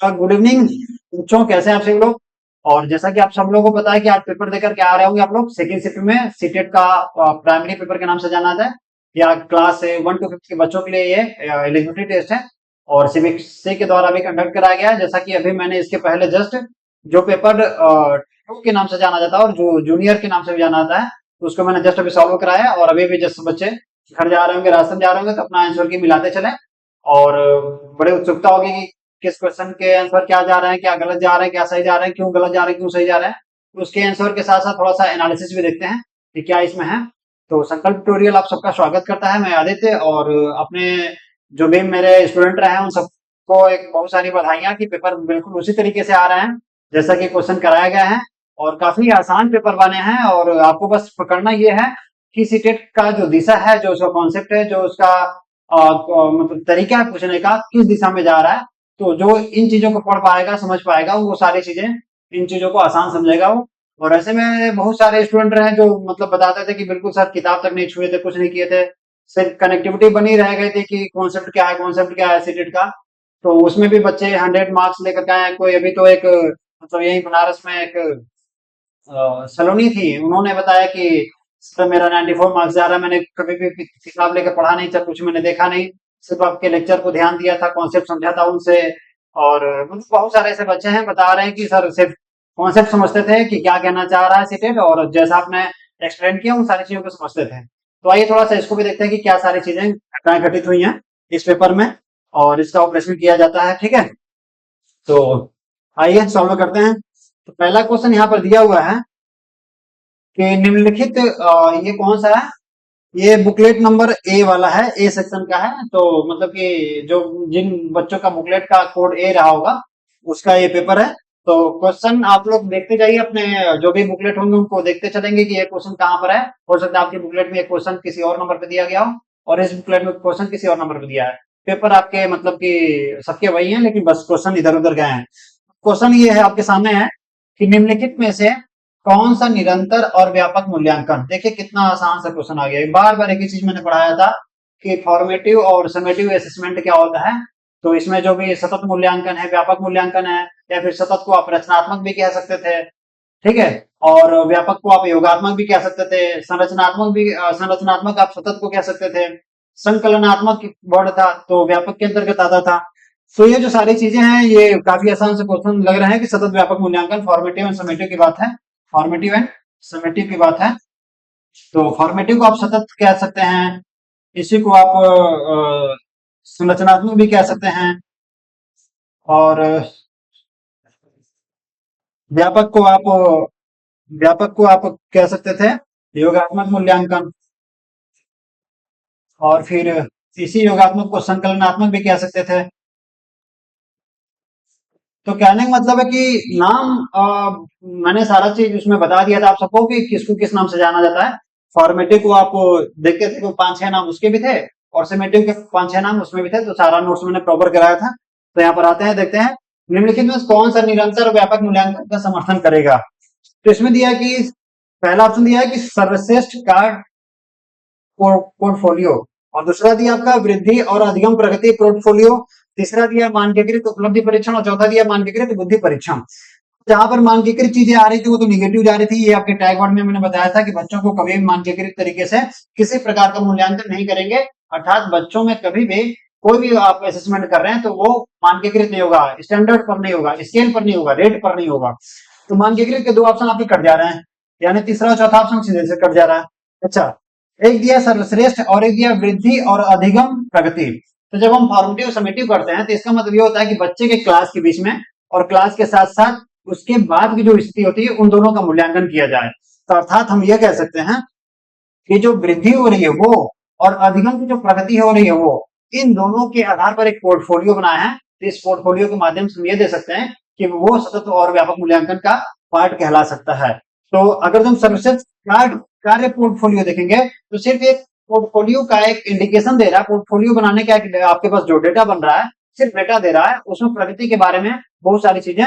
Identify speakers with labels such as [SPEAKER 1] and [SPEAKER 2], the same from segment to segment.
[SPEAKER 1] Good evening बच्चों, कैसे हैं आप सब लोग। और जैसा कि आप सब लोगों को पता है कि आज पेपर देकर के आ रहे होंगे आप लोग सेकेंड शिफ्ट में सीटेट का प्राइमरी पेपर के नाम से जाना जाता है, या क्लास 1 to 5 के बच्चों के लिए ये एलिजिबिलिटी टेस्ट है और सीबीएसई के द्वारा भी कंडक्ट कराया गया है। जैसा कि अभी मैंने इसके पहले जस्ट जो पेपर 2 के नाम से जाना जाता है और जो जूनियर के नाम से भी जाना जाता है, तो उसको मैंने जस्ट अभी सॉल्व कराया और अभी भी जस्ट बच्चे घर जा रहे होंगे, रास्ते में जा रहे होंगे, तो अपना आंसर की मिलाते चले। और बड़े उत्सुकता होगी कि किस क्वेश्चन के आंसर क्या जा रहे हैं, क्या गलत जा रहे हैं, क्या सही जा रहे हैं, क्यों गलत जा रहे हैं, क्यों सही जा रहे हैं। तो उसके आंसर के साथ साथ थोड़ा सा एनालिसिस भी देखते हैं कि क्या इसमें है। तो संकल्प ट्यूटोरियल आप सबका स्वागत करता है। मैं आदित्य, और अपने जो भी मेरे स्टूडेंट रहे हैं उन सबको एक बहुत सारी बधाइयां कि पेपर बिल्कुल उसी तरीके से आ रहे हैं जैसा कि क्वेश्चन कराया गया है, और काफी आसान पेपर बने हैं। और आपको बस पकड़ना ये है कि सीटेट का जो दिशा है, जो उसका कॉन्सेप्ट है, जो उसका मतलब तरीका है पूछने का, किस दिशा में जा रहा है, तो जो इन चीजों को पढ़ पाएगा, समझ पाएगा, वो सारी चीजें, इन चीजों को आसान समझेगा वो। और ऐसे में बहुत सारे स्टूडेंट रहे जो मतलब बताते थे कि बिल्कुल सर किताब तक नहीं छुए थे, कुछ नहीं किए थे, सिर्फ कनेक्टिविटी बनी रह गई थी कि कॉन्सेप्ट क्या है, कॉन्सेप्ट क्या है सीटेट का। तो उसमें भी बच्चे 100 मार्क्स लेकर के आए। कोई अभी तो एक मतलब यही बनारस में एक सलोनी थी, उन्होंने बताया कि सर मेरा 94 मार्क्स जा रहा है, मैंने कभी भी किताब लेकर पढ़ा नहीं था, कुछ मैंने देखा नहीं, सिर्फ आपके लेक्चर को ध्यान दिया था, कॉन्सेप्ट समझा था उनसे। और मतलब बहुत सारे ऐसे बच्चे हैं बता रहे हैं कि सर सिर्फ कॉन्सेप्ट समझते थे कि क्या कहना चाह रहा है सीटेट, और जैसा आपने एक्सप्लेन किया उन सारी चीजों को समझते थे। तो आइए थोड़ा सा इसको भी देखते हैं कि क्या सारी चीजें घटनाएं घटित हुई हैं इस पेपर में और इसका ऑपरेशन किया जाता है। ठीक है, तो आइए सॉल्व करते हैं। तो पहला क्वेश्चन यहाँ पर दिया हुआ है कि निम्नलिखित ये कौन सा है, ये बुकलेट नंबर ए वाला है, ए सेक्शन का है। तो मतलब कि जो जिन बच्चों का बुकलेट का कोड ए रहा होगा उसका ये पेपर है। तो क्वेश्चन आप लोग देखते जाइए, अपने जो भी बुकलेट होंगे उनको देखते चलेंगे कि ये क्वेश्चन कहाँ पर है। हो सकता है आपकी बुकलेट में ये क्वेश्चन किसी और नंबर पे दिया गया हो और इस बुकलेट में क्वेश्चन किसी और नंबर पे दिया है। पेपर आपके मतलब कि सबके वही है, लेकिन बस क्वेश्चन इधर उधर गए हैं। क्वेश्चन ये है, आपके सामने है कि निम्नलिखित में से कौन सा निरंतर और व्यापक मूल्यांकन। देखिए कितना आसान सा क्वेश्चन आ गया। बार बार एक ही चीज मैंने पढ़ाया था कि फॉर्मेटिव और समेटिव असेसमेंट क्या होता है। तो इसमें जो भी सतत मूल्यांकन है, व्यापक मूल्यांकन है, या फिर सतत को आप रचनात्मक भी कह सकते थे, ठीक है, और व्यापक को आप योगात्मक भी कह सकते थे, संरचनात्मक भी संरचनात्मक आप सतत को कह सकते थे, संकलनात्मक वर्ड था तो व्यापक के अंतर्गत आता था। तो ये जो सारी चीजें हैं ये काफी आसान से क्वेश्चन लग रहे हैं कि सतत व्यापक मूल्यांकन फॉर्मेटिव एंड समेटिव की बात है, फॉर्मेटिव एंड समेटिव की बात है। तो फॉर्मेटिव को आप सतत कह सकते हैं, इसी को आप संरचनात्मक भी कह सकते हैं, और व्यापक को आप व्यापक को आप कह सकते थे योगात्मक मूल्यांकन, और फिर इसी योगात्मक को संकलनात्मक भी कह सकते थे। तो कहने का मतलब है कि नाम मैंने सारा चीज उसमें बता दिया था आप सबको कि किसको किस नाम से जाना जाता है। फॉर्मेटिव को आप देखते थे तो 5-6 नाम उसके भी थे, और समेटिव के 5-6 नाम उसमें भी थे। तो सारा नोट्स मैंने प्रॉपर कराया था। तो यहाँ पर आते हैं, देखते हैं निम्नलिखित में कौन सा निरंतर और व्यापक मूल्यांकन का समर्थन करेगा। तो इसमें दिया है कि पहला ऑप्शन दिया है कि सर्वश्रेष्ठ कार्ड पोर्टफोलियो, और दूसरा दिया आपका वृद्धि और अधिगम प्रगति पोर्टफोलियो, तीसरा दिया मानकीकृत उपलब्धि परीक्षण, और चौथा दिया मानकीकृत बुद्धि परीक्षण। जहां पर मानकीकृत चीजें आ रही थी वो तो निगेटिव जा रही थी। ये आपके टैग वर्ड में मैंने बताया था कि बच्चों को कभी भी मानकीकृत तरीके से किसी प्रकार का मूल्यांकन नहीं करेंगे, अर्थात बच्चों में कभी भी कोई भी आप असेसमेंट कर रहे हैं तो वो मानकीकृत नहीं होगा, स्टैंडर्ड पर नहीं होगा, स्केल पर नहीं होगा, रेट पर नहीं होगा। तो मानकीकृत के 2 ऑप्शन आपके कट जा रहे हैं, यानी तीसरा और चौथा ऑप्शन सीधे से कट जा रहा है। अच्छा, एक दिया सर्वश्रेष्ठ और एक दिया वृद्धि और अधिगम प्रगति। तो जब हम फॉर्मेटिव समेटिव करते हैं तो इसका मतलब ये होता है कि बच्चे के क्लास के बीच में और क्लास के साथ साथ उसके बाद की जो स्थिति होती है उन दोनों का मूल्यांकन किया जाए। तो अर्थात हम ये कह सकते हैं कि जो वृद्धि हो रही है वो और अधिगम की जो प्रगति हो रही है वो, इन दोनों के आधार पर एक पोर्टफोलियो बनाया है। तो इस पोर्टफोलियो के माध्यम से हम ये दे सकते हैं कि वो सतत और व्यापक मूल्यांकन का पार्ट कहला सकता है। तो अगर हम सर्वश्रेष्ठ कार्य पोर्टफोलियो देखेंगे तो सिर्फ एक पोर्टफोलियो का एक इंडिकेशन दे रहा है। पोर्टफोलियो बनाने का आपके पास जो डेटा बन रहा है सिर्फ डेटा दे रहा है, उसमें प्रगति के बारे में बहुत सारी चीजें,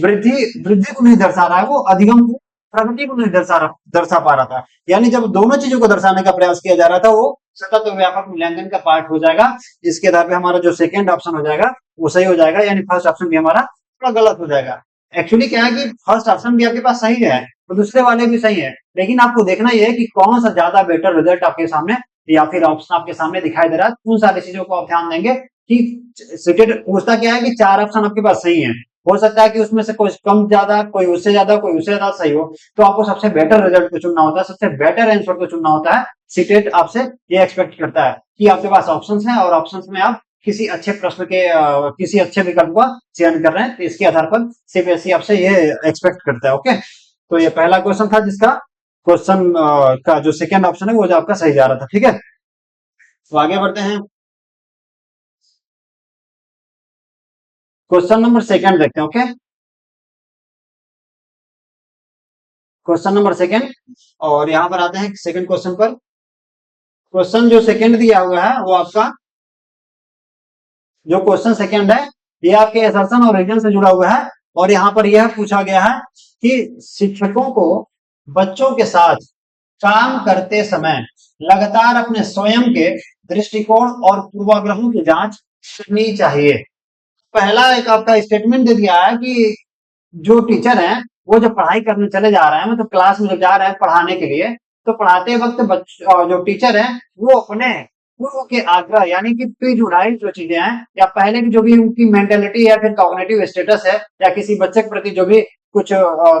[SPEAKER 1] वृद्धि वृद्धि को नहीं दर्शा रहा है, वो अधिगम को, प्रगति को नहीं दर्शा पा रहा था। यानी जब दोनों चीजों को दर्शाने का प्रयास किया जा रहा था वो सतत व्यापक मूल्यांकन का पार्ट हो जाएगा। इसके आधार पे हमारा जो सेकंड ऑप्शन हो जाएगा वो सही हो जाएगा, यानी फर्स्ट ऑप्शन भी हमारा थोड़ा गलत हो जाएगा। एक्चुअली क्या है कि फर्स्ट ऑप्शन भी आपके पास सही है तो दूसरे वाले भी सही है, लेकिन आपको देखना यह है कि कौन सा ज्यादा बेटर रिजल्ट आपके सामने या फिर ऑप्शन आपके सामने दिखाई दे रहा है। उन सारी चीजों को आप ध्यान देंगे कि सीटेड पूछता क्या है कि 4 ऑप्शन आपके पास सही है, हो सकता है कि उसमें से कोई कम ज्यादा, कोई उससे ज्यादा, कोई उससे ज्यादा सही हो, तो आपको सबसे बेटर रिजल्ट को चुनना होता है, सबसे बेटर आंसर को चुनना होता है। सीटेट आपसे ये एक्सपेक्ट करता है कि आपके पास ऑप्शंस हैं और ऑप्शंस में आप किसी अच्छे प्रश्न के किसी अच्छे विकल्प का चयन कर रहे हैं, तो इसके आधार पर सीबीएसई आपसे ये एक्सपेक्ट करता है। ओके, तो ये पहला क्वेश्चन था जिसका क्वेश्चन का जो सेकंड ऑप्शन है वो जो आपका सही जा रहा था। ठीक है, तो आगे बढ़ते हैं, क्वेश्चन नंबर सेकंड देखते हैं। ओके, क्वेश्चन नंबर सेकंड, और यहां पर आते हैं सेकंड क्वेश्चन पर। क्वेश्चन जो सेकंड दिया हुआ है वो आपका जो क्वेश्चन सेकंड है ये आपके असर्शन और रीजन से जुड़ा हुआ है, और यहाँ पर यह पूछा गया है कि शिक्षकों को बच्चों के साथ काम करते समय लगातार अपने स्वयं के दृष्टिकोण और पूर्वाग्रहों की जांच करनी चाहिए। पहला एक आपका स्टेटमेंट दे दिया है कि जो टीचर हैं वो जब पढ़ाई करने चले जा रहे हैं, मतलब क्लास में जब जा रहे हैं पढ़ाने के लिए, तो पढ़ाते वक्त जो टीचर हैं वो अपने पूर्व के आग्रह यानी कि प्री जुड़ाई जो चीजें हैं या पहले की जो भी उनकी मेंटेलिटी या फिर कॉग्निटिव स्टेटस है या किसी बच्चे के प्रति जो भी कुछ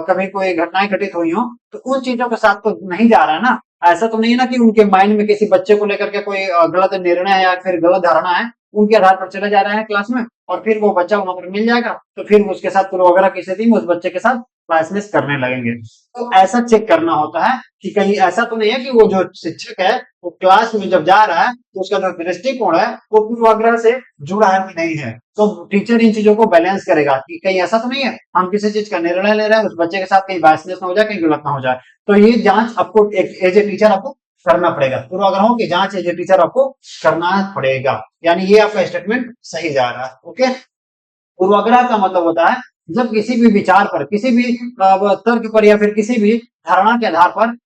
[SPEAKER 1] कभी कोई घटनाएं घटित हुई हो, तो उन चीजों के साथ तो नहीं जा रहा है ना। ऐसा तो नहीं है ना कि उनके माइंड में किसी बच्चे को लेकर के कोई गलत निर्णय है या फिर गलत धारणा है, उनके आधार पर चले जा रहे हैं क्लास में और फिर वो बच्चा वहां पर मिल जाएगा तो फिर उसके साथ पूर्वाग्रह की स्थिति में उस बच्चे के साथ क्लासमेट करने लगेंगे। तो ऐसा चेक करना होता है कि कहीं ऐसा तो नहीं है कि वो जो शिक्षक है वो क्लास में जब जा रहा है तो उसका जो दृष्टिकोण है वो पूर्वाग्रह से जुड़ा है कि नहीं है। तो टीचर इन चीजों को बैलेंस करेगा कि कहीं ऐसा तो नहीं है हम किसी चीज का निर्णय ले रहे हैं उस बच्चे के साथ कहीं बायसनेस ना हो जाए, कहीं गलत ना हो जाए। तो ये जांच आपको एज ए टीचर आपको करना पड़ेगा, पूर्वाग्रहों की जांच एज ए टीचर आपको करना पड़ेगा, यानी ये आपका स्टेटमेंट सही जा रहा है। ओके, पूर्वाग्रह का मतलब होता है जब किसी भी विचार पर, किसी भी तर्क पर या फिर किसी भी धारणा के आधार पर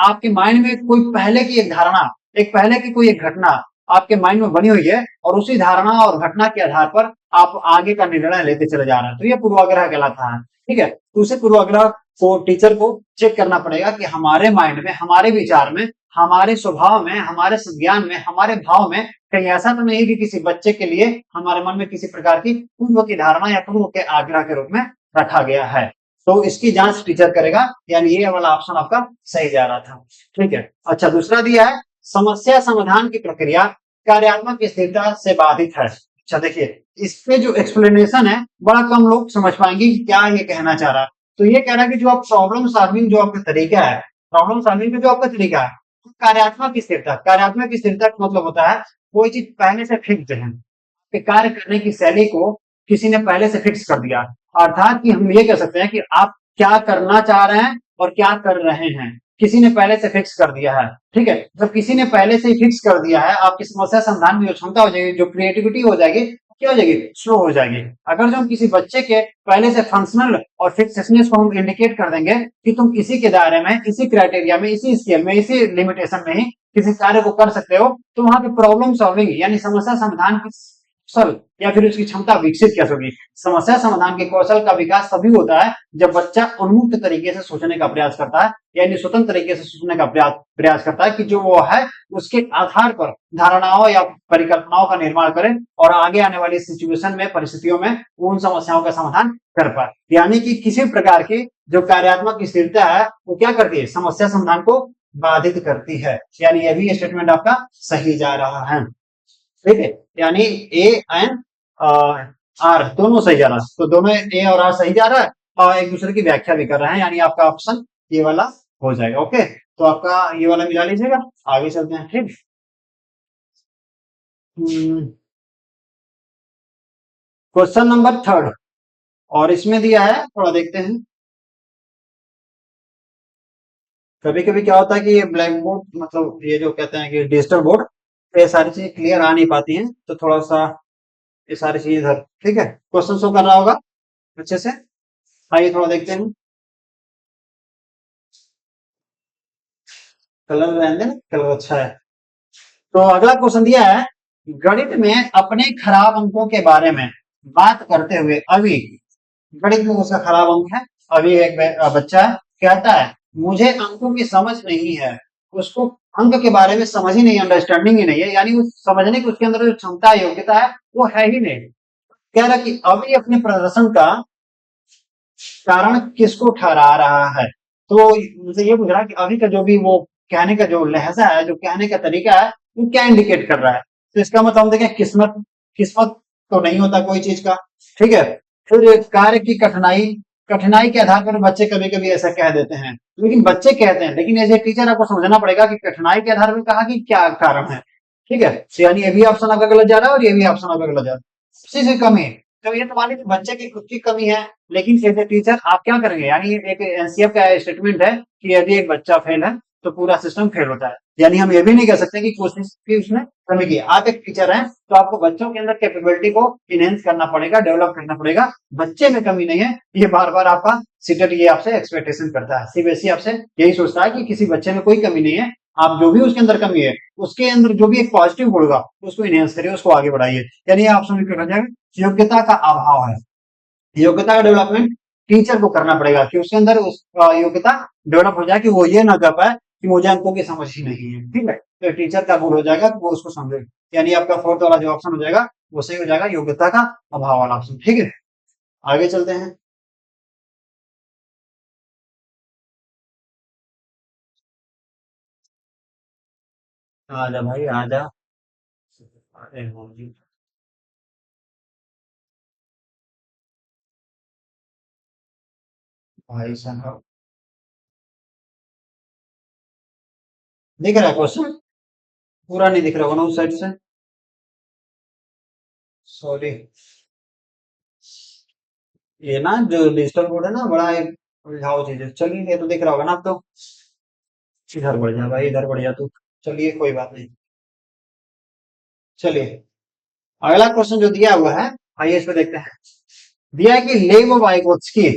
[SPEAKER 1] आपके माइंड में कोई पहले की एक धारणा, एक पहले की कोई एक घटना आपके माइंड में बनी हुई है और उसी धारणा और घटना के आधार पर आप आगे का निर्णय लेते चले जा रहे हैं, तो ये पूर्वाग्रह कहलाता है। ठीक है, तो उसे पूर्वाग्रह को टीचर को चेक करना पड़ेगा कि हमारे माइंड में, हमारे विचार में, हमारे स्वभाव में, हमारे संज्ञान में, हमारे भाव में कहीं ऐसा तो नहीं कि किसी बच्चे के लिए हमारे मन में किसी प्रकार की पूर्व की धारणा या पूर्व के आग्रह के रूप में रखा गया है। तो इसकी जांच टीचर करेगा, यानी ये वाला ऑप्शन आपका सही जा रहा था। ठीक है, अच्छा दूसरा दिया है समस्या समाधान की प्रक्रिया कार्यात्मक स्थिरता से बाधित है। अच्छा देखिए, इसमें जो एक्सप्लेनेशन है बड़ा कम लोग समझ पाएंगे कि क्या ये कहना चाह रहा है। तो ये कह रहा है कि जो आप प्रॉब्लम सॉल्विंग जो आपका तरीका है, प्रॉब्लम सॉल्विंग का जो आपका तरीका है कार्यात्मक स्थिरता, कार्यात्मक स्थिरता का मतलब होता है कोई चीज पहले से फिक्स है कि कार्य करने की शैली को किसी ने पहले से फिक्स कर दिया, अर्थात कि हम ये कह सकते हैं कि आप क्या करना चाह रहे हैं और क्या कर रहे हैं किसी ने पहले से फिक्स कर दिया है। ठीक है, जब किसी ने पहले से ही फिक्स कर दिया है आपकी समस्या समाधान की जो क्षमता हो जाएगी, जो क्रिएटिविटी हो जाएगी, क्या हो जाएगी, स्लो हो जाएगी। अगर जो हम किसी बच्चे के पहले से फंक्शनल और फिक्सनेस को हम इंडिकेट कर देंगे कि तुम इसी के दायरे में, इसी क्राइटेरिया में, इसी स्केल में, इसी लिमिटेशन में ही किसी कार्य को कर सकते हो, तो वहां पे प्रॉब्लम सॉल्विंग यानी समस्या समाधान की कौशल या फिर उसकी क्षमता विकसित कैसे होगी। समस्या समाधान के कौशल का विकास तभी होता है जब बच्चा उन्मुक्त तरीके से सोचने का प्रयास करता है, यानी स्वतंत्र तरीके से सोचने का प्रयास करता है कि जो वो है उसके आधार पर धारणाओं या परिकल्पनाओं का निर्माण करे और आगे आने वाली सिचुएशन में, परिस्थितियों में उन समस्याओं का समाधान कर पाए। यानी कि किसी प्रकार की जो कार्यात्मक स्थिरता है वो क्या करती है, समस्या समाधान को बाधित करती है, यानी यह भी स्टेटमेंट आपका सही जा रहा है। ठीक है, यानी ए एंड आर दोनों सही जा रहा है, तो दोनों ए और आर सही जा रहा है और एक दूसरे की व्याख्या भी कर रहे हैं, यानी आपका ऑप्शन ये वाला हो जाएगा। ओके, तो आपका ये वाला मिला लीजिएगा, आगे चलते हैं। ठीक, क्वेश्चन नंबर थर्ड, और इसमें दिया है थोड़ा देखते हैं। कभी कभी क्या होता है कि ये ब्लैक बोर्ड मतलब ये जो कहते हैं कि डिजिटल बोर्ड, ये सारी चीजें क्लियर आ नहीं पाती हैं, तो थोड़ा सा ये सारी चीजें इधर। ठीक है, क्वेश्चन शो कर रहा होगा अच्छे से, आइए थोड़ा देखते हैं। कलर रहने देना, कलर अच्छा है। तो अगला क्वेश्चन दिया है, गणित में अपने खराब अंकों के बारे में बात करते हुए अभी, गणित में उसका खराब अंक है, अभी एक बच्चा कहता है मुझे अंकों की समझ नहीं है, उसको अंक के बारे में समझ ही नहीं, अंडरस्टैंडिंग ही नहीं है, यानी उस समझने की उसके अंदर जो क्षमता योग्यता है वो है ही नहीं। कह रहा कि अभी अपने प्रदर्शन का कारण किसको ठहरा रहा है। तो मुझे ये पूछ रहा है कि अभी का जो भी वो कहने का जो लहजा है, जो कहने का तरीका है, वो क्या इंडिकेट कर रहा है। तो इसका मतलब हम देखें, किस्मत, किस्मत तो नहीं होता कोई चीज का, ठीक है। फिर कार्य की कठिनाई, कठिनाई के आधार पर बच्चे कभी कभी ऐसा कह देते हैं, लेकिन बच्चे कहते हैं, लेकिन एज ए टीचर आपको समझना पड़ेगा कि कठिनाई के आधार पर कहा कि क्या कारण है, ठीक है। तो यानी ये भी ऑप्शन आपका गलत जा रहा है और ये भी ऑप्शन आपका गलत जा रहा है, उसी से कमी है। तो ये तुम्हारी बच्चे की खुद की कमी है, लेकिन एज ए टीचर आप क्या करेंगे, यानी एक एनसीएफ का स्टेटमेंट है कि यदि एक बच्चा फेल है तो पूरा सिस्टम फेल होता है, यानी हम ये भी नहीं कह सकते कि कोशिश की उसने कमी की। आप एक टीचर हैं तो आपको बच्चों के अंदर कैपेबिलिटी को इनहेंस करना पड़ेगा, डेवलप करना पड़ेगा। बच्चे में कमी नहीं है, ये बार बार आपका सीटेट ये आपसे एक्सपेक्टेशन करता है, सीबीएसई आपसे यही सोचता है कि किसी बच्चे में कोई कमी नहीं है, आप जो भी उसके अंदर कमी है उसके अंदर जो भी एक पॉजिटिव होगा उसको इनहेंस करिए, उसको आगे बढ़ाइए। यानी ऑप्शन हो जाएगा योग्यता का अभाव है, योग्यता का डेवलपमेंट टीचर को करना पड़ेगा कि उसके अंदर उस योग्यता डेवलप हो जाए कि वो ये ना कर पाए कि मुझे अंकों की समझ ही नहीं है, ठीक है। तो टीचर का गुण हो जाएगा कि वो उसको समझे, यानी आपका फोर्थ वाला जो ऑप्शन हो जाएगा वो सही हो जाएगा, योग्यता का अभाव वाला ऑप्शन, ठीक है। आगे चलते हैं। आजा भाई आजा। अरे हाँ जी। भाई साहब, दिख रहा है क्वेश्चन? पूरा नहीं दिख रहा होगा ना उस साइड से, सॉरी। ये ना जो डिजिटल बोर्ड है ना, बड़ा एक उलझाऊ चीज है। चलिए ये तो दिख रहा होगा ना अब तो। इधर बढ़ जा भाई, इधर बढ़ जा तू। चलिए कोई बात नहीं। चलिए अगला क्वेश्चन जो दिया हुआ है, आइए इस पे देखते हैं। दिया है कि लेव वाइगोत्स्की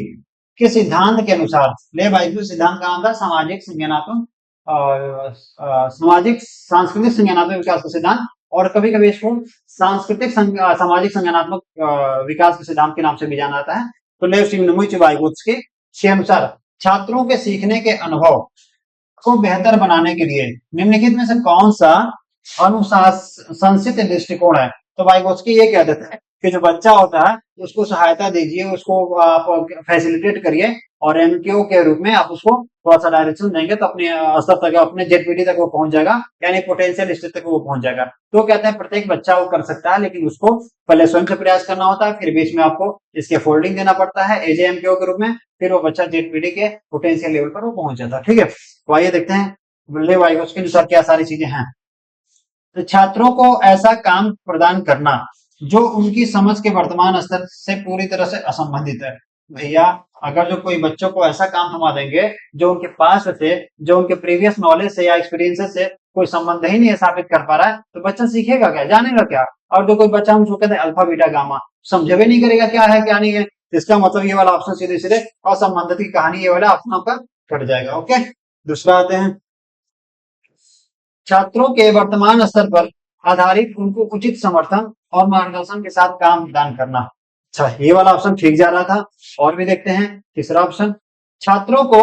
[SPEAKER 1] के सिद्धांत के अनुसार, लेव वाइगोत्स्की सिद्धांत का नाम था सामाजिक संज्ञानात्मक और सामाजिक सांस्कृतिक संज्ञानात्मक विकास का सिद्धांत, और कभी कभी इसको सांस्कृतिक सामाजिक संज्ञानात्मक विकास के सिद्धांत के नाम से भी जाना जाता है। तो लेव सिमोनोविच वाइगोत्स्की के अनुसार छात्रों के सीखने के अनुभव को बेहतर बनाने के लिए निम्नलिखित में से कौन सा अनुशासित दृष्टिकोण है। तो वाइगोत्स्की ये कह देता है कि जो बच्चा होता है उसको सहायता दीजिए, उसको आप फैसिलिटेट करिए, और एमक्यू के रूप में आप उसको थोड़ा सा डायरेक्शन देंगे तो अपने स्तर तक, अपने जेडपीटी तक वो पहुंच जाएगा, यानी पोटेंशियल स्टेज तक वो पहुंच जाएगा। तो कहते हैं प्रत्येक बच्चा वो कर सकता है, लेकिन उसको पहले स्वयं से प्रयास करना होता है, फिर बीच में आपको इसके फोल्डिंग देना पड़ता है एजेएमक्यू के रूप में, फिर वो बच्चा जेडपीटी के पोटेंशियल लेवल पर वो पहुंच जाता है, ठीक है। तो आइए देखते हैं लेव वाइगोत्स्की के अनुसार क्या सारी चीजें हैं। तो छात्रों को ऐसा काम प्रदान करना जो उनकी समझ के वर्तमान स्तर से पूरी तरह से असंबंधित है। भैया अगर जो कोई बच्चों को ऐसा काम थमा देंगे जो उनके पास से, जो उनके प्रीवियस नॉलेज से या एक्सपीरियंसेस से कोई संबंध ही नहीं स्थापित कर पा रहा है, तो बच्चा सीखेगा क्या, जानेगा क्या। और जो कोई बच्चा हम जो कहते हैं अल्फा बीटा गामा समझे भी नहीं करेगा क्या है क्या नहीं है, तो इसका मतलब ये वाला ऑप्शन सीधे सीधे असंबंधित की कहानी, ये वाला ऑप्शन आपका कट जाएगा। ओके, दूसरा आते हैं, छात्रों के वर्तमान स्तर पर आधारित उनको उचित समर्थन और मार्गदर्शन के साथ काम प्रदान करना। अच्छा, ये वाला ऑप्शन ठीक जा रहा था। और भी देखते हैं तीसरा ऑप्शन, छात्रों को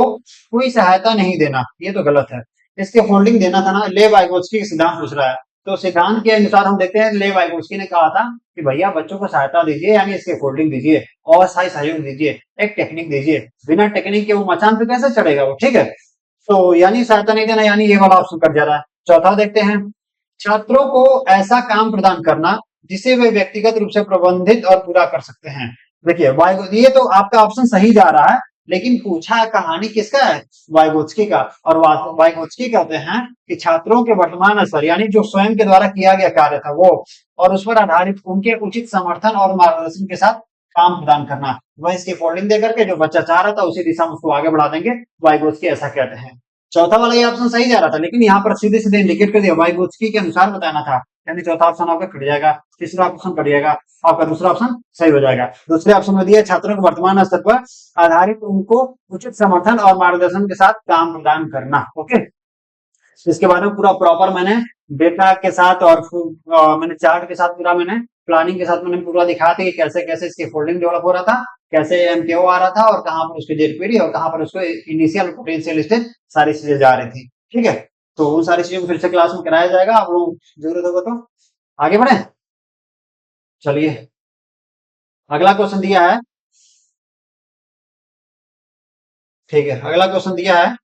[SPEAKER 1] कोई सहायता नहीं देना, ये तो गलत है, इसके फोल्डिंग देना था ना। ले वाइगोत्स्की का सिद्धांत पूछ रहा है, तो सिद्धांत के अनुसार हम देखते हैं ले वाइगोत्स्की ने कहा था कि भैया बच्चों को सहायता दीजिए, यानी इसके फोल्डिंग दीजिए, अस्थायी सहयोग दीजिए, एक टेक्निक दीजिए। बिना टेक्निक के वो मचान पे कैसे चढ़ेगा वो, ठीक है। तो यानी सहायता नहीं देना, यानी ये वाला ऑप्शन कट जा रहा है। चौथा देखते हैं, छात्रों को ऐसा काम प्रदान करना जिसे वे व्यक्तिगत रूप से प्रबंधित और पूरा कर सकते हैं। देखिए ये तो आपका ऑप्शन सही जा रहा है, लेकिन पूछा कहानी किसका है, वाइगोत्स्की का। और वाइगोत्स्की कहते हैं कि छात्रों के वर्तमान स्तर, यानी जो स्वयं के द्वारा किया गया कार्य था वो, और उस पर आधारित उनके उचित समर्थन और मार्गदर्शन के साथ काम प्रदान करना, वह इसकी फोल्डिंग देकर के जो बच्चा चाह रहा था उसी दिशा में उसको आगे बढ़ा देंगे। वाइगोत्स्की ऐसा कहते हैं। चौथा वाला ये ऑप्शन सही जा रहा था, लेकिन यहाँ पर सीधे सीधे इंडिकेट कर दिया वाइगोत्स्की के अनुसार बताना था, यानी चौथा ऑप्शन आपका कट जाएगा, तीसरा ऑप्शन कट जाएगा, आपका दूसरा ऑप्शन सही हो जाएगा। दूसरे ऑप्शन में दिया छात्रों को वर्तमान स्तर पर आधारित उनको उचित समर्थन और मार्गदर्शन के साथ काम प्रदान करना। ओके, इसके बारे में पूरा प्रॉपर मैंने डेटा के साथ और मैंने चार्ट के साथ पूरा मैंने प्लानिंग के साथ मैंने पूरा दिखाया था कि कैसे कैसे इसकी फोल्डिंग डेवलप हो रहा था, कैसे एमकेओ आ रहा था और कहाँ पर उसके जेडपीडी और कहाँ पर उसको इनिशियल पोटेंशियल स्टेज सारी चीजें जा रही थी। ठीक है, तो उन सारी चीजों को फिर से क्लास में कराया जाएगा, आप लोग जरूरत होगा तो आगे बढ़े। चलिए, अगला क्वेश्चन दिया है। ठीक है, अगला क्वेश्चन दिया है।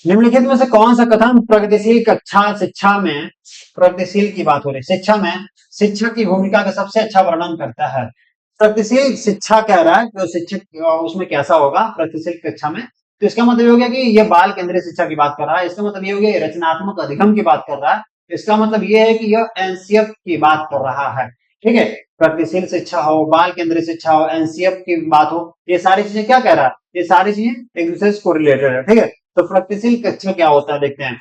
[SPEAKER 1] निम्नलिखित में से कौन सा कथन प्रगतिशील कक्षा शिक्षा में, प्रगतिशील की बात हो रही शिक्षा में शिक्षक की भूमिका का सबसे अच्छा वर्णन करता है। प्रगतिशील शिक्षा कह रहा है तो शिक्षक उसमें कैसा होगा प्रगतिशील कक्षा में, तो इसका मतलब ये हो गया कि ये बाल केंद्रीय शिक्षा की बात कर रहा है, इसका मतलब ये हो गया ये रचनात्मक अधिगम की बात कर रहा है, इसका मतलब ये है कि यह एनसीएफ की बात कर रहा है। ठीक है, प्रगतिशील शिक्षा हो, बाल केंद्रीय शिक्षा हो, एनसीएफ की बात हो, ये सारी चीजें क्या कह रहा है, ये सारी चीजें एक दूसरे से कोरिलेटेड है। ठीक है, तो प्रगतिशील कक्षा क्या होता है देखते हैं।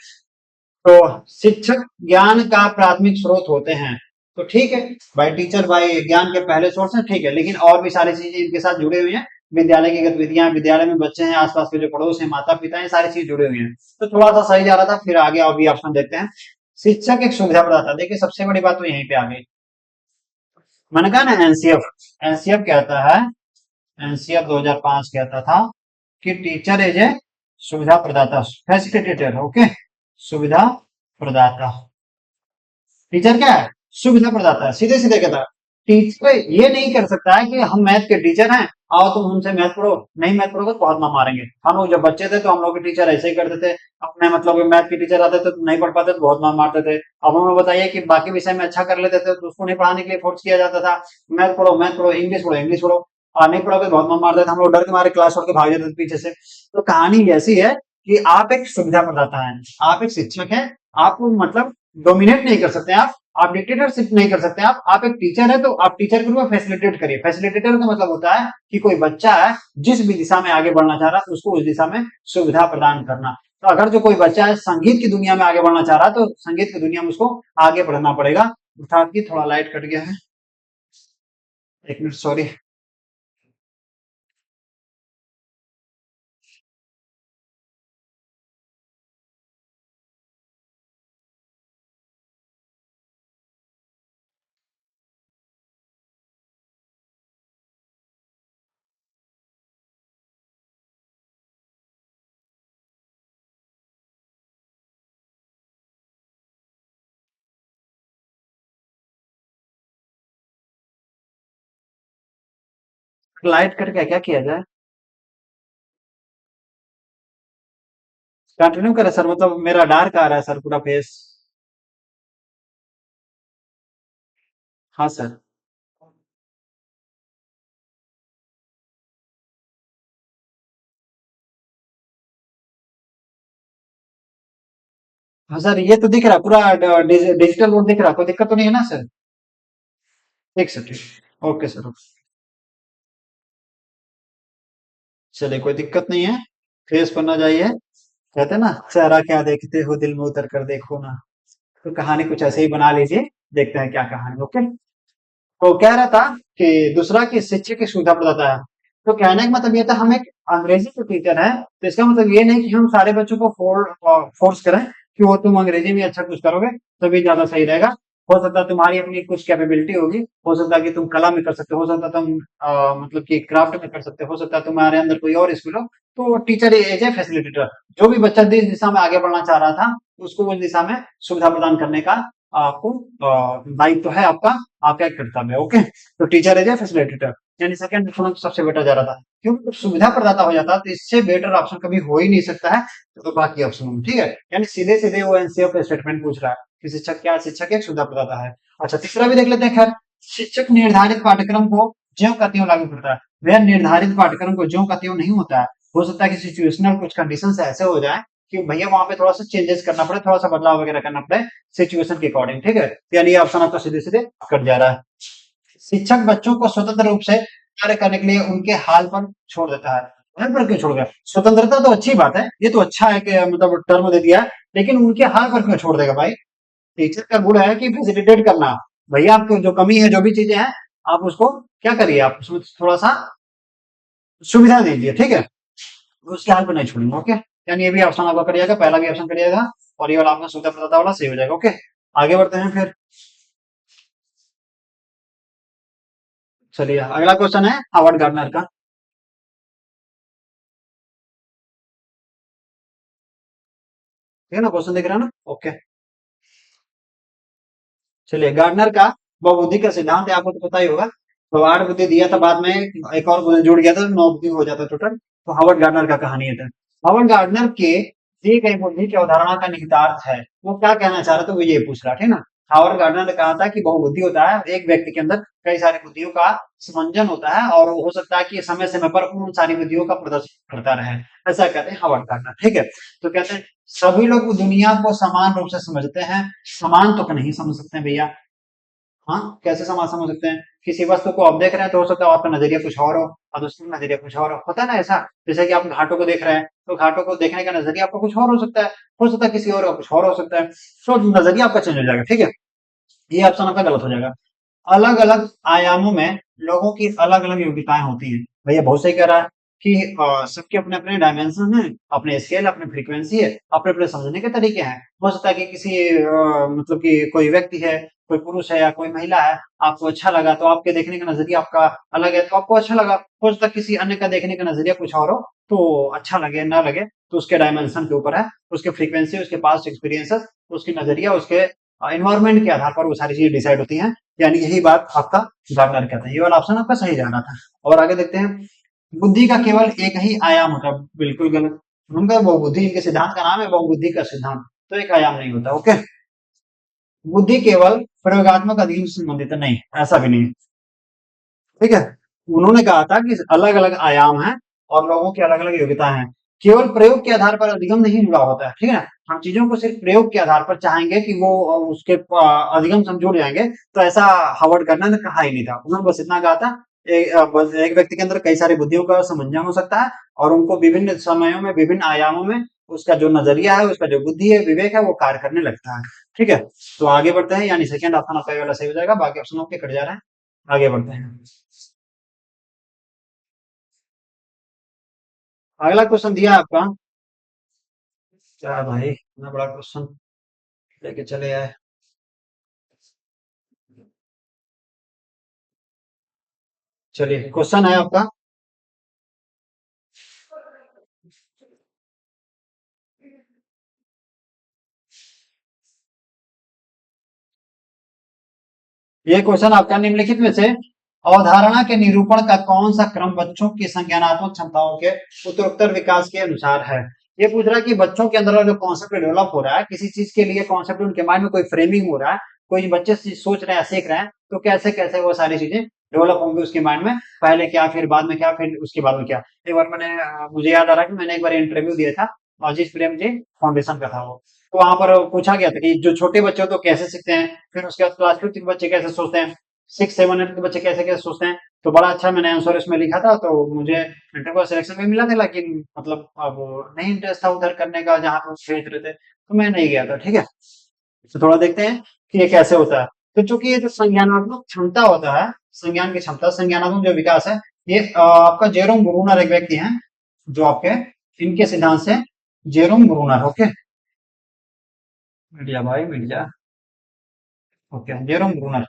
[SPEAKER 1] तो शिक्षक ज्ञान का प्राथमिक स्रोत होते हैं, तो ठीक है भाई, टीचर भाई ज्ञान के पहले सोर्स है, ठीक है, लेकिन और भी सारी चीजें इनके साथ जुड़ी हुई हैं, विद्यालय की गतिविधियां, विद्यालय में बच्चे हैं, आसपास के जो पड़ोस है, माता पिता हैं, सारी चीज जुड़ी हुई हैं। तो थोड़ा सा सही जा रहा था, फिर आगे और भी ऑप्शन देखते हैं। शिक्षक एक सुविधा प्रदाता, देखिए सबसे बड़ी बात तो यहीं पे आ गई। मैंने कहा ना एनसीएफ, एनसीएफ कहता है, एनसीएफ 2005 कहता था कि टीचर इज ए सुविधा प्रदाता, फैसिलिटेटर। ओके, सुविधा प्रदाता, टीचर क्या है, सुविधा प्रदाता है, सीधे सीधे कहता है। टीचर ये नहीं कर सकता है कि हम मैथ के टीचर हैं, आओ तुम हमसे मैथ पढ़ो, नहीं मैथ पढ़ोगे तो बहुत मार मारेंगे। हम लोग जब बच्चे थे तो हम लोग के टीचर ऐसे ही करते थे, अपने मतलब मैथ के टीचर आते थे तो नहीं पढ़ पाते तो बहुत मार मारते थे। अब हमें बताइए कि बाकी विषय में अच्छा कर लेते थे तो उसको नहीं पढ़ाने के लिए फोर्स किया जाता था, मैथ पढ़ो मैथ पढ़ो, इंग्लिश पढ़ो इंग्लिश पढ़ो, और नहीं पढ़ोगे तो बहुत मार मारते थे, हम लोग डर के मारे क्लास छोड़ के भाग जाते थे पीछे से। तो कहानी ऐसी है कि आप एक सुविधा प्रदाता है, आप एक शिक्षक है, आप मतलब डोमिनेट नहीं कर सकते आप डिक्टेटरशिप नहीं कर सकते, आप एक टीचर है तो आप टीचर के रूप में फैसिलिटेट करिए। फैसिलिटेटर का मतलब होता है कि कोई बच्चा है जिस भी दिशा में आगे बढ़ना चाह रहा है उसको उस दिशा में सुविधा प्रदान करना। तो अगर जो कोई बच्चा है संगीत की दुनिया में आगे बढ़ना चाह रहा है तो संगीत की दुनिया में उसको आगे बढ़ना पड़ेगा। अर्थात कि थोड़ा लाइट कट गया है, एक मिनट सॉरी। लाइट कट गया, क्या किया जाए। कंटिन्यू करें सर, मतलब मेरा डार्क आ रहा है सर पूरा फेस। हाँ सर। हाँ सर, ये तो दिख रहा है पूरा डिजिटल बोर्ड दिख रहा है, कोई दिक्कत तो नहीं है ना सर। ठीक सर, ठीक, ओके सर, ओके। चलिए कोई दिक्कत नहीं है, फेस पर ना जाइए, कहते हैं ना चेहरा क्या देखते हो दिल में उतर कर देखो ना, तो कहानी कुछ ऐसे ही बना लीजिए, देखते हैं क्या कहानी। ओके, तो कह रहा था कि दूसरा कि शिक्षक की सुविधा प्रदाता है, तो कहने का मतलब ये था हम एक अंग्रेजी के टीचर हैं तो इसका मतलब ये नहीं कि हम सारे बच्चों को फोर्स करें कि वो तुम अंग्रेजी में अच्छा कुछ करोगे तभी ज्यादा सही रहेगा। हो सकता है तुम्हारी अपनी कुछ कैपेबिलिटी होगी, हो सकता है कि तुम कला में कर सकते हो सकता है तुम मतलब कि क्राफ्ट में कर सकते हो सकता है तुम्हारे अंदर कोई और स्किल हो। तो टीचर एज ए फैसिलिटेटर, जो भी बच्चा जिस दिशा में आगे बढ़ना चाह रहा था उसको उस दिशा में सुविधा प्रदान करने का आपको दायित्व है आपका, आपका एक कर्तव्य है। ओके, तो टीचर एज ए फैसिलिटेटर, यानी सेकंड ऑप्शन सबसे बेटर जा रहा था, क्योंकि जब सुविधा प्रदाता हो जाता है तो इससे बेटर ऑप्शन कभी हो ही नहीं सकता है। तो बाकी ऑप्शन ठीक है, यानी सीधे सीधे वो एनसीएफ स्टेटमेंट पूछ रहा है कि शिक्षक क्या, शिक्षक एक सुविधा प्रदाता है। अच्छा, तीसरा भी देख लेते हैं। खैर, शिक्षक निर्धारित पाठ्यक्रम को ज्यों का त्यों लागू करता है, वह निर्धारित पाठ्यक्रम को ज्यों का त्यों नहीं होता है। हो सकता है कि सिचुएशनल कुछ कंडीशन ऐसे हो जाए कि भैया वहां पे थोड़ा सा चेंजेस करना पड़े, थोड़ा सा बदलाव वगैरह करना पड़े सिचुएशन के अकॉर्डिंग। ठीक है, यानी ये ऑप्शन आपका सीधे सीधे कट जा रहा है। शिक्षक बच्चों को स्वतंत्र रूप से कार्य करने के लिए उनके हाल पर छोड़ देता है। हाल पर क्यों छोड़ गया, स्वतंत्रता तो अच्छी बात है, ये तो अच्छा है कि मतलब टर्म दे दिया है, लेकिन उनके हाल पर क्यों छोड़ देगा भाई। टीचर का गुण है कि फैसिलिटेट करना, भैया आपको जो कमी है जो भी चीजें हैं आप उसको क्या करिए, आप उसमें थोड़ा सा सुविधा दीजिए, ठीक है, उसके हाल पे नहीं छोड़ेंगे। ओके, यानी ये भी ऑप्शन आपका कट जाएगा, पहला भी ऑप्शन कट जाएगा और ये वाला आपका सुविधा प्रदाता वाला सही हो जाएगा। ओके, आगे बढ़ते हैं फिर। चलिए अगला क्वेश्चन है हावर्ड गार्डनर का। ठीक है ना, क्वेश्चन देख रहे हैं ना? ओके, चलिए गार्डनर का बहुबुद्धि का सिद्धांत है, आपको तो पता ही होगा। तो 8 बुद्धि दिया था, बाद में एक और बुद्धि जुड़ गया था, 9 बुद्धि हो जाता टोटल। तो हावर्ड गार्डनर का कहानी है था। हावर्ड गार्डनर के दी गई बुद्धि की अवधारणा का निहितार्थ है, वो क्या कहना चाह रहा था, वो ये पूछ रहा, ठीक है ना। हावर्ड गार्डनर ने कहा था कि बहुबुद्धि होता है एक व्यक्ति के अंदर कई सारी बुद्धियों का समंजन होता है और हो सकता है कि समय समय पर उन सारी बुद्धियों का प्रदर्शन करता रहे, ऐसा कहते हैं हावर्ड गार्डनर। ठीक है, तो कहते हैं सभी लोग दुनिया को समान रूप से समझते हैं। समान तो नहीं समझ सकते हैं भैया। हाँ, कैसे समाज समझ सकते हैं? किसी वस्तु को आप देख रहे हैं तो हो सकता है आपका नजरिया कुछ और हो और दूसरे का नजरिया कुछ और हो, होता है ना ऐसा। जैसे कि आप घाटों को देख रहे हैं तो घाटों को देखने का नजरिया आपका कुछ और हो सकता है, हो सकता है किसी और का कुछ और हो सकता है। तो नजरिया आपका चेंज हो जाएगा। ठीक है, ये ऑप्शन आपका गलत हो जाएगा। अलग अलग आयामों में लोगों की अलग अलग योग्यताएं होती हैं। भैया बहुत सही कह रहा है कि सबके अपने अपने डायमेंशन हैं, अपने स्केल, अपने फ्रीक्वेंसी है, अपने अपने समझने के तरीके हैं। हो सकता है कि किसी मतलब कि कोई व्यक्ति है, कोई पुरुष है या कोई महिला है, आपको अच्छा लगा तो आपके देखने का नजरिया आपका अलग है तो आपको अच्छा लगा। हो सकता है किसी अन्य का देखने का नजरिया कुछ और हो तो अच्छा लगे ना लगे, तो उसके डायमेंशन के ऊपर है, उसके फ्रीक्वेंसी, उसके पास्ट एक्सपीरियंसेस, उसकी नजरिया, उसके एनवायरमेंट के आधार पर वो सारी चीजें डिसाइड होती हैं। यानी यही बात आपका गार्डनर कहते हैं। ये वाला ऑप्शन आपका सही जा रहा था। और आगे देखते हैं, बुद्धि का केवल एक ही आयाम होता है, बिल्कुल गलत। उनका बहुबुद्धि, इनके सिद्धांत का नाम है बहुबुद्धि का सिद्धांत, तो एक आयाम नहीं होता। ओके, बुद्धि केवल प्रयोगात्मक अधिगम से संबंधित है, नहीं, ऐसा भी नहीं। ठीक है, उन्होंने कहा था कि अलग अलग आयाम हैं और लोगों की अलग अलग योग्यता है, केवल प्रयोग के आधार पर अधिगम नहीं जुड़ा होता है। ठीक है ना, हम चीजों को सिर्फ प्रयोग के आधार पर चाहेंगे कि वो उसके अधिगम से हम जुड़ जाएंगे, तो ऐसा हावर्ड गार्डनर ने कहा ही नहीं था। उन्होंने बस इतना कहा था, बस एक व्यक्ति के अंदर कई सारी बुद्धियों का समंजन हो सकता है और उनको विभिन्न समयों में, विभिन्न आयामों में उसका जो नजरिया है, उसका जो बुद्धि है, विवेक है, वो कार्य करने लगता है। ठीक है, तो आगे बढ़ते हैं, यानी सेकंड ऑप्शन आपका ये वाला सही हो जाएगा, बाकी ऑप्शन आपके कट जा रहे हैं। आगे बढ़ते हैं, अगला क्वेश्चन दिया है आपका। क्या भाई, इतना बड़ा क्वेश्चन लेके चले आए। चलिए क्वेश्चन है आपका, ये क्वेश्चन आपका निम्नलिखित में से अवधारणा के निरूपण का कौन सा क्रम बच्चों की संज्ञानात्मक क्षमताओं के उत्तरोत्तर विकास के अनुसार है। ये पूछ रहा है कि बच्चों के अंदर जो कॉन्सेप्ट डेवलप हो रहा है, किसी चीज के लिए कॉन्सेप्ट उनके माइंड में कोई फ्रेमिंग हो रहा है, कोई बच्चे सोच रहे हैं, सीख रहे हैं, तो कैसे कैसे वो सारी चीजें डेवलप होंगी उसके माइंड में, पहले क्या, फिर बाद में क्या, फिर उसके बाद में क्या। एक बार मैंने मुझे याद आ रहा है कि मैंने एक बार इंटरव्यू दिया था, अजीज प्रेम जी फाउंडेशन का था वो। तो वहां पर पूछा गया था कि जो छोटे बच्चे हो तो कैसे सीखते हैं, फिर उसके बाद क्लास 5 के बच्चे कैसे सोचते हैं, 6, 7, 8 के बच्चे कैसे कैसे सोचते हैं। तो बड़ा अच्छा मैंने आंसर इसमें लिखा था, तो मुझे इंटरव्यू का सिलेक्शन भी मिला था, लेकिन मतलब अब नहीं इंटरेस्ट था उधर करने का जहाँ पे भेज रहे थे, तो मैं नहीं गया था। ठीक है, तो थोड़ा देखते हैं कि ये कैसे होता है। तो चूंकि ये जो संज्ञानात्मक क्षमता होता है, संज्ञान की क्षमता, संज्ञानात्मक जो विकास है, ये आपका जेरोम ब्रूनर एक व्यक्ति हैं जो आपके इनके सिद्धांत से, जेरोम ब्रूनर। ओके, मीडिया भाई मीडिया, ओके, जेरोम ब्रूनर,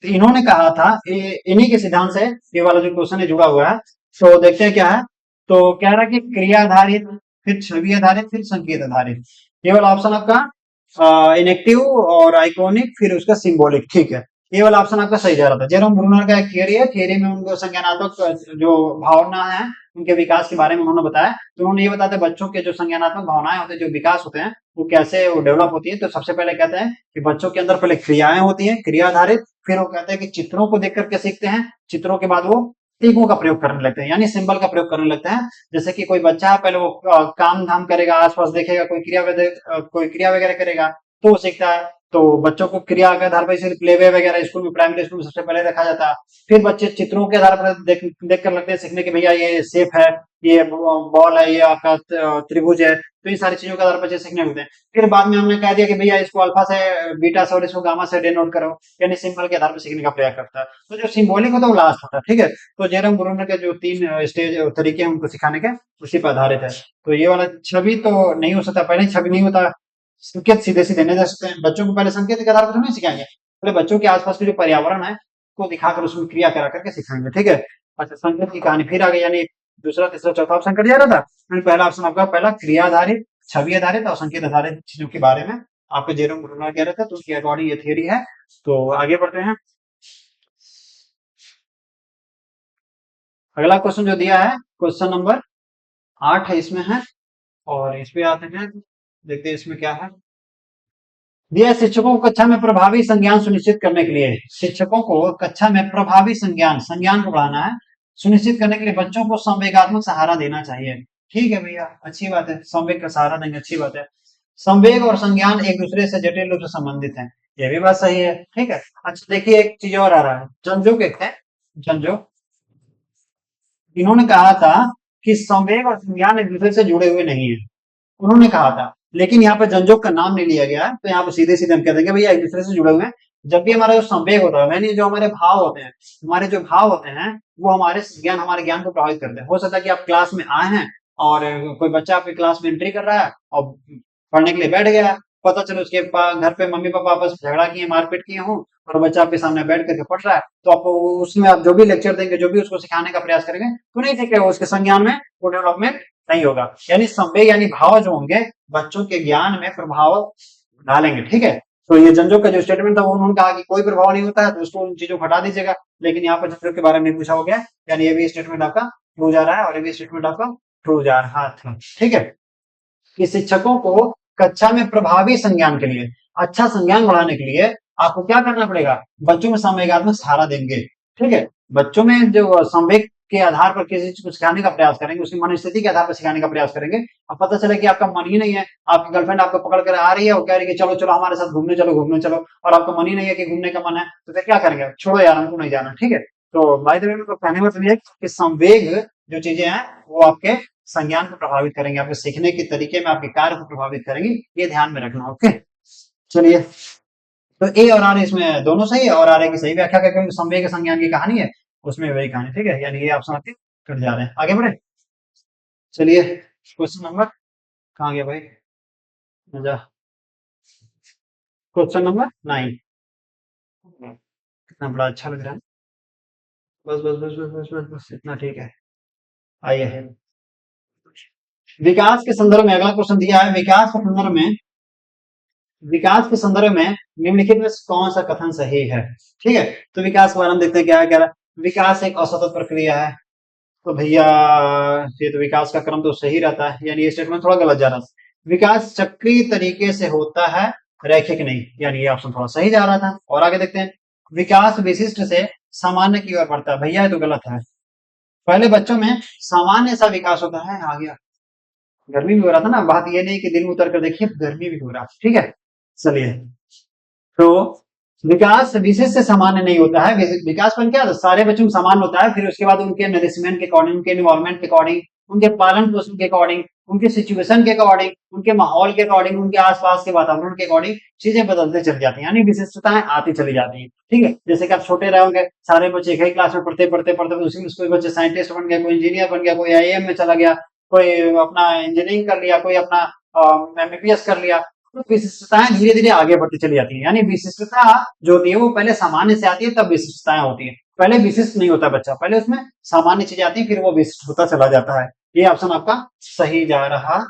[SPEAKER 1] तो इन्होंने कहा था, इन्हीं के सिद्धांत से ये वाला जो क्वेश्चन है जुड़ा हुआ है। तो देखते हैं क्या है। तो कह रहा है कि क्रिया आधारित, फिर छवि आधारित, फिर संकेत आधारित। ये वाला ऑप्शन आपका इनेक्टिव और आइकॉनिक, फिर उसका सिंबॉलिक। ठीक है, ये वाला ऑप्शन आपका सही जा रहा था। जेरोम ब्रूनर का एक थियरी है, थियरी में उनको संज्ञानात्मक जो भावना है उनके विकास के बारे में उन्होंने बताया। तो उन्होंने ये बताते हैं बच्चों के जो संज्ञानात्मक भावनाएं होते हैं, जो विकास होते हैं, वो कैसे वो डेवलप होती है। तो सबसे पहले कहते हैं कि बच्चों के अंदर पहले क्रियाएं होती हैं, क्रिया आधारित। फिर वो कहते हैं कि चित्रों को देख करके सीखते हैं, चित्रों के बाद वो प्रतीकों का प्रयोग करने लगते हैं, यानी सिंबल का प्रयोग करने लगते हैं। जैसे कि कोई बच्चा है, पहले वो काम धाम करेगा, आसपास देखेगा, कोई क्रिया वगैरह करेगा तो वो सीखता है। तो बच्चों को क्रिया के आधार पर जैसे प्ले वे वगैरह स्कूल में, प्राइमरी स्कूल में सबसे पहले रखा जाता है। फिर बच्चे चित्रों के आधार पर देख कर लगते हैं सीखने के, भैया ये शेप है, ये बॉल है, ये आपका त्रिभुज है, तो इन सारी चीजों के आधार पर बच्चे सीखने लगते हैं। फिर बाद में हमने कह दिया कि भैया इसको अल्फा से, बीटा से और इसको गामा से डिनोट करो, यानी सिंबल के आधार पर सीखने का प्रयास करता है। तो जो सिंबॉलिक होता है वो लास्ट होता है, ठीक है। तो जयराम गुरुकुल के जो 3 स्टेज तरीके हैं उनको सिखाने के, उसी पर आधारित है। तो ये वाला छवि तो नहीं हो सकता, पहले छवि नहीं होता, संकेत सीधे सीधे नहीं दे सकते हैं। बच्चों को पहले संकेत के आधार पर नहीं सिखाएंगे, पहले बच्चों के आसपास के जो पर्यावरण है को दिखाकर उसमें क्रिया करा करके सिखाएंगे, ठीक है। अच्छा, संकेत की कहानी फिर आ गई, यानी दूसरा तीसरा चौथा ऑप्शन कर दिया रहा था। पहला ऑप्शन आपका पहला क्रिया आधारित, छवि आधारित और संकेत आधारित चीजों के बारे में आपको जेरोम ब्रूनर कह रहे थे, तो उसके अकॉर्डिंग ये थियरी है। तो आगे बढ़ते हैं। अगला क्वेश्चन जो दिया है क्वेश्चन नंबर 8 है इसमें है, और इस पे आते हैं, देखते हैं इसमें क्या है। दिया है, शिक्षकों को कक्षा में प्रभावी संज्ञान सुनिश्चित करने के लिए, शिक्षकों को कक्षा में प्रभावी संज्ञान को बढ़ाना है, सुनिश्चित करने के लिए बच्चों को संवेगात्मक सहारा देना चाहिए। ठीक है भैया, अच्छी बात है, संवेग का सहारा देंगे, अच्छी बात है। संवेग और संज्ञान एक दूसरे से जटिल रूप से संबंधित हैं, ये भी बात सही है, ठीक है। अच्छा देखिए, एक चीज और आ रहा है, जनजो एक है, जनजो, इन्होंने कहा था कि संवेग और संज्ञान एक दूसरे से जुड़े हुए नहीं है, उन्होंने कहा था, लेकिन यहाँ पे जनजोग का नाम नहीं लिया गया है, तो यहाँ पे सीधे सीधे हम कह देंगे भैया एक दूसरे से जुड़े हुए हैं। जब भी हमारा जो संवेग होता है, यानी जो हमारे भाव होते हैं, हमारे जो भाव होते हैं वो हमारे ज्ञान को प्रभावित करते हैं। हो सकता है कि आप क्लास में आए हैं और कोई बच्चा आपकी क्लास में एंट्री कर रहा है और पढ़ने के लिए बैठ गया, पता चलो उसके घर पे मम्मी पापा आपस में झगड़ा किए, मारपीट किए हों, और बच्चा आपके सामने बैठ करके पढ़ रहा है, तो आपको उसमें आप जो भी लेक्चर देंगे, जो भी उसको सिखाने का प्रयास करेंगे, तो नहीं सीखेगा, उसके संज्ञान में वो डेवलपमेंट नहीं होगा। यानी संवेग यानी भाव जो होंगे बच्चों के ज्ञान में प्रभाव डालेंगे, ठीक है। तो ये जनजोग का जो स्टेटमेंट था वो उन्होंने कहा कि कोई प्रभाव नहीं होता है, तो उसको उन चीजों को हटा दीजिएगा, लेकिन यहाँ पर जनजोग के बारे में पूछा हो गया, यानी ये भी स्टेटमेंट आपका ट्रू जा रहा है और ये भी स्टेटमेंट आपका ट्रू जा रहा था, ठीक है। कि शिक्षकों को कक्षा में प्रभावी संज्ञान के लिए, अच्छा संज्ञान बढ़ाने के लिए आपको क्या करना पड़ेगा, बच्चों में संवेगात्मक सहारा देंगे, ठीक है। बच्चों में जो संवेग के आधार पर किसी चीज को सिखाने का प्रयास करेंगे, उसकी मनस्थिति के आधार पर सिखाने का प्रयास करेंगे। अब पता चले कि आपका मन ही नहीं है, आपकी गर्लफ्रेंड आपको पकड़ कर आ रही है और कह रही है कि चलो चलो हमारे साथ घूमने चलो, और आपका मन ही नहीं है कि घूमने का मन है, तो फिर क्या करेंगे, छोड़ो यार हमको नहीं जाना, ठीक है। तो बाय द वे कहने का मतलब ये है कि संवेग जो चीजें हैं वो आपके संज्ञान को प्रभावित करेंगे, आपके सीखने के तरीके में आपके कार्य को प्रभावित करेंगे, ये ध्यान में रखना, ओके। चलिए, तो ए और आर इसमें दोनों सही है, और आर की सही व्याख्या करके संवेग संज्ञान की कहानी है, उसमें वही कहानी, ठीक है, यानी ये ऑप्शन आपके कट जा रहे हैं। आगे बढ़े, चलिए क्वेश्चन नंबर, कहाँ गया भाई, जा, क्वेश्चन नंबर 9, कितना बड़ा अच्छा लग रहा है, बस बस बस बस बस बस, बस इतना ठीक है। आइए, विकास के संदर्भ में अगला क्वेश्चन दिया है, विकास के संदर्भ में निम्नलिखित में कौन सा कथन सही है, ठीक है। तो विकास के बारे में देखते हैं क्या कह रहा है, विकास एक असतत प्रक्रिया है, तो भैया ये तो विकास का क्रम तो सही रहता है, यानी ये स्टेटमेंट थोड़ा गलत जा रहा है। विकास चक्रीय तरीके से होता है, रैखिक नहीं, यानी ये ऑप्शन थोड़ा सही जा रहा था। और आगे देखते हैं, विकास विशिष्ट से सामान्य की ओर बढ़ता है, भैया ये तो गलत है। पहले बच्चों में सामान्य सा विकास होता है, आ गया, गर्मी भी हो रहा था ना, बात ये नहीं कि दिन में उतर कर देखिए गर्मी भी हो रहा है, ठीक है। चलिए, तो विकास विशेष से सामान्य नहीं होता है, विकास पर क्या सारे बच्चों में समान होता है, फिर उसके बाद उनके नरिशमेंट के अकॉर्डिंग, उनके इन्वायरमेंट के अकॉर्डिंग, उनके पालन पोषण के अकॉर्डिंग, उनके सिचुएशन के अकॉर्डिंग, उनके माहौल के अकॉर्डिंग, उनके आसपास के वातावरण के अकॉर्डिंग चीजें बदलते चली जाती हैं, यानी विशिष्टताएं आती चली जाती हैं, ठीक है। जैसे कि आप छोटे रहोगे, सारे बच्चे एक ही क्लास में पढ़ते पढ़ते पढ़ते उसी में कोई बच्चे साइंटिस्ट बन गया, कोई इंजीनियर बन गया, कोई आईएएम में चला गया, कोई अपना इंजीनियरिंग कर लिया, कोई अपना एमबीबीएस कर लिया, तो विशिष्टताएं धीरे धीरे आगे बढ़ती चली जाती है, यानी विशिष्टता जो होती है वो पहले सामान्य से आती है, तब विशिष्टताएं होती है, पहले विशिष्ट नहीं होता बच्चा, पहले उसमें सामान्य चीजें आती है, फिर वो विशिष्ट होता चला जाता है। ये ऑप्शन आपका सही जा रहा,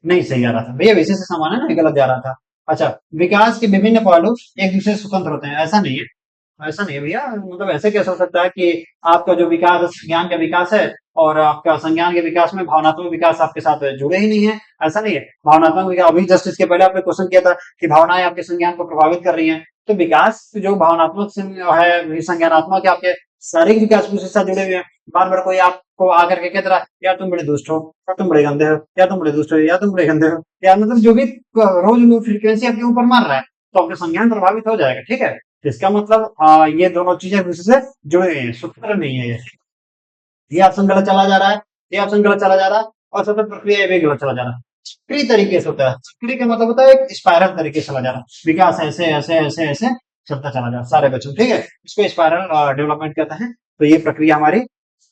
[SPEAKER 1] नहीं सही जा रहा था भैया, विशिष्ट से सामान्य ना, गलत जा रहा था। अच्छा, विकास के विभिन्न पहलू एक दूसरे से स्वतंत्र होते हैं, ऐसा नहीं है, ऐसा नहीं है भैया, मतलब ऐसे कैसे हो सकता है कि आपका जो विकास ज्ञान का विकास है और आपका संज्ञान के विकास में भावनात्मक विकास आपके साथ जुड़े ही नहीं है, ऐसा नहीं है। भावनात्मक विकास, अभी जस्ट इसके पहले आपने क्वेश्चन किया था कि भावनाएं आपके संज्ञान को प्रभावित कर रही हैं, तो विकास जो भावनात्मक है, संज्ञानात्मक है, आपके शारीरिक विकास के साथ जुड़े हुए हैं। बार बार कोई आपको आकर के कहता है यार तुम बड़े दुष्ट हो, या तुम बड़े गंदे हो, या तुम बड़े दुष्ट हो, या तुम बड़े गंदे हो, या मतलब जो भी रोज फ्रीक्वेंसी आपके ऊपर मार रहा है, तो आपका संज्ञान प्रभावित हो जाएगा। ठीक है, तो इसका मतलब ये दोनों चीजें एक दूसरे से जुड़ी हुई है, सूत्र नहीं है ये ऑप्शन गलत चला जा रहा है, ये ऑप्शन गलत चला जा रहा है, और सतत प्रक्रिया ये भी गलत चला जा रहा है। चक्रीय तरीके से होता है, चक्रीय का मतलब होता है एक स्पाइरल तरीके से चला जा रहा है, विकास ऐसे ऐसे ऐसे ऐसे चलता चला जा रहा है सारे बच्चों। ठीक है, इसको स्पाइरल डेवलपमेंट कहते हैं। तो ये प्रक्रिया हमारी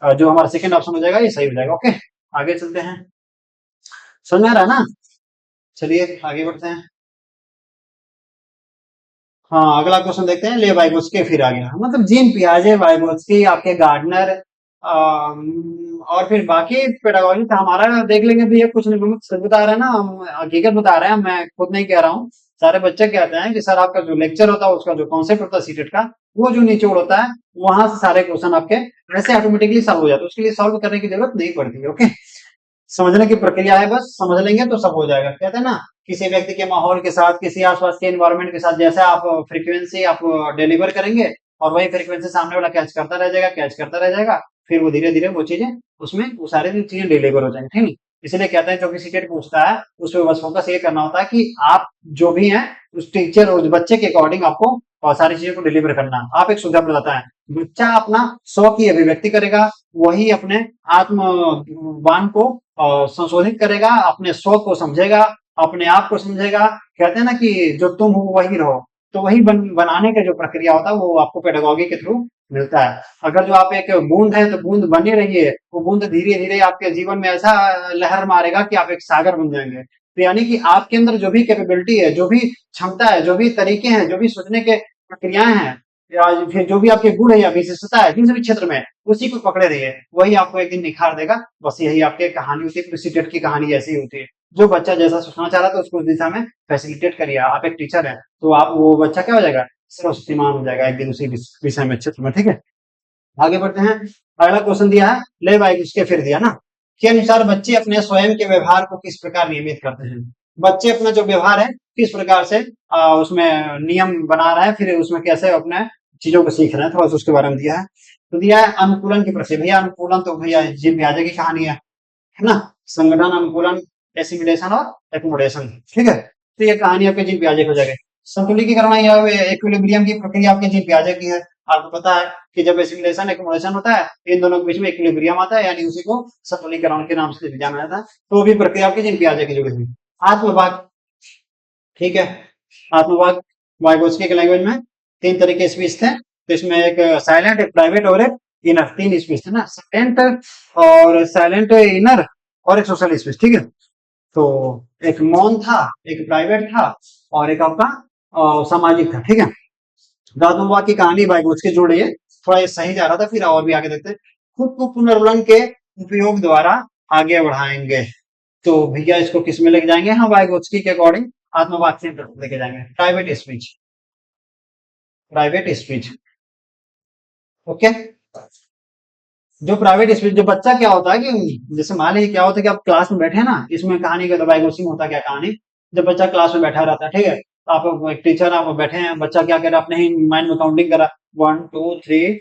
[SPEAKER 1] जो हमारा सेकंड ऑप्शन हो जाएगा ये सही हो जाएगा। ओके, आगे चलते हैं। समझ में आ रहा है ना? चलिए आगे बढ़ते हैं। हाँ, अगला क्वेश्चन देखते हैं। ले वाइगोत्स्की फिर आ गया, मतलब जीन पियाजे, वाइगोत्स्की, आपके गार्डनर, और फिर बाकी पेडागोजी का हमारा देख लेंगे। भैया कुछ नहीं, हम सच बता रहे हैं ना, हम हकीकत बता रहे हैं, मैं खुद नहीं कह रहा हूँ। सारे बच्चे कहते हैं कि सर आपका जो लेक्चर होता है उसका जो कॉन्सेप्ट होता है सीटेट का, वो जो निचोड़ होता है वहां से सारे क्वेश्चन आपके वैसे ऑटोमेटिकली सॉल्व हो जाते हैं, उसके लिए सॉल्व करने की जरूरत नहीं पड़ती है। ओके, समझने की प्रक्रिया है, बस समझ लेंगे तो सब हो जाएगा। कहते हैं ना, किसी व्यक्ति के माहौल के साथ, किसी आसपास के एनवायरनमेंट के साथ जैसा आप फ्रीक्वेंसी आप डिलीवर करेंगे, और वही फ्रीक्वेंसी सामने वाला कैच करता रह जाएगा, कैच करता रह जाएगा, फिर वो धीरे धीरे वो चीजें उसमें वो सारी चीजें डिलीवर हो जाएंगी। ठीक है, इसलिए कहते हैं जो भी सीटेट पूछता है उसमें बस फोकस ये करना होता है कि आप जो भी हैं उस टीचर उस बच्चे के अकॉर्डिंग आपको और सारी चीजों को डिलीवर करना है। आप एक सुविधा प्रदाता है, बच्चा अपना स्व की अभिव्यक्ति करेगा, वही अपने आत्मवान को संशोधित करेगा, अपने स्व को समझेगा, अपने आप को समझेगा। कहते हैं ना कि जो तुम हो वही रहो, तो वही बनाने का जो प्रक्रिया होता है वो आपको पेडागोगी के थ्रू मिलता है। अगर जो आप एक बूंद है तो बूंद बनी रहिए, वो बूंद धीरे धीरे आपके जीवन में ऐसा लहर मारेगा कि आप एक सागर बन जाएंगे। तो यानी कि आपके अंदर जो भी कैपेबिलिटी है, जो भी क्षमता है, जो भी तरीके हैं, जो भी सोचने के प्रक्रियाएं हैं, या फिर जो भी आपके गुण है या विशेषता है जिस भी क्षेत्र में, उसी को पकड़े रहिए, वही आपको एक दिन निखार देगा। बस यही आपकी कहानी होती है, सीटेट की कहानी ऐसी होती है। जो बच्चा जैसा सोचना चाह रहा था उसको उस दिशा में फैसिलिटेट करिए। आप एक टीचर है तो आप वो बच्चा क्या हो जाएगा, सर्वशक्तिमान हो जाएगा एक दिन उसी विषय में, क्षेत्र में। ठीक है, आगे बढ़ते हैं। अगला क्वेश्चन दिया है, ले भाई इसके फिर दिया ना, के अनुसार बच्चे अपने स्वयं के व्यवहार को किस प्रकार नियमित करते हैं। बच्चे अपना जो व्यवहार है किस प्रकार से उसमें नियम बना रहा है, फिर उसमें कैसे अपने चीजों को सीख रहे हैं, थोड़ा सा उसके बारे में दिया है। तो दिया है अनुकूलन की प्रक्रिया। भैया अनुकूलन तो भैया जीन पियाजे की कहानी है ना, संगठन, अनुकूलन, एसिमिलेशन और एकोमोडेशन। ठीक है, तो ये कहानी आपके जीन पियाजे हो जाएगी। संतुलिकीकरण या इक्विलिब्रियम की प्रक्रिया आपके जीन पियाजे की है। आपको पता है कि जब एसिमिलेशन एकोमोडेशन होता है, इन दोनों के बीच में इक्विलिब्रियम आता है, यानी उसी को संतुलिकीकरण के नाम से जाना जाता है। तो वो भी प्रक्रिया आपकी जीन पियाजे की जुड़ी हुई। आत्मभाग, ठीक है, आत्मभाग वाइगोत्स्की के लैंग्वेज में 3 तरह के स्पीच थे। तो इसमें एक साइलेंट, एक प्राइवेट और एक इनर, 3 स्पीच थे ना, साइलेंट और साइलेंट इनर और एक सोशल स्पीच। ठीक है, तो एक मौन था, एक प्राइवेट था और एक आपका सामाजिक था। ठीक है, आत्मवाद की कहानी वाइगोत्स्की जोड़ रही है, थोड़ा ये सही जा रहा था, फिर और भी आगे देखते हैं। खुद को पुनर्वलन के उपयोग द्वारा आगे बढ़ाएंगे। तो भैया इसको किस में लेके जाएंगे हम, वाइगोत्स्की के अकॉर्डिंग आत्मवाद से लेके जाएंगे, private speech, private speech. Okay, जो प्राइवेट स्पीच, जो बच्चा क्या होता है कि जैसे मान लीजिए क्या होता है कि आप क्लास में बैठे हैं ना, इसमें कहानी का तो वाइगोत्स्की में होता क्या कहानी, जब बच्चा क्लास में बैठा रहता है, ठीक है, तो आप एक टीचर आप बैठे हैं, बच्चा क्या कर रहा है, अपने ही माइंड में काउंटिंग करा, 1 2 3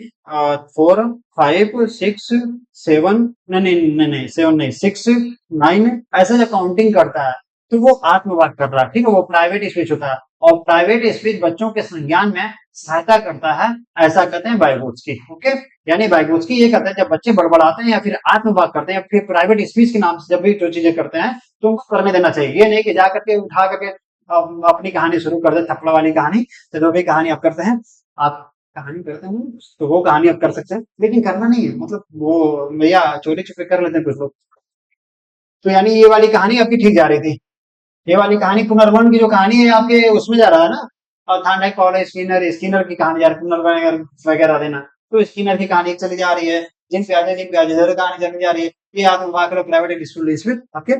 [SPEAKER 1] 4 5 6 7, नहीं नहीं नहीं नहीं 7 नहीं 6 9, ऐसे जब काउंटिंग करता है तो वो आत्मवाद कर रहा है। ठीक है, वो प्राइवेट स्पीच होता है, और प्राइवेट स्पीच बच्चों के संज्ञान में सहायता करता है, ऐसा कहते हैं वाइगोत्स्की। ओके, यानी वाइगोत्स्की ये कहते हैं जब बच्चे बड़बड़ाते हैं या फिर आत्मवाद करते हैं या फिर प्राइवेट स्पीच के नाम से जब भी जो चीजें करते हैं तो उनको करने देना चाहिए। ये नहीं कि जा करके उठा करके अपनी कहानी शुरू कर दे, थप्पड़ वाली कहानी। तो जो भी कहानी आप करते हैं, आप कहानी करते हैं तो वो कहानी आप कर सकते हैं, लेकिन करना नहीं है, मतलब वो भैया चोरी छुपे कर लेते हैं कुछ लोग। तो यानी ये वाली कहानी आपकी ठीक जा रही थी, ये वाली कहानी पुनर्वन की जो कहानी है आपके उसमें जा रहा है ना, और थांडाइक कॉलेज स्किनर, स्किनर की कहानी जा रही है, पुनर्वन वगैरह देना, तो स्किनर की कहानी चली जा रही है, जिन प्याजे कहानी चली जा रही है। ये आप प्राइवेट स्कूल आपके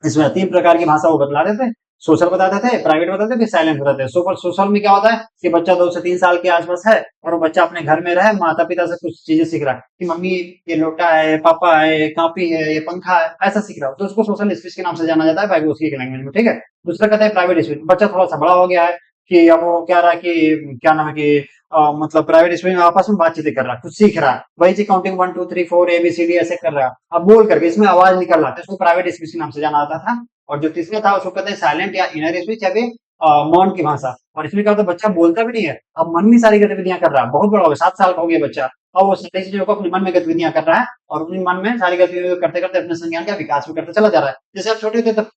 [SPEAKER 1] इसमें 3 प्रकार की भाषा वो बतला देते हैं, सोशल बताते थे, प्राइवेट बताते थे, साइलेंट बताते थे। सुपर सोशल में क्या होता है कि बच्चा 2 से 3 साल के आसपास है और वो बच्चा अपने घर में रहे, माता पिता से कुछ चीजें सीख रहा है कि मम्मी ये लोटा है, पापा है, ये कापी है, ये पंखा है, ऐसा सीख रहा है, तो उसको सोशल स्पीच के नाम से जाना जाता है वाइगोत्स्की के लैंग्वेज में। ठीक है, दूसरा कहता है प्राइवेट स्पीच, बच्चा थोड़ा सा बड़ा हो गया है कि अब वो क्या रहा है कि क्या नाम है कि मतलब प्राइवेट स्पीच में आपस में बातचीत कर रहा है, कुछ सीख रहा है, वही चीज काउंटिंग 1 2 3 4 ABCD ऐसे कर रहा है, अब बोल करके इसमें आवाज निकल रहा है, इसको प्राइवेट स्पीच के नाम से जाना जाता था। और जो तीसरा था उसको कहते हैं साइलेंट या इनर स्पीच, या फिर मौन की भाषा। और इसमें क्या होता है, बच्चा बोलता भी नहीं है, अब मन में सारी गतिविधियां कर रहा है, बहुत बड़ा हो गया, 7 साल का हो गया बच्चा, और वो सारी चीजों को अपने मन में गतिविधियां कर रहा है, और अपने मन में सारी गतिविधियों को करते करते अपने संज्ञान का विकास भी करते चला जा रहा है। जैसे आप छोटे थे तब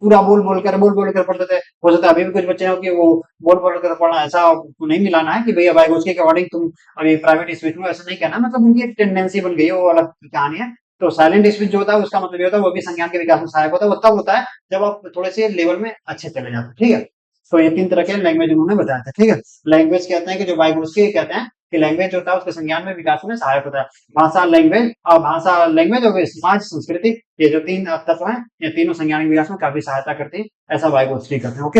[SPEAKER 1] पूरा बोल बोल कर पढ़ते थे, हो सकता है अभी भी कुछ बच्चे हो कि वो बोल बोल कर पढ़ना, ऐसा नहीं मिलाना है कि भैया भाई उसके अकॉर्डिंग तुम अभी प्राइवेट स्पीच में, ऐसा नहीं कहना, मतलब उनकी एक टेंडेंसी बन गई है, वो अलग कहानी है। तो साइलेंट स्पीच जो होता है उसका मतलब ये होता है, वो भी संज्ञान के विकास में सहायक होता है, वो तब होता है जब आप थोड़े से लेवल में अच्छे चले जाते हैं, ठीक है। तो ये 3 तरह के लैंग्वेज उन्होंने बताया था, ठीक है। लैंग्वेज कहते हैं कि जो वाइगोत्स्की कहते हैं कि लैंग्वेज होता है उसके संज्ञान में विकास में सहायक होता है। भाषा लैंग्वेज और समाज संस्कृति, ये जो 3 तत्व हैं, ये तीनों संज्ञानिक विकास में काफी सहायता करती है, ऐसा वाइगोत्स्की करते हैं। ओके,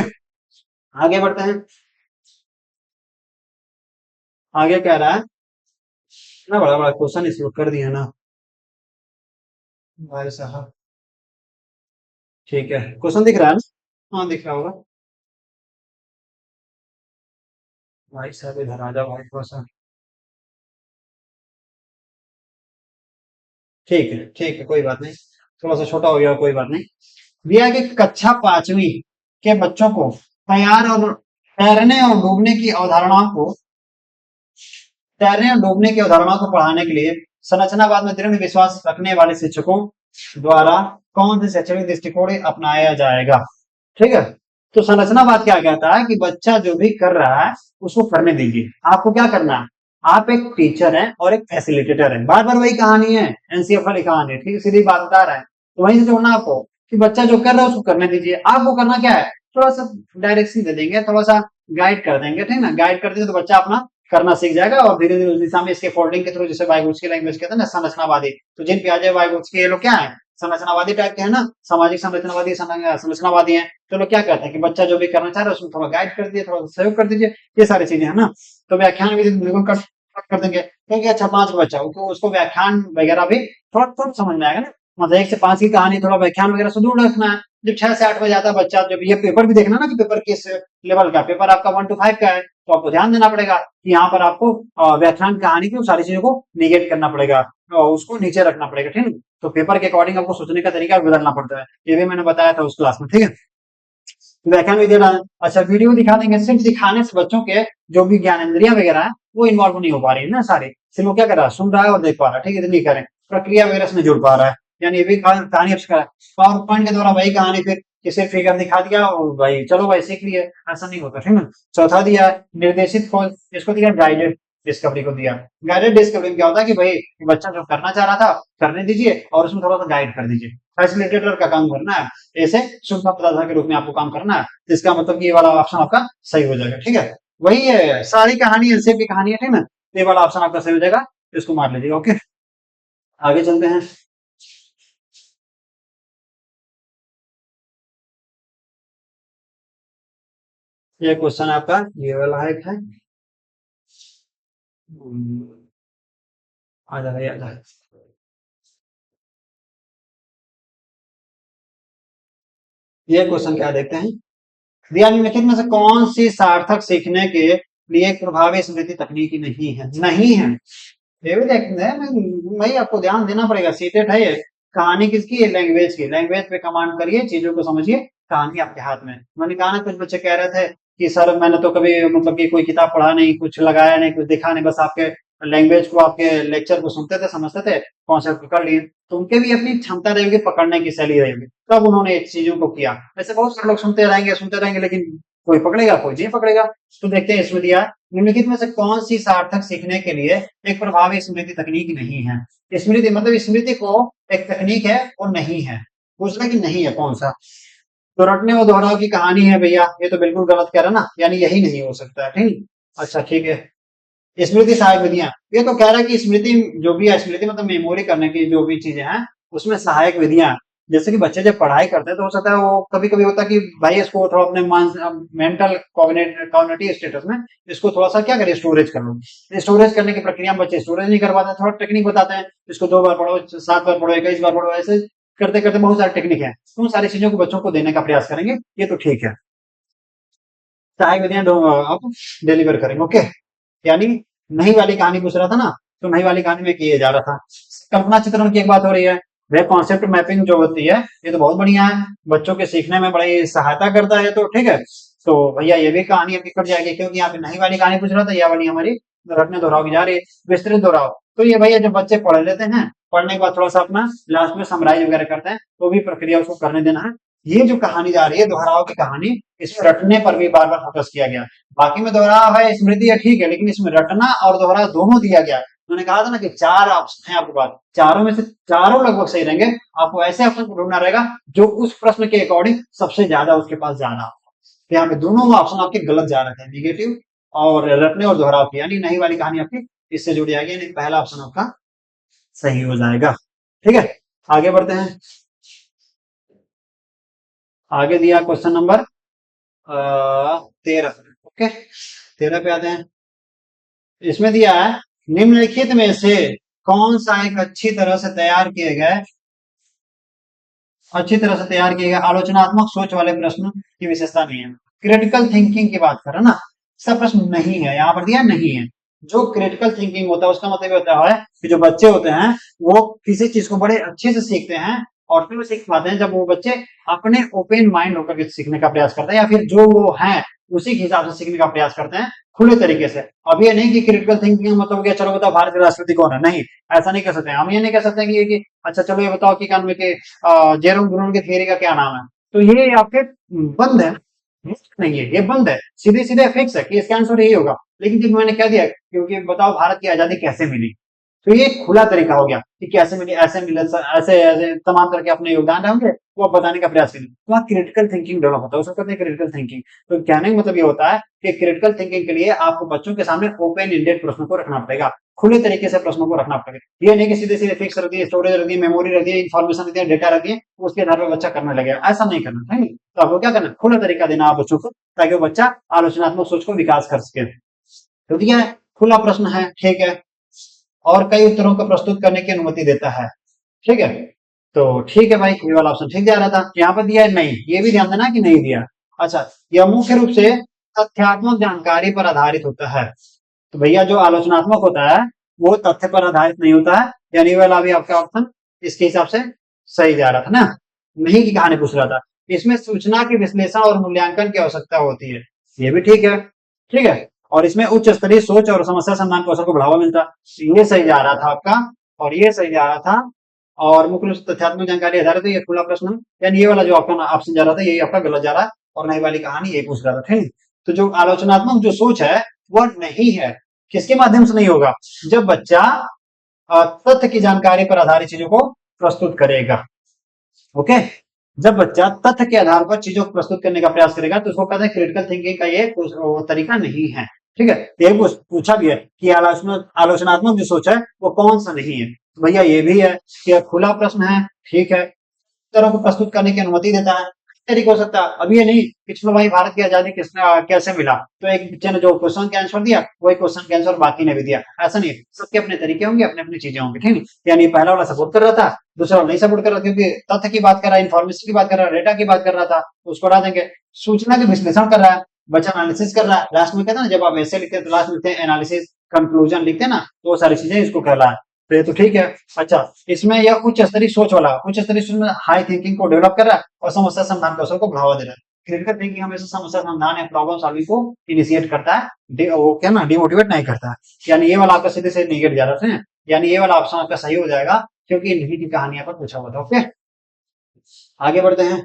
[SPEAKER 1] आगे बढ़ते हैं। आगे कह रहा है ना, बड़ा बड़ा क्वेश्चन इसको कर दिया ना भाई साहब। ठीक है, क्वेश्चन दिख रहा है ना? हाँ दिख रहा होगा भाई साहब, इधर आ जाओ भाई क्वेश्चन। ठीक है, कोई बात नहीं, थोड़ा सा छोटा हो गया, कोई बात नहीं। दिया कि कक्षा 5वीं के बच्चों को तैरने और डूबने की अवधारणाओं को तैरने और डूबने की अवधारणाओं को पढ़ाने के लिए संरचनावाद में दृढ़ विश्वास रखने वाले शिक्षकों द्वारा कौन से शैक्षणिक दृष्टिकोण अपनाया जाएगा? ठीक है। तो संरचनावाद क्या कहता है कि बच्चा जो भी कर रहा है उसको करने दीजिए, आपको क्या करना है, आप एक टीचर हैं और एक फैसिलिटेटर हैं, बार बार वही कहानी है, एनसीएफ वाली कहानी है, ठीक है, सीधी बात बता रहा है। तो वहीं से जोड़ना आपको कि बच्चा जो कर रहा है उसको करने दीजिए, आपको करना क्या है, थोड़ा सा डायरेक्शन दे देंगे, थोड़ा सा गाइड कर देंगे, ठीक ना, गाइड कर देंगे तो बच्चा अपना करना सीख जाएगा, और धीरे धीरे उस दिशा में इसके फोल्डिंग के थ्रू, जैसे वाइगोत्स्की लैंग्वेज कहते हैं ना, संरचनावादी। तो जिन पियाजे वाइगोत्स्की ये लोग क्या है, संरचनावादी टाइप के है ना, सामाजिक संरचनावादी संरचनावादी है। तो लोग क्या कहते हैं कि बच्चा जो भी करना चाह रहा है उसमें थोड़ा गाइड कर दिए, थोड़ा सहयोग कर दीजिए, ये सारी चीजें है ना। तो व्याख्यान भी बिल्कुल कट कर देंगे, क्योंकि अच्छा 5 का बच्चा हो, उसको व्याख्यान वगैरह भी थोड़ा थोड़ा समझ में आएगा ना, मतलब 1 से 5 की कहानी, थोड़ा व्याख्यान वगैरह सुदूर रखना है। जब 6 से 8 बजे आता है बच्चा, जब ये पेपर भी देखना ना कि पेपर किस लेवल का, पेपर आपका 1 to 5 का है, तो आपको ध्यान देना पड़ेगा कि यहाँ पर आपको व्याख्यान कहानी की सारी चीजों को निगेट करना पड़ेगा, उसको नीचे रखना पड़ेगा, ठीक है। तो पेपर के अकॉर्डिंग आपको सोचने का तरीका बदलना पड़ता है, ये भी मैंने बताया था उस क्लास में, ठीक है। व्याख्यान भी देना है, अच्छा वीडियो दिखा देंगे, सिर्फ दिखाने से बच्चों के जो भी ज्ञान इंद्रिया वगैरह है वो इन्वॉल्व नहीं हो पा रही है ना सारी, सिर्फ वो क्या कर रहा है, सुन रहा है और देख पा रहा है, ठीक है, इतनी करें, प्रक्रिया वगैरह से नहीं जुड़ पा रहा है, यानी ये भी कहानी अच्छा है। पावर पॉइंट के द्वारा वही कहानी फिर किसी फिगर दिखा दिया और भाई चलो भाई सीख लिए, ऐसा नहीं होता, ठीक है। चौथा दिया निर्देशित खोज, इसको दिया गाइडेड डिस्कवरी को दिया। गाइडेड डिस्कवरी में क्या होता है कि भाई बच्चा जो करना चाह रहा था करने दीजिए और उसमें थोड़ा सा गाइड कर दीजिए, फैसिलिटेटर का काम करना है, ऐसे सूचना प्रदाता के रूप में आपको काम करना है, तो इसका मतलब कि ये वाला ऑप्शन आपका सही हो जाएगा, ठीक है। वही है सारी कहानी, एलसीएम की कहानी है, ठीक है ना, ये वाला ऑप्शन आपका सही हो जाएगा, इसको मार लीजिएगा। ओके, आगे चलते हैं। ये क्वेश्चन आपका ये वाला है। आ जा भाई आ जा। ये क्वेश्चन क्या देखते हैं, दिया निम्नलिखित में से कौन सी सार्थक सीखने के लिए एक प्रभावी स्मृति तकनीकी नहीं है। ये भी देखते हैं भाई, आपको ध्यान देना पड़ेगा, सीटेट है ये, कहानी किसकी है, लैंग्वेज की, लैंग्वेज पे कमांड करिए, चीजों को समझिए, कहानी आपके हाथ में। मैंने कहा ना कुछ बच्चे कह रहे थे कि सर मैंने तो कभी मतलब कि कोई किताब पढ़ा नहीं, कुछ लगाया नहीं, कुछ दिखा नहीं, बस आपके लैंग्वेज को, आपके लेक्चर को सुनते थे, समझते थे, कॉन्सेप्ट पकड़ लिए। तो उनके भी अपनी क्षमता रहेगी, पकड़ने की शैली रहेगी, तब उन्होंने इस चीजों को किया। ऐसे बहुत सारे लोग सुनते रहेंगे लेकिन कोई पकड़ेगा कोई नहीं पकड़ेगा। तो देखते हैं इसमें दिया निम्नलिखित में से कौन सी सार्थक सीखने के लिए एक प्रभावी स्मृति तकनीक नहीं है। स्मृति मतलब स्मृति को एक तकनीक है और नहीं है, पूछना कि नहीं है कौन सा। तो रटने और दोहराव की कहानी है भैया, ये तो बिल्कुल गलत कह रहा ना, यानी यही नहीं हो सकता है, ठीक। अच्छा ठीक है, स्मृति सहायक विधियां, ये तो कह रहा है कि स्मृति जो भी है, स्मृति मतलब मेमोरी करने की जो भी चीजें हैं उसमें सहायक विधियां, जैसे कि बच्चे जब पढ़ाई करते हैं तो हो सकता है वो कभी कभी होता है कि भाई इसको थोड़ा अपने मेंटल कॉग्निटिव स्टेटस में इसको थोड़ा सा क्या करें, स्टोरेज कर लो। स्टोरेज करने की प्रक्रिया में बच्चे स्टोरेज नहीं कर पाते, थोड़ा टेक्निक बताते हैं, इसको 2 बार पढ़ो, 7 बार पढ़ो, 21 बार पढ़ो, ऐसे करते करते बहुत सारी टेक्निक है, तो उन सारी चीजों को बच्चों को देने का प्रयास करेंगे, ये तो ठीक है। सहायक विधियां आप डिलीवर करेंगे, ओके। यानी नई वाली कहानी पूछ रहा था ना, तो नई वाली कहानी में किए जा रहा था। कल्पना चित्रण की एक बात हो रही है, वह कॉन्सेप्ट मैपिंग जो होती है ये तो बहुत बढ़िया है, बच्चों के सीखने में बड़ी सहायता करता है, तो ठीक है। तो भैया ये भी कहानी आपकी कट जाएगी, क्योंकि यहाँ पे नहीं वाली कहानी पूछ रहा था, यह वाली हमारी रटने दोहराव की जा रही है, विस्तृत दोहराव। तो ये भैया जब बच्चे पढ़ लेते हैं, पढ़ने के बाद थोड़ा सा अपना लास्ट में समराइज वगैरह करते हैं, तो भी प्रक्रिया उसको करने देना है। ये जो कहानी जा रही है दोहराव की कहानी, इसमें रटने पर भी बार बार फोकस किया गया। बाकी में दोहराव है, स्मृति है, ठीक है, लेकिन इसमें रटना और दोहराव दोनों दिया गया। मैंने कहा था ना कि 4 ऑप्शन है आपके पास, चारों में से चारों लगभग सही रहेंगे। आपको ऐसे ऑप्शन को ढूंढना रहेगा जो उस प्रश्न के अकॉर्डिंग सबसे ज्यादा उसके पास जाना। तो यहाँ पे दोनों ऑप्शन आपके गलत जा रहे थे, निगेटिव और रटने और दोहराव की, यानी नहीं वाली कहानी आपकी इससे जुड़ जाएगी, यानी पहला ऑप्शन आपका सही हो जाएगा। ठीक है, आगे बढ़ते हैं। आगे दिया क्वेश्चन नंबर 13। ओके, 13 पे आते हैं। इसमें दिया है निम्नलिखित में से कौन सा एक अच्छी तरह से तैयार किए गए आलोचनात्मक सोच वाले प्रश्न की विशेषता नहीं है। क्रिटिकल थिंकिंग की बात करें ना, इसका प्रश्न नहीं है, यहाँ पर दिया नहीं है। जो क्रिटिकल थिंकिंग होता है उसका मतलब ये होता है कि जो बच्चे होते हैं वो किसी चीज को बड़े अच्छे से सीखते हैं, और फिर वो सीख पाते हैं जब वो बच्चे अपने ओपन माइंड होकर के सीखने का प्रयास करते हैं, या फिर जो वो है उसी के हिसाब से सीखने का प्रयास करते हैं खुले तरीके से। अब ये नहीं कि क्रिटिकल थिंकिंग मतलब क्या, चलो बताओ भारत के राष्ट्रपति कौन है, नहीं, ऐसा नहीं कर सकते। हम ये नहीं कह सकते कि अच्छा चलो ये बताओ कि कान में के जेरोम ब्रूनन की थियरी का क्या नाम है, तो ये आपके बंद है, नहीं है, ये बंद है, सीधे सीधे फिक्स है कि इसका आंसर यही होगा। लेकिन जब मैंने कह दिया क्योंकि बताओ भारत की आजादी कैसे मिली, तो ये खुला तरीका हो गया कि कैसे मिली, ऐसे मिले, ऐसे ऐसे तमाम तरह के अपने योगदान रहेंगे वो बताने का प्रयास करेंगे, तो वहाँ क्रिटिकल थिंकिंग डेवलप होता है, उसको कहते हैं क्रिटिकल थिंकिंग। तो कहने का मतलब ये होता है कि क्रिटिकल थिंकिंग के लिए आपको बच्चों के सामने ओपन एंडेड प्रश्नों को रखना पड़ेगा, खुले तरीके से प्रश्नों को रखना पड़ेगा। ये नहीं कि सीधे सीधे फिक्स रख दिए, स्टोरेज रख दिए, मेमोरी रख दिए, इन्फॉर्मेशन रख दिया, डेटा रख दिए, उसके आधार पर बच्चा करने लगेगा, ऐसा नहीं करना है। तो आपको क्या करना, खुला तरीका देना आप बच्चों को, ताकि वो बच्चा आलोचनात्मक सोच को विकास कर सके। तो ठीक है, खुला प्रश्न है, ठीक है, और कई उत्तरों को प्रस्तुत करने की अनुमति देता है। ठीक है, तो ठीक है भाई, ये वाला ऑप्शन ठीक जा रहा था। यहाँ पर दिया है नहीं, ये भी ध्यान देना कि नहीं दिया। अच्छा, यह मुख्य रूप से तथ्यात्मक जानकारी पर आधारित होता है। तो भैया जो आलोचनात्मक होता है वो तथ्य पर आधारित नहीं होता है, यानी वाला भी आपका ऑप्शन इसके हिसाब से सही जा रहा था ना, नहीं की कहानी पूछ रहा था। इसमें सूचना के विश्लेषण और मूल्यांकन की आवश्यकता होती है, ये भी ठीक है। ठीक है, और इसमें उच्च स्तरीय सोच और समस्या समाधान कौशल को बढ़ावा मिलता, ये सही जा रहा था आपका, और ये सही जा रहा था। और मुख्य रूप से तथ्यात्मक जानकारी आधारित है, ये खुला प्रश्न, यानी ये वाला जो आपका ऑप्शन जा रहा था यही आपका गलत जा रहा है, और नई वाली कहानी यही पूछ रहा था। ठीक, तो जो आलोचनात्मक जो सोच है वह नहीं है, किसके माध्यम से नहीं होगा, जब बच्चा तथ्य की जानकारी पर आधारित चीजों को प्रस्तुत करेगा। ओके, जब बच्चा तथ्य के आधार पर चीजों को प्रस्तुत करने का प्रयास करेगा तो उसको कहते हैं क्रिटिकल थिंकिंग का ये तरीका नहीं है। ठीक है, ये पूछा भी है कि आलोचनात्मक जो सोच है वो कौन सा नहीं है, तो भैया ये भी है कि खुला प्रश्न है, ठीक है, तरह को प्रस्तुत करने की अनुमति देता है, तरीका हो सकता है। अब ये नहीं कि चलो भाई भारत की आजादी किसने कैसे मिला, तो एक बच्चे ने जो क्वेश्चन का आंसर दिया वही क्वेश्चन का आंसर बाकी ने भी दिया, ऐसा नहीं, सबके अपने तरीके होंगे, अपने अपनी चीजें होंगी। ठीक है, यानी पहला वाला सपोर्ट कर रहा था, दूसरा वाला नहीं सपोर्ट कर रहा, क्योंकि तथ्य की बात कर रहा है, इन्फॉर्मेशन की बात कर रहा है, डेटा की बात कर रहा था, तो उसको हटा देंगे। सूचना के विश्लेषण कर रहा है, बच्चा एनालिसिस कर रहा है, लास्ट में कहता है ना जब आप ऐसे लिखते हैं तो लास्ट में लिखते हैं एनालिसिस कंक्लूजन लिखते हैं ना, तो वो सारी चीजें इसको कहला है, तो ये तो ठीक है। अच्छा, इसमें यह उच्च स्तरीय सोच वाला, उच्च स्तरीय सोच में हाई थिंकिंग को डेवलप कर रहा है और समस्या समाधान कौशल को बढ़ावा दे रहा है। क्रिटिकल थिंकिंग हमेशा समस्या समाधान या प्रॉब्लम सॉल्विंग को इनिशिएट करता है, वो क्या ना डिमोटिवेट नहीं करता है। यानी ये वाला आपका सीधे से निगेट जा रहा है, यानी ये वाला ऑप्शन आपका सही हो जाएगा, क्योंकि इन्हीं की कहानी यहाँ पर पूछा हुआ था। ओके, आगे बढ़ते हैं,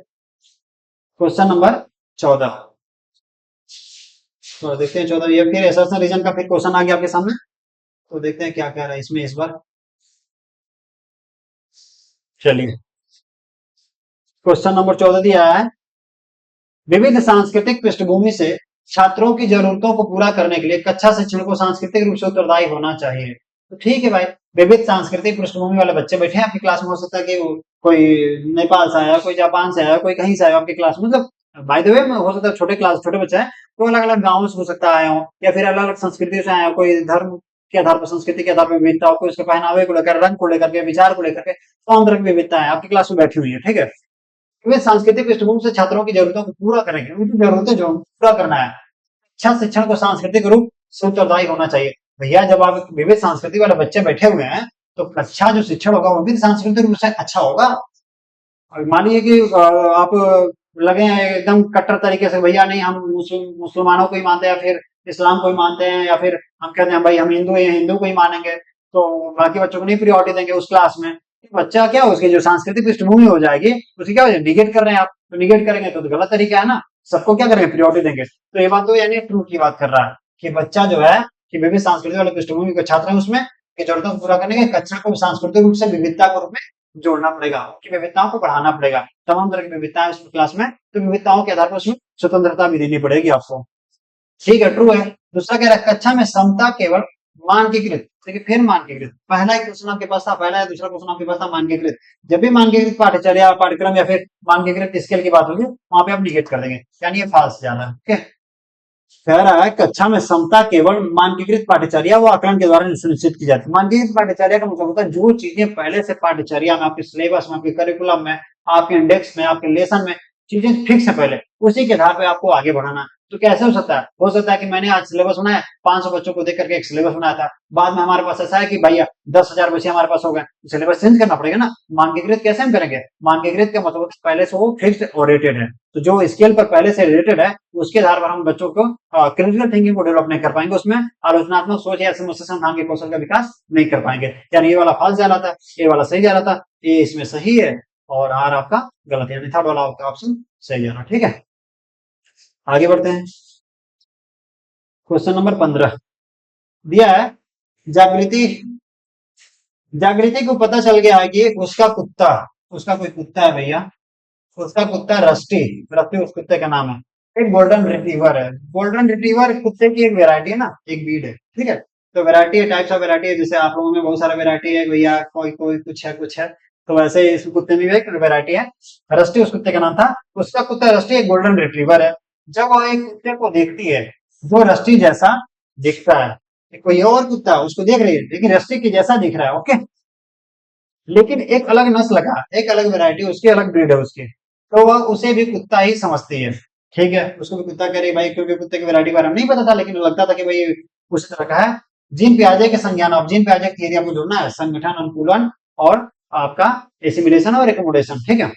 [SPEAKER 1] क्वेश्चन नंबर 14। तो देखते हैं 14, ये फिर एसर्शन रीजन का फिर क्वेश्चन आ गया आपके सामने, तो देखते हैं क्या कह रहा है इसमें इस बार। चलिए, क्वेश्चन नंबर 14 दिया है, विविध सांस्कृतिक पृष्ठभूमि से छात्रों की जरूरतों को पूरा करने के लिए कक्षा शिक्षण को सांस्कृतिक रूप से उत्तरदायी होना चाहिए। तो ठीक है भाई, विविध सांस्कृतिक पृष्ठभूमि वाले बच्चे बैठे हैं आपकी क्लास में, हो सकता है कि कोई नेपाल से आया, कोई जापान से आया, कोई कहीं से आया आपकी क्लास में, मतलब बाय द वे हो सकता है छोटे बच्चे हैं, तो अलग अलग गाँव से हो सकता है आए हो, या फिर अलग अलग संस्कृति से आए हो, कोई धर्म के आधार पर, संस्कृति के आधार पर विविधता हो, कोई उसके पहनावे को लेकर, रंग को लेकर के, विचार को लेकर के, तमाम तरह की विविधता है आपकी क्लास में बैठी हुई है। ठीक है, वे सांस्कृतिक पृष्ठभूमि से छात्रों की जरूरतों को पूरा करेंगे, उनकी जरूरतें जो पूरा करना है। अच्छा शिक्षण को सांस्कृतिक रूप से उत्तरदायी होना चाहिए। भैया जब आप विविध संस्कृति वाले बच्चे बैठे हुए हैं तो अच्छा जो शिक्षण होगा वो भी सांस्कृतिक रूप से अच्छा होगा। मान लीजिए कि आप लगे हैं एकदम कट्टर तरीके से, भैया नहीं हम मुसलमानों को ही मानते हैं, या फिर इस्लाम को ही मानते हैं, या फिर हम कहते हैं भाई हम हिंदू हैं, हिंदू को ही मानेंगे, तो बाकी बच्चों को नहीं प्रियोरिटी देंगे उस क्लास में। बच्चा क्या, उसकी जो सांस्कृतिक पृष्ठभूमि हो जाएगी, उसकी क्या हो जाएगी, निगेट कर रहे हैं आप, तो निगेट करेंगे तो गलत तरीका है ना। सबको क्या करेंगे, प्रियोरिटी देंगे। तो ये बात तो यानी ट्रू की बात कर रहा है कि बच्चा जो है कि विभिन्न सांस्कृतिक वाले पृष्ठभूमि के छात्र हैं, उसमें की जरूरतों को पूरा करने के कक्षा को सांस्कृतिक रूप से विविधता के रूप में जोड़ना पड़ेगा, कि विविधताओं को बढ़ाना पड़ेगा, तमाम तरह की विविधताएं उसमें क्लास में, तो विविधताओं के आधार पर उसमें स्वतंत्रता भी देनी पड़ेगी आपको। ठीक है, ट्रू है। दूसरा कह रहा है कक्षा में समता केवल मानकीकृत, देखिए फिर मानकीकृत, पहला एक क्वेश्चन आपके पास था, पहला या दूसरा क्वेश्चन आपके पास था मानकीकृत। जब भी मानकीकृत पाठ्यचर्या पाठ्यक्रम या फिर मानकीकृत स्केल की बात होगी, वहां पे आप निगेट कर देंगे, यानी ये फाल्स जाना है। ओके, कह रहा है कक्षा में समता केवल मानकीकृत पाठ्यचर्या व आकलन के द्वारा सुनिश्चित की जाती है। मानकीकृत पाठ्यचर्या का मतलब होता है जो चीजें पहले से पाठ्यचर्या में, आपके सिलेबस में, आपके करिकुलम में, आपके इंडेक्स में, आपके लेसन में चीजें फिक्स है पहले, उसी के आधार पे आपको आगे बढ़ाना। तो कैसे हो सकता है, हो सकता है कि मैंने आज सिलेबस बनाया, 500 बच्चों को देख करके एक सिलेबस बनाया था, बाद में हमारे पास ऐसा है कि भैया 10,000 बच्चे हमारे पास हो गए, तो सिलेबस चेंज करना पड़ेगा ना। मानकीकृत कैसे हम करेंगे, मानकीकृत का मतलब पहले से वो फिक्स और रेटेड है, तो जो स्केल पर पहले से रेटेड है उसके आधार पर हम बच्चों को क्रिटिकल थिंकिंग को डेवलप नहीं कर पाएंगे, उसमें आलोचनात्मक सोच या समस्या समाधान के कौशल का विकास नहीं कर पाएंगे। यानी ये वाला फाल्स जा रहा था, ये वाला सही जा रहा था, ये इसमें सही है और आर आपका गलत है, यानी थर्ड वाला आपका ऑप्शन सही जा रहा। ठीक है, आगे बढ़ते हैं। क्वेश्चन नंबर 15 दिया है, जागृति जागृति को पता चल गया है कि उसका कुत्ता, उसका कोई कुत्ता है भैया, उसका कुत्ता रस्टी, रस्टी उस कुत्ते का नाम है, एक गोल्डन रिट्रीवर है। गोल्डन रिट्रीवर कुत्ते की एक वेरायटी है ना, एक ब्रीड है, ठीक है। तो वेरायटी है, टाइप्स ऑफ वेरायटी है, जैसे आप लोगों में बहुत सारा वेरायटी है भैया, कोई कोई कुछ है कुछ है, तो वैसे ही इस कुत्ते में भी एक वेरायटी है। रस्टी उस कुत्ते का नाम था, उसका कुत्ता रस्टी एक गोल्डन रिट्रीवर है। जब वो एक कुत्ते को देखती है जो रस्टी जैसा दिखता है, कोई और कुत्ता उसको देख रही है लेकिन रस्टी के जैसा दिख रहा है, ओके, लेकिन एक अलग नस्ल का, एक अलग वैरायटी, उसकी अलग ब्रीड है उसकी, तो वह उसे भी कुत्ता ही समझती है। ठीक है, उसको भी कुत्ता कह रही भाई, क्योंकि कुत्ते की वैरायटी के बारे में नहीं पता था, लेकिन लगता था कि भाई उस तरह का है। जीन पियाजे के संज्ञान, अब जीन पियाजे की थियरी आपको जोड़ना है, संगठन, अनुकूलन और आपका एसिमिलेशन और एकोमोडेशन। ठीक है,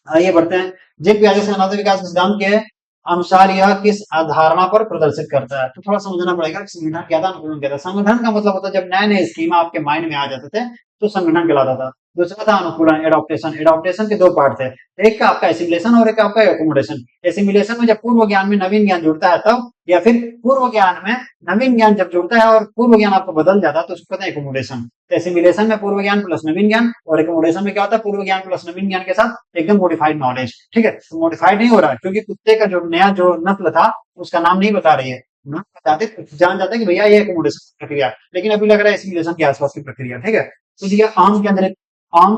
[SPEAKER 1] आइए बढ़ते हैं। जीन पियाजे संज्ञानात्मक विकास के सिद्धांत के अनुसार यह किस अवधारणा पर प्रदर्शित करता है, तो थोड़ा समझना पड़ेगा कि संगठन क्या था, अनुकूलन क्या था। संगठन का मतलब होता है जब नए नए स्कीम आपके माइंड में आ जाते थे तो संगठन कहलाता था। दूसरा था अनुकूलन, एडॉप्टेशन। एडॉप्टेशन के दो पार्ट थे, एक का आपका एसिमिलेशन और एक आपका एकोमोडेशन। एसिमिलेशन में जब पूर्व ज्ञान में नवीन ज्ञान जुड़ता है तब, या फिर पूर्व ज्ञान में नवीन ज्ञान जब जुड़ता है और पूर्व ज्ञान आपको बदल जाता है तो उसको कहते हैं एकोमोडेशन। एसिमिलेशन में पूर्व ज्ञान प्लस नवीन ज्ञान, और एकोमोडेशन में क्या होता है, पूर्व ज्ञान प्लस नवीन ज्ञान के साथ एकदम मॉडिफाइड नॉलेज। ठीक है, तो मॉडिफाइड नहीं हो रहा है क्योंकि कुत्ते का जो नया जो नस्ल था उसका नाम नहीं बता रही है, बताते जान जाते कि भैया ये एकोमोडेशन प्रक्रिया, लेकिन अभी लग रहा है एसिमिलेशन के आसपास की प्रक्रिया। ठीक है, तो ये आम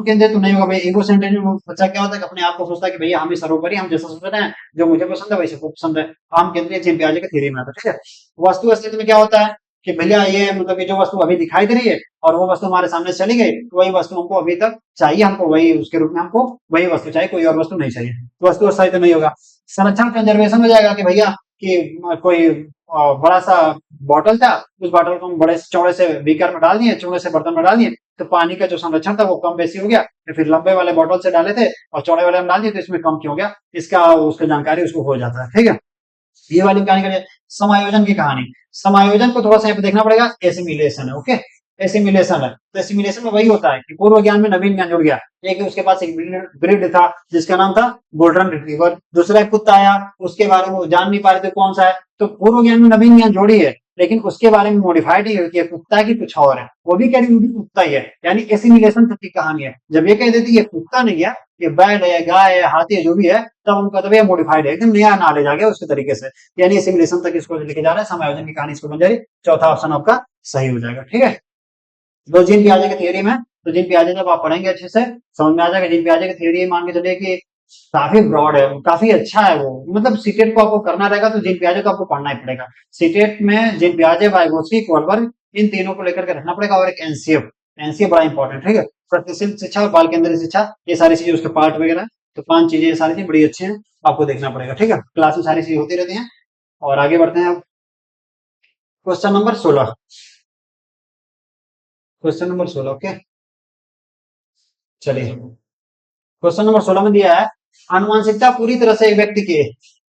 [SPEAKER 1] के अंदर तो नहीं होगा भाई। ईगो सेंट्रिक में बच्चा क्या होता है कि अपने आप को सोचता है कि भैया हम ही सर्वोपरि, हम जैसा सोच रहे हैं, जो मुझे पसंद है वैसे को पसंद है। आम केंद्रीय जीन पियाजे के थ्योरी में आता है। ठीक है, वस्तु अस्तित्व में क्या होता है कि भैया ये मतलब कि जो वस्तु अभी दिखाई दे रही है और वो वस्तु हमारे सामने चली गई, तो वही वस्तु हमको अभी तक चाहिए, हमको वही उसके रूप में हमको वही वस्तु चाहिए, कोई और वस्तु नहीं चाहिए। वस्तु अस्तित्व नहीं होगा। संरक्षण कंजर्वेशन हो जाएगा कि भैया कि कोई बड़ा सा बॉटल था, उस बॉटल को हम बड़े चौड़े से बीकर में डाल दिए, चौड़े से बर्तन में डाल दिए, तो पानी का जो संरक्षण था वो कम बेसी हो गया, तो फिर लंबे वाले बॉटल से डाले थे और चौड़े वाले में डाल दिए तो इसमें कम क्यों हो गया, इसका उसका जानकारी उसको हो जाता है। ठीक है, ये वाली कहानी करिए। समायोजन की कहानी, समायोजन को थोड़ा सा देखना पड़ेगा, एसिमिलेशन है, ओके, एसिमिलेशन है, तो एसिमिलेशन में वही होता है कि पूर्व ज्ञान में नवीन ज्ञान जुड़ गया। एक उसके पास एक ब्रीड था जिसका नाम था गोल्डन रिट्रीवर, दूसरा एक कुत्ता आया, उसके बारे में वो जान नहीं पा रहे थे कौन सा है, तो पूर्व ज्ञान में नवीन ज्ञान जोड़ी है लेकिन उसके बारे में मॉडिफाइड ही होती है, कुत्ता की कुछ और है, वो भी कह रही वो भी कुत्ता ही है, यानी एसिमिलेशन तक की कहानी है। जब ये कह देती है ये कुत्ता नहीं है, ये बैल है, गाय है, हाथी है, जो भी है, तब उनका तब ये मॉडिफाइड है, एकदम नया नॉलेज आ गया उसके तरीके से, यानी एसिमिलेशन तक इसको लेके जा रहा है, समायोजन की कहानी इसको बन जा रही है। चौथा ऑप्शन आपका सही हो जाएगा। ठीक है, तो जीन पियाजे की थियरी में, तो जीन पियाजे जब आप पढ़ेंगे अच्छे से समझ में आ जाएगा। जीन पियाजे की थियरी मान के चलिए कि काफी ब्रॉड है, काफी अच्छा है वो, मतलब सीटेट को आपको करना रहेगा तो जीन पियाजे तो आपको पढ़ना ही पड़ेगा। सीटेट में जीन पियाजे, वाइगोत्स्की, कोलबर्ग, इन तीनों को लेकर के रखना पड़ेगा, और एक एनसीएफ, एनसीएफ बड़ा इंपॉर्टेंट। ठीक है, प्रतिशील शिक्षा और बाल केंद्रित शिक्षा, ये सारी चीजें उसके पार्ट वगैरह, तो 5 चीजें, ये सारी चीजें बड़ी अच्छी हैं, आपको देखना पड़ेगा। ठीक है, क्लास में सारी चीजें होती रहती हैं। और आगे बढ़ते हैं अब, question number 16, question number 16, okay, चलिए क्वेश्चन नंबर 16 में दिया है आनुवंशिकता पूरी तरह से एक व्यक्ति की,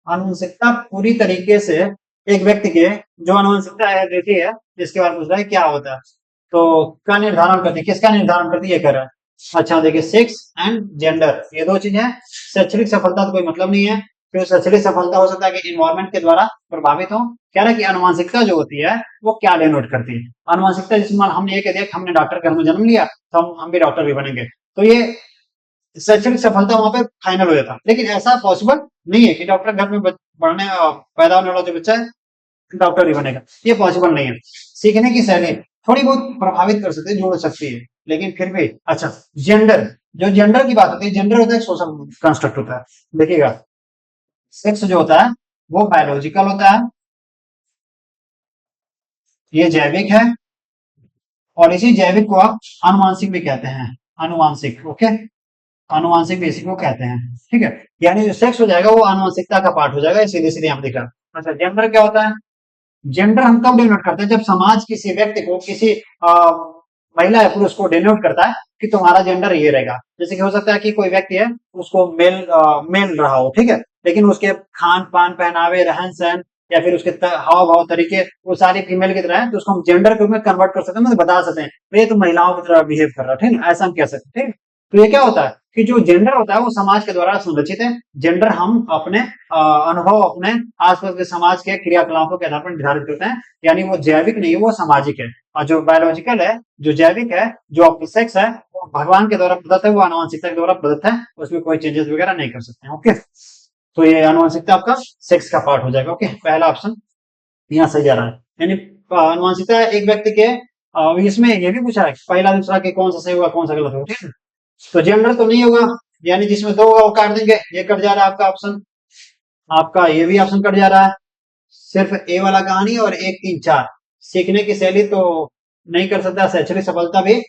[SPEAKER 1] आनुवंशिकता पूरी तरीके से एक व्यक्ति के जो आनुवंशिकता है देती है, इसके बारे में पूछ रहा है क्या होता है, तो क्या निर्धारण करती है, किसका निर्धारण करती है, ये कह रहा है। अच्छा देखिए, सेक्स एंड जेंडर ये दो चीजें हैं। शैक्षणिक सफलता तो कोई मतलब नहीं है, क्योंकि शैक्षणिक सफलता हो सकता है कि इन्वायरमेंट के द्वारा प्रभावित हो। कह रहा है कि आनुवंशिकता जो होती है वो क्या डिनोट करती है। आनुवंशिकता जिसमें हमने ये कह दिया कि हमने डॉक्टर के घर में जन्म लिया तो हम भी डॉक्टर भी बनेंगे, तो ये शैक्षणिक सफलता वहां पे फाइनल हो जाता। लेकिन ऐसा पॉसिबल नहीं है कि डॉक्टर घर में पढ़ने पैदा होने वाला जो बच्चा है डॉक्टर ही बनेगा, ये पॉसिबल नहीं है। सीखने की शैली थोड़ी बहुत प्रभावित कर सकती है, जोड़ सकती है, लेकिन फिर भी। अच्छा, जेंडर, जो जेंडर की बात होती है, जेंडर होता है सोशल कंस्ट्रक्ट होता है। देखिएगा, सेक्स जो होता है वो बायोलॉजिकल होता है, ये जैविक है, और इसी जैविक को आप आनुवांशिक भी कहते हैं। आनुवांशिक, ओके, आनुवांशिक भी इसी को कहते हैं, ठीक है। यानी जो सेक्स हो जाएगा वो आनुवांशिकता का पार्ट हो जाएगा, सीधे सीधे हम दिख रहा है। अच्छा, जेंडर क्या होता है? जेंडर हम तब डिनोट करते हैं जब समाज किसी व्यक्ति को, किसी महिला या पुरुष को डिनोट करता है कि तुम्हारा जेंडर ये रहेगा। जैसे कि हो सकता है कि कोई व्यक्ति है उसको मेल मेल रहा हो, ठीक है, लेकिन उसके खान पान, पहनावे, रहन सहन या फिर उसके हाव भाव तरीके वो सारी फीमेल की तरह है, तो उसको हम जेंडर के रूप में कन्वर्ट कर सकते हैं, मतलब बता सकते हैं ये तो महिलाओं की तरह बिहेव कर रहा है, ठीक है, ऐसा हम कह सकते हैं, ठीक। तो ये क्या होता है कि जो जेंडर होता है वो समाज के द्वारा संरचित है। जेंडर हम अपने अनुभव, अपने आसपास के समाज के क्रियाकलापों के आधार पर निर्धारित करते हैं, यानी वो जैविक नहीं, वो सामाजिक है। और जो बायोलॉजिकल है, जो जैविक है, जो आपकी सेक्स है, वो भगवान के द्वारा प्रदत्त है, वो आनुवंशिकता के द्वारा प्रदत्त है, उसमें कोई चेंजेस वगैरह नहीं कर सकते हैं, ओके। तो ये आनुवंशिकता आपका सेक्स का पार्ट हो जाएगा, ओके। पहला ऑप्शन यहाँ सही जा रहा है, यानी आनुवंशिकता एक व्यक्ति के इसमें ये भी पूछा है पहला दूसरा के कौन सा सही होगा कौन सा गलत होगा, ठीक है। तो जेंडर तो नहीं होगा, यानी जिसमें दो होगा वो काट देंगे, ये कट जा रहा है आपका ऑप्शन, आपका ये भी ऑप्शन कट जा रहा है। सिर्फ ए वाला कहानी और 1, 3, 4 सीखने की शैली तो नहीं कर सकता, शैक्षणिक सफलता भी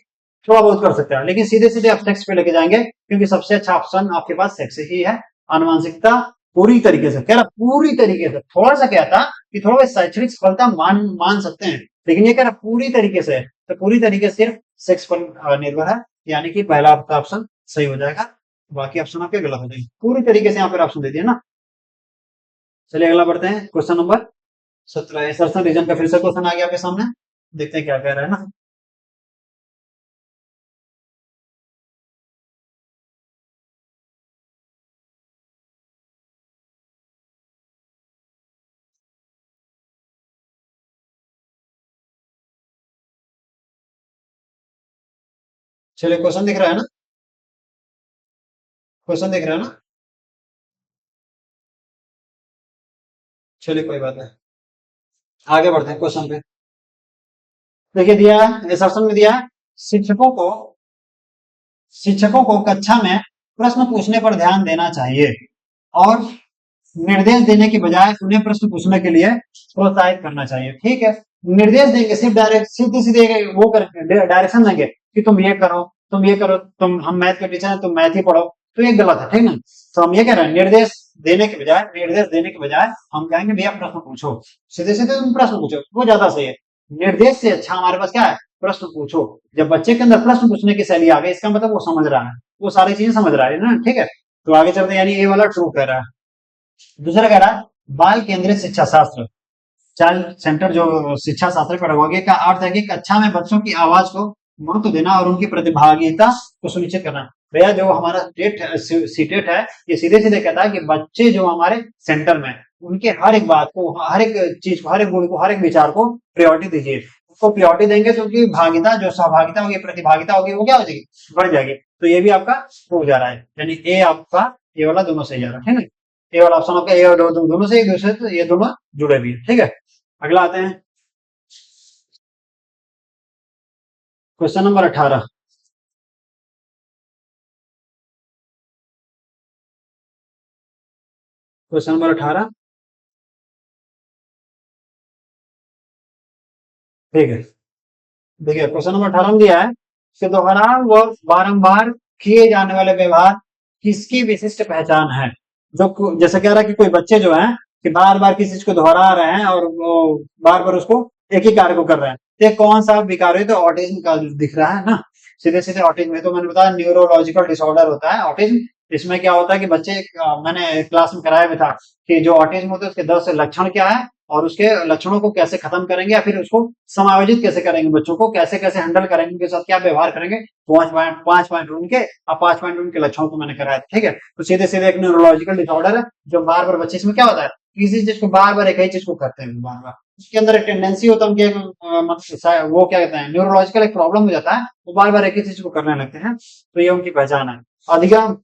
[SPEAKER 1] थोड़ा बहुत कर सकता है, लेकिन सीधे सीधे आप सेक्स पे लेके जाएंगे, क्योंकि सबसे अच्छा ऑप्शन आपके पास सेक्स ही है। आनुवंशिकता पूरी तरीके से, कह रहा पूरी तरीके से, थोड़ा सा क्या था कि थोड़ा शैक्षणिक सफलता मान सकते हैं, लेकिन ये कह रहा पूरी तरीके से, तो पूरी तरीके से सिर्फ सेक्स पर निर्भर है, यानी कि पहला आपका ऑप्शन सही हो जाएगा, बाकी ऑप्शन आपके गलत हो जाएंगे। पूरी तरीके से यहाँ पर ऑप्शन दे दिया ना। चलिए अगला बढ़ते हैं, क्वेश्चन नंबर 17 सर्सन रीजन का फिर से क्वेश्चन आ गया आपके सामने, देखते हैं क्या कह रहा है ना। चलिए क्वेश्चन दिख रहा है ना, क्वेश्चन दिख रहा है ना, चलिए कोई बात नहीं, आगे बढ़ते हैं क्वेश्चन पे। देखिए दिया है, इस ऑप्शन में दिया है, शिक्षकों को कक्षा में प्रश्न पूछने पर ध्यान देना चाहिए और निर्देश देने की बजाय उन्हें प्रश्न पूछने के लिए प्रोत्साहित करना चाहिए, ठीक है। निर्देश देंगे सिर्फ डायरेक्ट सीधे सीधे वो कर डायरेक्शन देंगे कि तुम ये करो, तुम ये करो, तुम हम मैथ के टीचर हैं तुम मैथ ही पढ़ो, तो ये गलत है, ठीक ना। तो हम ये कह रहे हैं निर्देश देने के बजाय हम कहेंगे भैया प्रश्न पूछो, सीधे सीधे तुम प्रश्न पूछो, वो ज्यादा सही है। निर्देश से अच्छा हमारे पास क्या है, प्रश्न पूछो। जब बच्चे के अंदर प्रश्न पूछने की शैली आ गई, इसका मतलब वो समझ रहा है, वो सारी चीजें समझ रहा है ना, ठीक है। तो आगे चलते हैं, यानी ये वाला ट्रू कह रहा है। दूसरा कह रहा है बाल केंद्रित शिक्षा शास्त्र, चाइल्ड सेंटर जो शिक्षा शास्त्र पेडागोगी का अर्थ है कि कक्षा में बच्चों की आवाज को महत्व देना और उनकी प्रतिभागिता को सुनिश्चित करना। भैया जो हमारा सीटेट है, ये सीधे सीधे कहता है कि बच्चे जो हमारे सेंटर में, उनके हर एक बात को, हर एक चीज को, हर एक गुण को, हर एक विचार को प्रायोरिटी दीजिए। उसको प्रायोरिटी देंगे तो उनकी भागिता, जो सहभागिता होगी, प्रतिभागिता होगी, वो क्या हो जाएगी, बढ़ जाएगी। तो ये भी आपका हो जा रहा है, यानी ए आपका, ये वाला दोनों सही जा रहा है ना। ए वाला ऑप्शन आपका, ए और दोनों से एक दूसरे से ये दोनों जुड़े भी है, ठीक है। अगला आते हैं क्वेश्चन नंबर 18। क्वेश्चन नंबर 18, ठीक है। देखिए क्वेश्चन नंबर 18 में दिया है कि दोहराव व बारंबार किए जाने वाले व्यवहार किसकी विशिष्ट पहचान है। जो जैसे कह रहा है कि कोई बच्चे जो हैं कि बार बार किसी चीज को दोहरा रहे हैं और वो बार बार उसको एक ही कार्य को कर रहे हैं, तो ये कौन सा विकार है, तो ऑटिज्म का दिख रहा है ना, सीधे सीधे ऑटिज्म है। तो मैंने बताया न्यूरोलॉजिकल डिसऑर्डर होता है ऑटिज्म, इसमें क्या होता है कि बच्चे मैंने क्लास में कराया भी था कि जो ऑटिज्म होता है उसके 10 लक्षण क्या है और उसके लक्षणों को कैसे खत्म करेंगे या फिर उसको समायोजित कैसे करेंगे, बच्चों को कैसे कैसे हैंडल करेंगे, उनके साथ क्या व्यवहार करेंगे। 5 पॉइंट उनके और 5 पॉइंट उनके लक्षणों को मैंने कराया था। ठीक है, तो सीधे सीधे एक न्यूरोलॉजिकल डिसऑर्डर है जो बार बार बच्चे, इसमें क्या होता है किसी चीज को बार बार एक ही चीज को करते हैं बार बार, उसके अंदर एक टेंडेंसी होता है उनके मतलब वो क्या कहते हैं न्यूरोलॉजिकल एक प्रॉब्लम हो जाता है, वो बार बार एक ही चीज को करने लगते हैं। तो ये उनकी पहचान है। अधिगम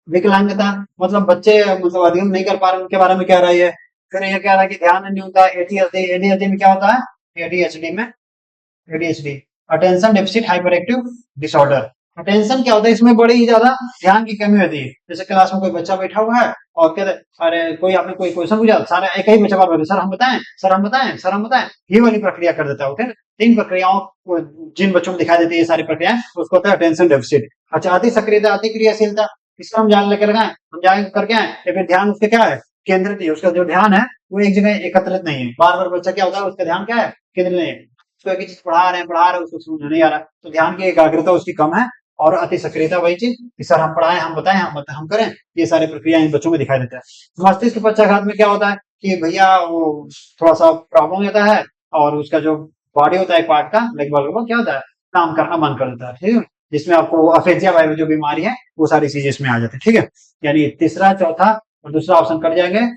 [SPEAKER 1] विकलांगता मतलब बच्चे मतलब अधिगम नहीं कर पा रहे, उनके बारे में कह रहा है ये। फिर ये कह रहा है कि ध्यान नहीं होता, एडीएचडी, एडीएचडी में क्या होता है, एडीएचडी में ADHD attention deficit hyper active disorder. Attention क्या होता है, इसमें बड़ी ही ज्यादा ध्यान की कमी होती है। जैसे क्लास में कोई बच्चा बैठा हुआ है और कहते अरे कोई आपने कोई क्वेश्चन पूछा, सारा एक ही बच्चा बार बार सर हम बताएं, सर हम बताएं, सर हम बताएं, ये वाली प्रक्रिया कर देता है वो। ठीक, तीन प्रक्रियाओं को जिन बच्चों को दिखाई देती है ये सारी प्रक्रियाएं, उसको होता है अटेंशन डेफिसिट। अच्छा, अति सक्रियता, अति क्रियाशीलता, इसका हम ध्यान लेकर गए, हम जाएंगे करके आए, या फिर ध्यान उसके क्या है केंद्रित है, उसका जो ध्यान है वो एक जगह एकत्रित नहीं है। बार बार बच्चा क्या होता है उसका ध्यान क्या है केंद्रित नहीं है, उसको एक ही चीज पढ़ा रहे हैं उसको समझ नहीं आ रहा, तो ध्यान की एकाग्रता उसकी कम है। और अति सक्रियता वही चीज कि सर हम पढ़ाएं, हम बताएं, हम करें, ये सारी प्रक्रिया इन बच्चों में दिखाई देता है। मस्तिष्क पक्षाघात में क्या होता है कि भैया वो थोड़ा सा प्रॉब्लम हो जाता है और उसका जो बॉडी होता है पार्ट का लगभग लगभग क्या होता है काम करना बंद कर देता है। ठीक है, जिसमें आपको अफेजिया वायरस जो बीमारी है वो सारी चीजें इसमें आ जाती है। ठीक है, यानी तीसरा चौथा और दूसरा ऑप्शन कट जाएंगे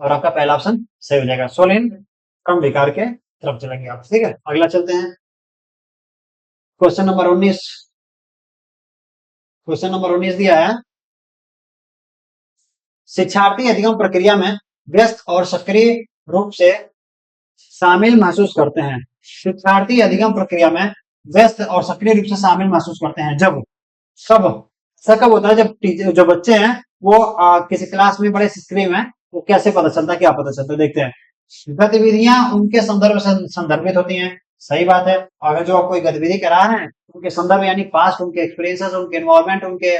[SPEAKER 1] और आपका पहला ऑप्शन सही हो जाएगा। सोलिन कम विकार के तरफ चलेंगे आप। ठीक है, अगला चलते हैं। क्वेश्चन नंबर 19, क्वेश्चन नंबर 19 दिया है, शिक्षार्थी अधिगम प्रक्रिया में व्यस्त और सक्रिय रूप से शामिल महसूस करते हैं। शिक्षार्थी अधिगम प्रक्रिया में व्यस्त और सक्रिय रूप से शामिल महसूस करते हैं जब सब ऐसा कब होता है जब जो बच्चे हैं वो किसी क्लास में बड़े सक्रिय हैं, वो कैसे पता चलता है, क्या पता चलता है, देखते हैं। गतिविधियां उनके संदर्भ से संदर्भित होती हैं, सही बात है। अगर जो आप कोई गतिविधि करा रहे हैं उनके संदर्भ यानी पास्ट उनके एक्सपीरियंसेस, उनके एनवायरमेंट, उनके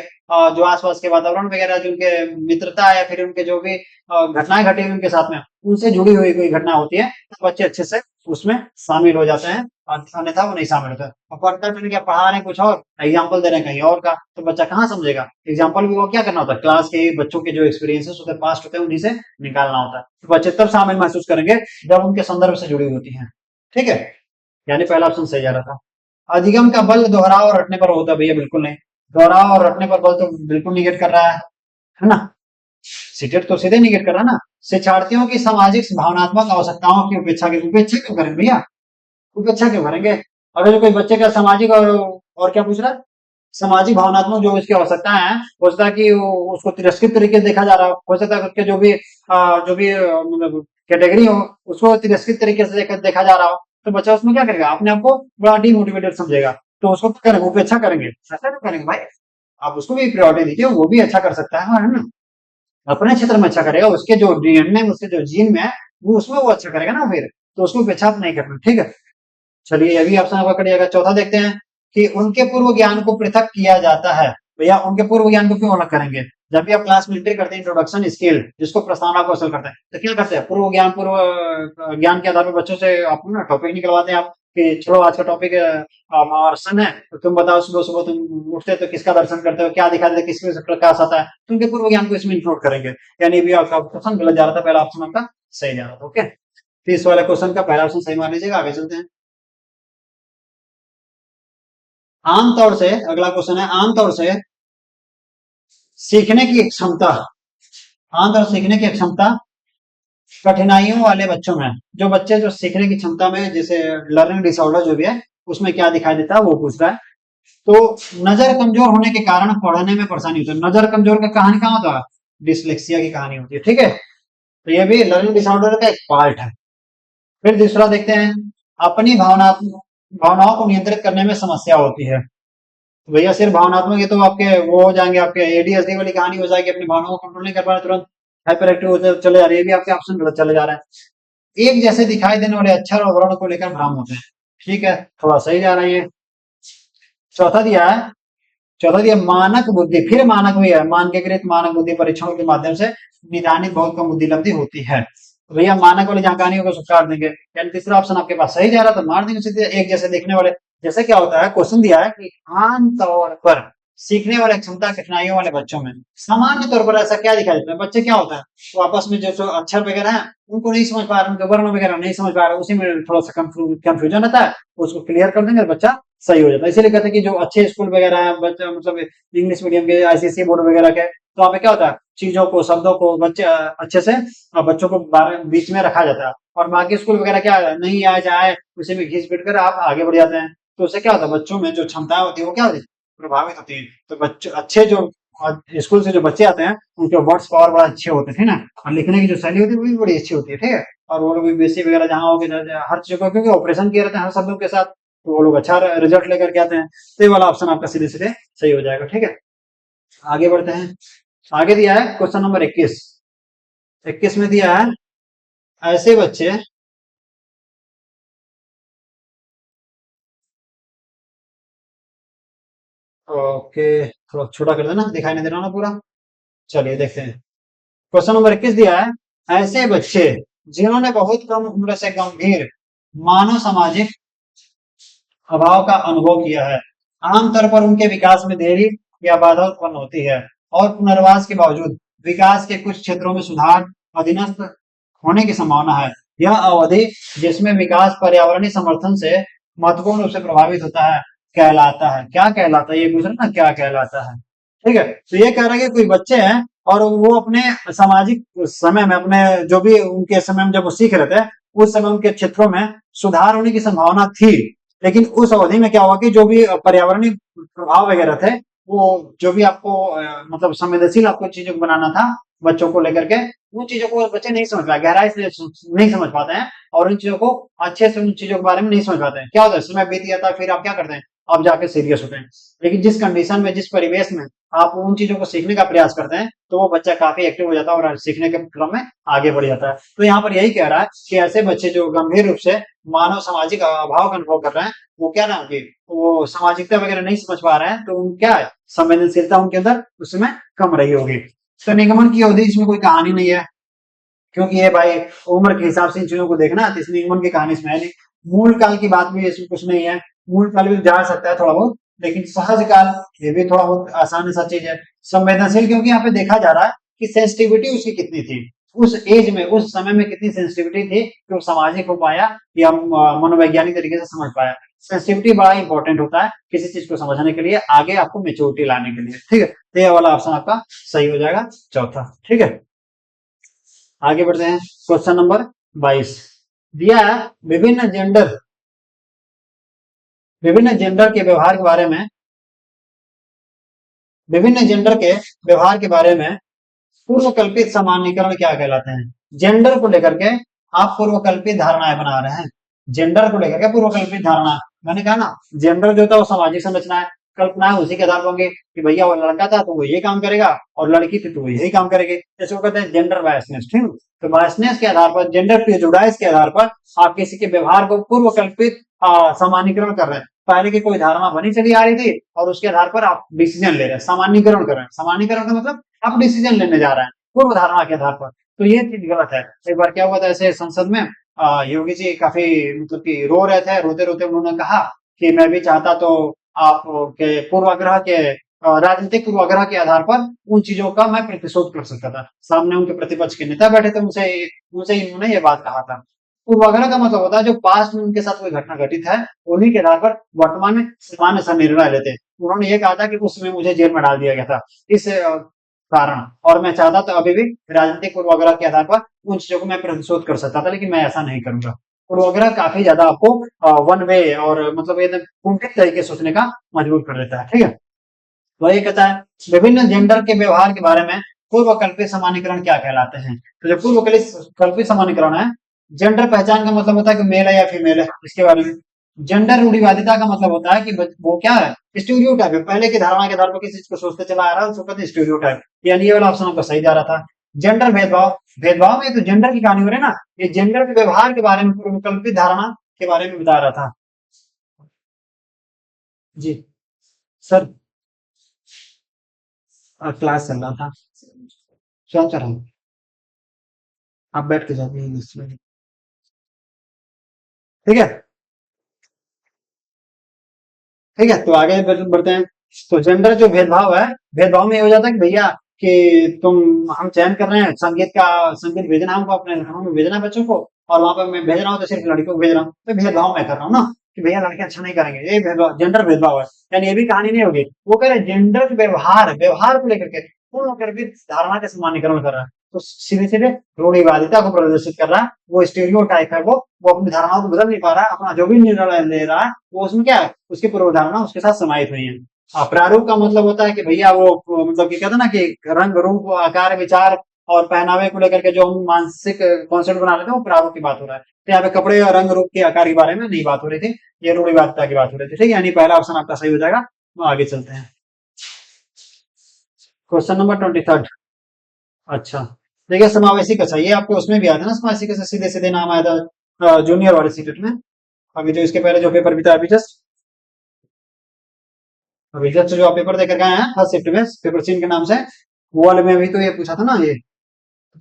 [SPEAKER 1] जो आसपास के वातावरण वगैरह, जो उनके मित्रता या फिर उनके जो भी घटनाएं घटी हुई उनके साथ में, उनसे जुड़ी हुई कोई घटना होती है तो बच्चे अच्छे से उसमें शामिल हो जाते हैं, अन्यथा वो नहीं शामिल होता। और पढ़ते क्या पढ़ा रहे हैं कुछ और, एग्जाम्पल दे रहे हैं कहीं और का, तो बच्चा कहाँ समझेगा। एग्जाम्पल भी वो क्या करना होता है, क्लास के बच्चों के जो एक्सपीरियंसेस होते हैं पास्ट होते हैं उन्हीं से निकालना होता है। तो बच्चे तब शामिल महसूस करेंगे जब उनके संदर्भ से जुड़ी होती है। ठीक है, यानी पहला ऑप्शन सही जा रहा था। अधिगम का बल दोहराव और रटने पर होता है, भैया बिल्कुल नहीं। दोहराव और रटने पर बल तो बिल्कुल निगेट कर रहा है ना। सीटेट तो सीधे निगेट कर रहा है ना। शिक्षार्थियों की सामाजिक भावनात्मक आवश्यकताओं की उपेक्षा क्यों करेंगे भैया, उपेक्षा क्यों करेंगे। अगर जो कोई बच्चे का सामाजिक और क्या पूछ रहा है, सामाजिक भावनात्मक जो उसकी आवश्यकताएं हैं, हो सकता है कि उसको तिरस्कृत तरीके से देखा जा रहा हो सकता है उसके जो भी मतलब कैटेगरी हो उसको तिरस्कृत तरीके से देखा जा रहा हो, तो बच्चा उसमें क्या करेगा, अपने आप को बड़ा डिमोटिवेटेड समझेगा, तो उसको क्या करेंगे, उपेक्षा करेंगे। ऐसा क्यों करेंगे भाई, आप उसको भी प्रायोरिटी दीजिए, वो भी अच्छा कर सकता है ना, अपने क्षेत्र में अच्छा करेगा, उसके जो डीएनए में उसके जो जीन में है वो उसमें वो अच्छा करेगा ना, फिर तो उसको उपेक्षा नहीं करना। ठीक है, चलिए ये भी ऑप्शन आपका कट जाएगा। चौथा देखते हैं कि उनके पूर्व ज्ञान को पृथक किया जाता है। भैया उनके पूर्व ज्ञान को क्यों अलग करेंगे, जब भी आप क्लास में एंट्री करते हैं इंट्रोडक्शन स्किल जिसको प्रस्तावना कौशल करते हैं, तो क्या करते हैं पूर्व ज्ञान के आधार पर बच्चों से आप ना टॉपिक निकलवाते हैं आप कि चलो आज का टॉपिक दर्शन है, तो तुम बताओ सुबह सुबह तुम उठते तो किसका दर्शन करते हो, क्या दिखा देते, किसमें से प्रकाश आता है, तो उनके पूर्व ज्ञान को इसमें इंक्लूड करेंगे। यानी भी आपका क्वेश्चन गलत जा रहा था, पहला ऑप्शन आपका सही जा रहा था। ओके, तो इस वाले क्वेश्चन का पहला ऑप्शन सही मान लीजिएगा। आगे चलते हैं। आमतौर से अगला क्वेश्चन है, आमतौर से सीखने की क्षमता, आमतौर सीखने की क्षमता कठिनाइयों वाले बच्चों में, जो बच्चे जो सीखने की क्षमता में जैसे लर्निंग डिसऑर्डर जो भी है उसमें क्या दिखाई देता है वो पूछ रहा है। तो नजर कमजोर होने के कारण पढ़ने में परेशानी होती है। नजर कमजोर का कहानी कहाँ होता है, डिसलेक्सिया की कहानी होती है। ठीक है, तो ये भी लर्निंग डिसऑर्डर का एक पार्ट है। फिर दूसरा देखते हैं, अपनी भावनाओं को नियंत्रित करने में समस्या होती है। तो भैया सिर्फ भावनात्मक ये तो आपके वो हो जाएंगे, आपके एडीएचडी वाली कहानी हो जाएगी, अपनी भावनाओं को कंट्रोल नहीं कर पा रहे, तुरंत हाइपर एक्टिव होते चले जा रहे हैं, ये भी आपके ऑप्शन गलत चले जा रहे हैं। एक जैसे दिखाई देने वाले अक्षर और वर्ण को लेकर भ्रम होते हैं, ठीक है, थोड़ा सही जा रहा है ये। चौथा दिया है, चौथा दिया मानक बुद्धि, फिर मानक भी है, मानकीकृत मानक बुद्धि परीक्षणों के माध्यम से निदानित बहुत कम बुद्धि लब्धि होती है। तो भैया मानक वाली जानकारियों को स्वीकार देंगे, यानी तीसरा ऑप्शन आपके पास सही जा रहा था, मार देंगे सीधे। एक जैसे देखने वाले, जैसे क्या होता है क्वेश्चन दिया है कि आमतौर पर सीखने वाले क्षमता कठिनाइयों वाले बच्चों में सामान्य तौर पर ऐसा क्या दिखाई देता है, बच्चे क्या होता है वो आपस में जो अक्षर वगैरह है उनको नहीं समझ पा रहे, उनके वर्ण वगैरह नहीं समझ पा रहे, उसी में थोड़ा सा कंफ्यूजन रहता है, उसको क्लियर कर देंगे बच्चा सही हो जाता है। इसीलिए कहते हैं कि जो अच्छे स्कूल वगैरह है बच्चा मतलब इंग्लिश मीडियम के आईसीएसई बोर्ड वगैरह के, तो वहाँ पे क्या होता है चीजों को शब्दों को बच्चे अच्छे से बच्चों को बीच में रखा जाता है। और बाकी स्कूल वगैरह क्या है, नहीं आए जाए उसी में घिस पिट कर आप आगे बढ़ जाते हैं, तो उससे क्या होता है बच्चों में जो क्षमताएं होती है वो क्या होती है प्रभावित होती है। तो बच्चे अच्छे जो स्कूल से जो बच्चे आते हैं उनके वर्ड्स पावर बड़ा अच्छे होते हैं, ठीक ना, और लिखने की जो शैली होती है वो भी बड़ी अच्छी होती है, ठीक है। और वो लोग बीएससी वगैरह जहाँ हो गए हर चीज को क्योंकि ऑपरेशन किए रहते हैं हर शब्दों के साथ, तो वो लोग अच्छा रिजल्ट लेकर के आते हैं। तो ये वाला ऑप्शन आपका सीधे सीधे सही हो जाएगा, ठीक है। आगे बढ़ते हैं। आगे दिया है क्वेश्चन नंबर 21। 21 में दिया है ऐसे बच्चे, ओके थोड़ा छोटा कर देना, दिखाई नहीं दे रहा ना पूरा। चलिए देखते हैं। क्वेश्चन नंबर 21 दिया है ऐसे बच्चे जिन्होंने बहुत कम उम्र से गंभीर मानव सामाजिक अभाव का अनुभव किया है, आमतौर पर उनके विकास में देरी या बाधा उत्पन्न होती है और पुनर्वास के बावजूद विकास के कुछ क्षेत्रों में सुधार अधीनस्थ होने की संभावना है। यह अवधि जिसमें विकास पर्यावरणीय समर्थन से महत्वपूर्ण रूप से प्रभावित होता है कहलाता है, क्या कहलाता है ये पूछ रहे ना, क्या कहलाता है, ठीक है। तो ये कह रहा है कि कोई बच्चे हैं और वो अपने सामाजिक समय में अपने जो भी उनके समय में जब वो सीख रहे थे उस समय उनके क्षेत्रों में सुधार होने की संभावना थी, लेकिन उस अवधि में क्या हुआ कि जो भी पर्यावरणीय प्रभाव वगैरह थे वो जो भी आपको मतलब संवेदनशील आपको चीजों को बनाना था बच्चों को लेकर के, उन चीजों को बच्चे नहीं समझ पाए, गहराई से नहीं समझ पाते हैं और उन चीजों को अच्छे से उन चीजों के बारे में नहीं समझ पाते हैं। क्या होता है समय बीत जाता है फिर आप क्या करते हैं आप जाके सीरियस होते हैं। लेकिन जिस कंडीशन में जिस परिवेश में आप उन चीजों को सीखने का प्रयास करते हैं तो वो बच्चा काफी एक्टिव हो जाता है और सीखने के क्रम में आगे बढ़ जाता है। तो यहाँ पर यही कह रहा है कि ऐसे बच्चे जो गंभीर रूप से मानव सामाजिक अभाव का अनुभव कर रहे हैं वो क्या ना कि वो सामाजिकता वगैरह नहीं समझ पा रहे हैं, तो क्या है संवेदनशीलता उनके अंदर उसमें कम रही होगी। तो निगमन की अवधि इसमें कोई कहानी नहीं है क्योंकि ये भाई उम्र के हिसाब से इन चीजों को देखना है, तो इसमें निगमन की कहानी इसमें है नहीं। मूल काल की बात भी इसमें कुछ नहीं है, मूल काल भी जा सकता है थोड़ा बहुत, लेकिन सहज काल ये भी थोड़ा बहुत आसान सा चीज है। संवेदनशील क्योंकि यहाँ पे देखा जा रहा है कि सेंसिटिविटी उसकी कितनी थी उस एज में उस समय में, कितनी सेंसिटिविटी थी कि वो सामाजिक हो पाया या मनोवैज्ञानिक तरीके से समझ पाया। सेंसिटिविटी बड़ा इंपॉर्टेंट होता है किसी चीज को समझने के लिए, आगे आपको मेच्योरिटी लाने के लिए, ठीक है। तो ये वाला ऑप्शन आपका सही हो जाएगा चौथा, ठीक है। आगे बढ़ते हैं। क्वेश्चन नंबर 22 दिया है विभिन्न जेंडर के व्यवहार के बारे में, विभिन्न जेंडर के व्यवहार के बारे में पूर्व कल्पित सामान्यीकरण क्या कहलाते हैं। जेंडर को लेकर के आप पूर्व कल्पित धारणाएं बना रहे हैं, जेंडर को लेकर के पूर्व कल्पित धारणा, मैंने कहा ना जेंडर जो था वो सामाजिक संरचना है, कल्पनाएं उसी के आधार पर होंगे कि भैया वो लड़का था तो वो ये काम करेगा और लड़की थी तो वो यही काम करेगी, जैसे वो कहते हैं जेंडर बायसनेस, ठीक है। तो बायसनेस के आधार पर जेंडर प्रिजुडाइज के आधार पर आप किसी के व्यवहार को पूर्व कल्पित सामान्यीकरण कर रहे हैं। पहले की कोई धारणा बनी चली आ रही थी और उसके आधार पर आप डिसीजन ले रहे हैं, सामान्यीकरण कर रहे हैं। सामान्यीकरण का मतलब आप डिसीजन लेने जा रहे हैं पूर्व धारणा के आधार पर, तो ये चीज गलत है। एक बार क्या हुआ था ऐसे संसद में योगी जी काफी मतलब कि रो रहे थे, रोते रोते उन्होंने कहा कि मैं भी चाहता तो आप के पूर्वाग्रह के राजनीतिक पूर्वाग्रह के आधार पर उन चीजों का मैं प्रतिशोध कर सकता था। सामने उनके प्रतिपक्ष के नेता बैठे थे, उनसे उनसे इन्होंने ये बात कहा था। पूर्वाग्रह का मतलब होता है जो पास्ट में उनके साथ कोई घटना घटित है उन्हीं के आधार पर वर्तमान में सामान्य सा निर्णय लेते। उन्होंने ये कहा था कि उस समय मुझे जेल में डाल दिया गया था इस कारण, और मैं चाहता तो अभी भी राजनीतिक पूर्वाग्रह के आधार पर उन चीजों को मैं प्रतिशोध कर सकता था, लेकिन मैं ऐसा नहीं करूंगा। पूर्वाग्रह काफी ज्यादा आपको वन वे और मतलब एकदम कुंठित तरीके से सोचने का मजबूर कर देता है, ठीक है। तो ये कहता है विभिन्न जेंडर के व्यवहार के बारे में पूर्व कल्पित सामान्यीकरण क्या कहलाते हैं। तो जो पूर्व कल्पित सामान्यीकरण है, जेंडर पहचान का मतलब होता है कि मेल है या फीमेल है इसके बारे में। जेंडर रूढ़िवादिता का मतलब होता है कि वो क्या है स्टीरियोटाइप है, पहले की धारणा के आधार पर किसी चीज को सोचते चला आ रहा है उसको कहते हैं स्टीरियोटाइप, यानी ये वाला ऑप्शन आपका सही जा रहा था। जेंडर भेदभाव, भेदभाव में तो जेंडर की कहानी हो रही है ना, ये जेंडर के व्यवहार के बारे में पूर्व कल्पित धारणा के बारे में बता रहा था। जी सर क्लास चल रहा था, स्वयं कर रहा हूँ, आप बैठ के जाइए, ठीक है। ठीक है तो आगे बढ़ते हैं। तो जेंडर जो भेदभाव है, भेदभाव में ये हो जाता है कि भैया कि हम चयन कर रहे हैं संगीत का, संगीत भेजना है हमको, अपने घरों में भेजना है बच्चों को, और वहां पर मैं भेज रहा हूँ तो सिर्फ लड़कियों को भेज रहा हूँ, तो भेदभाव मैं कर रहा हूँ ना, कि भैया लड़के अच्छा नहीं करेंगे, ये भेदभाव, जेंडर भेदभाव है। यानी ये भी कहानी नहीं होगी। वो कह रहे जेंडर व्यवहार, व्यवहार को लेकर के पूर्ण होकर भी धारणा का सामान्यकरण कर रहा है, तो सीधे सीधे रूढ़िवादिता को प्रदर्शित कर रहा है। वो स्टीरियोटाइप है, वो अपनी धारणाओं को बदल नहीं पा रहा है, अपना जो भी निर्णय ले रहा है वो उसमें क्या है, उसकी पूर्व धारणा उसके साथ समाहित हुई है। प्रारूप का मतलब होता है कि भैया वो मतलब कि कहते हैं ना कि रंग रूप आकार विचार और पहनावे को लेकर के जो हम मानसिक कॉन्सेप्ट बना लेते हैं, वो प्रारूप की बात हो रहा है। तो यहाँ पे कपड़े और रंग रूप के आकार के बारे में नहीं बात हो रही थी, ये रूढ़िवादिता की बात हो रही थी। ठीक है, यानी पहला ऑप्शन आपका सही हो जाएगा। तो आगे चलते हैं, क्वेश्चन नंबर 23। अच्छा, देखिए समावेशी कक्षा, ये आपको उसमें भी आता है ना, समावेशी कक्षा सीधे सीधे नाम आया था जूनियर वाले सीटेट में। अभी जो इसके पहले जो पेपर भी था, अभी जस्ट जो आप पेपर देकर गए हैं फर्स्ट शिफ्ट में, पेपर 3 के नाम से, वो वाले में भी तो ये पूछा था ना ये।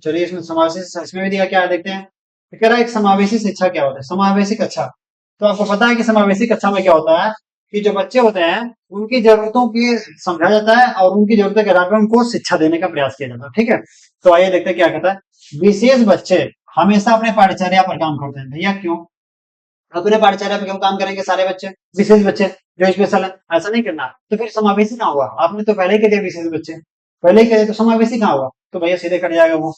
[SPEAKER 1] चलिए इसमें समावेशी, इसमें भी दिया क्या है देखते हैं। तो कह रहा है एक समावेशी शिक्षा क्या होता है, समावेशी कक्षा। तो आपको पता है कि समावेशी कक्षा में क्या होता है, कि जो बच्चे होते हैं उनकी जरूरतों की समझा जाता है और उनकी जरूरतों के आधार पर उनको शिक्षा देने का प्रयास किया जाता है। ठीक है, तो आइए देखते हैं क्या कहता है। विशेष बच्चे हमेशा अपने पाठचर्या पर काम करते हैं। भैया क्यों अपने पाठचर्या पे क्यों काम करेंगे सारे बच्चे, विशेष बच्चे जो स्पेशल है, ऐसा नहीं करना। तो फिर समावेशी कहाँ हुआ, आपने तो पहले ही कह दिया विशेष बच्चे, पहले ही कह दिया, तो समावेशी कहाँ हुआ, तो भैया सीधे कट जाएगा वो।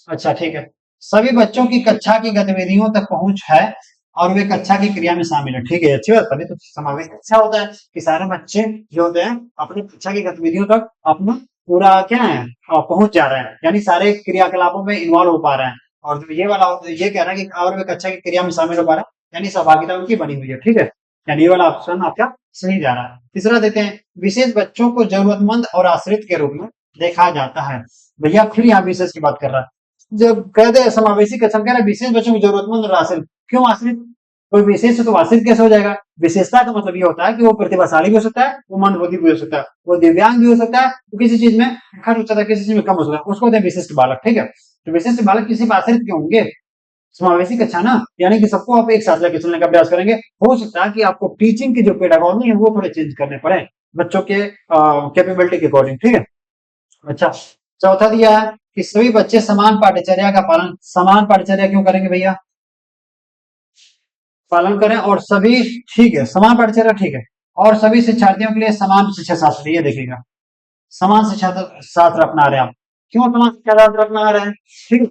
[SPEAKER 1] अच्छा ठीक है, सभी बच्चों की कक्षा की गतिविधियों तक पहुंच है और वे कक्षा की क्रिया में शामिल है। ठीक है, अच्छी बात, तभी तो समावेश अच्छा होता है कि सारे बच्चे जो होते हैं अपनी कक्षा की गतिविधियों तक अपना पूरा क्या है पहुंच जा रहे हैं, यानी सारे क्रियाकलापों में इन्वॉल्व हो पा रहे हैं। और जो ये वाला ये कह रहा है कि और वे कक्षा की क्रिया में शामिल हो पा रहे हैं, यानी सहभागिता उनकी बनी हुई है। ठीक है, यानी ये वाला ऑप्शन आपका सही जा रहा है। तीसरा देते हैं, विशेष बच्चों को जरूरतमंद और आश्रित के रूप में देखा जाता है। भैया फिर यहाँ विशेष की बात कर रहा है। जब कहते हैं समावेशी कक्षा कह रहा है विशेष बच्चों की जरूरतमंद और आश्रित, क्यों आश्रित, कोई विशेष है तो आश्रित कैसे हो जाएगा। विशेषता का मतलब ये होता है कि वो प्रतिभाशाली भी हो सकता है, वो मंदबुद्धि भी हो सकता है, वो दिव्यांग भी हो सकता है, वो किसी चीज में खर्च हो सकता है, किसी चीज में कम हो सकता है, उसको होता है विशिष्ट बालक। ठीक है, तो विशिष्ट बालक किसी में आश्रित क्यों होंगे, समावेशी कक्षा ना, यानी कि सबको आप एक साथ लेकर चलने का प्रयास करेंगे। हो सकता है कि आपको टीचिंग की जो पेडागॉजी है वो थोड़े चेंज करने पड़े बच्चों के कैपेबिलिटी के अकॉर्डिंग। ठीक है, अच्छा, चौथा दिया है कि सभी बच्चे समान पाठ्यचर्या का पालन, समान पाठ्यचर्या क्यों करेंगे भैया, पालन करें, और सभी, ठीक है समान पाठ्यचर्या ठीक है, और सभी शिक्षार्थियों के लिए समान शिक्षा शास्त्र, ये देखिएगा समान शिक्षा शास्त्र अपना रहे हैं आप। क्यों समान शिक्षा शास्त्र अपना रहे हैं, ठीक है,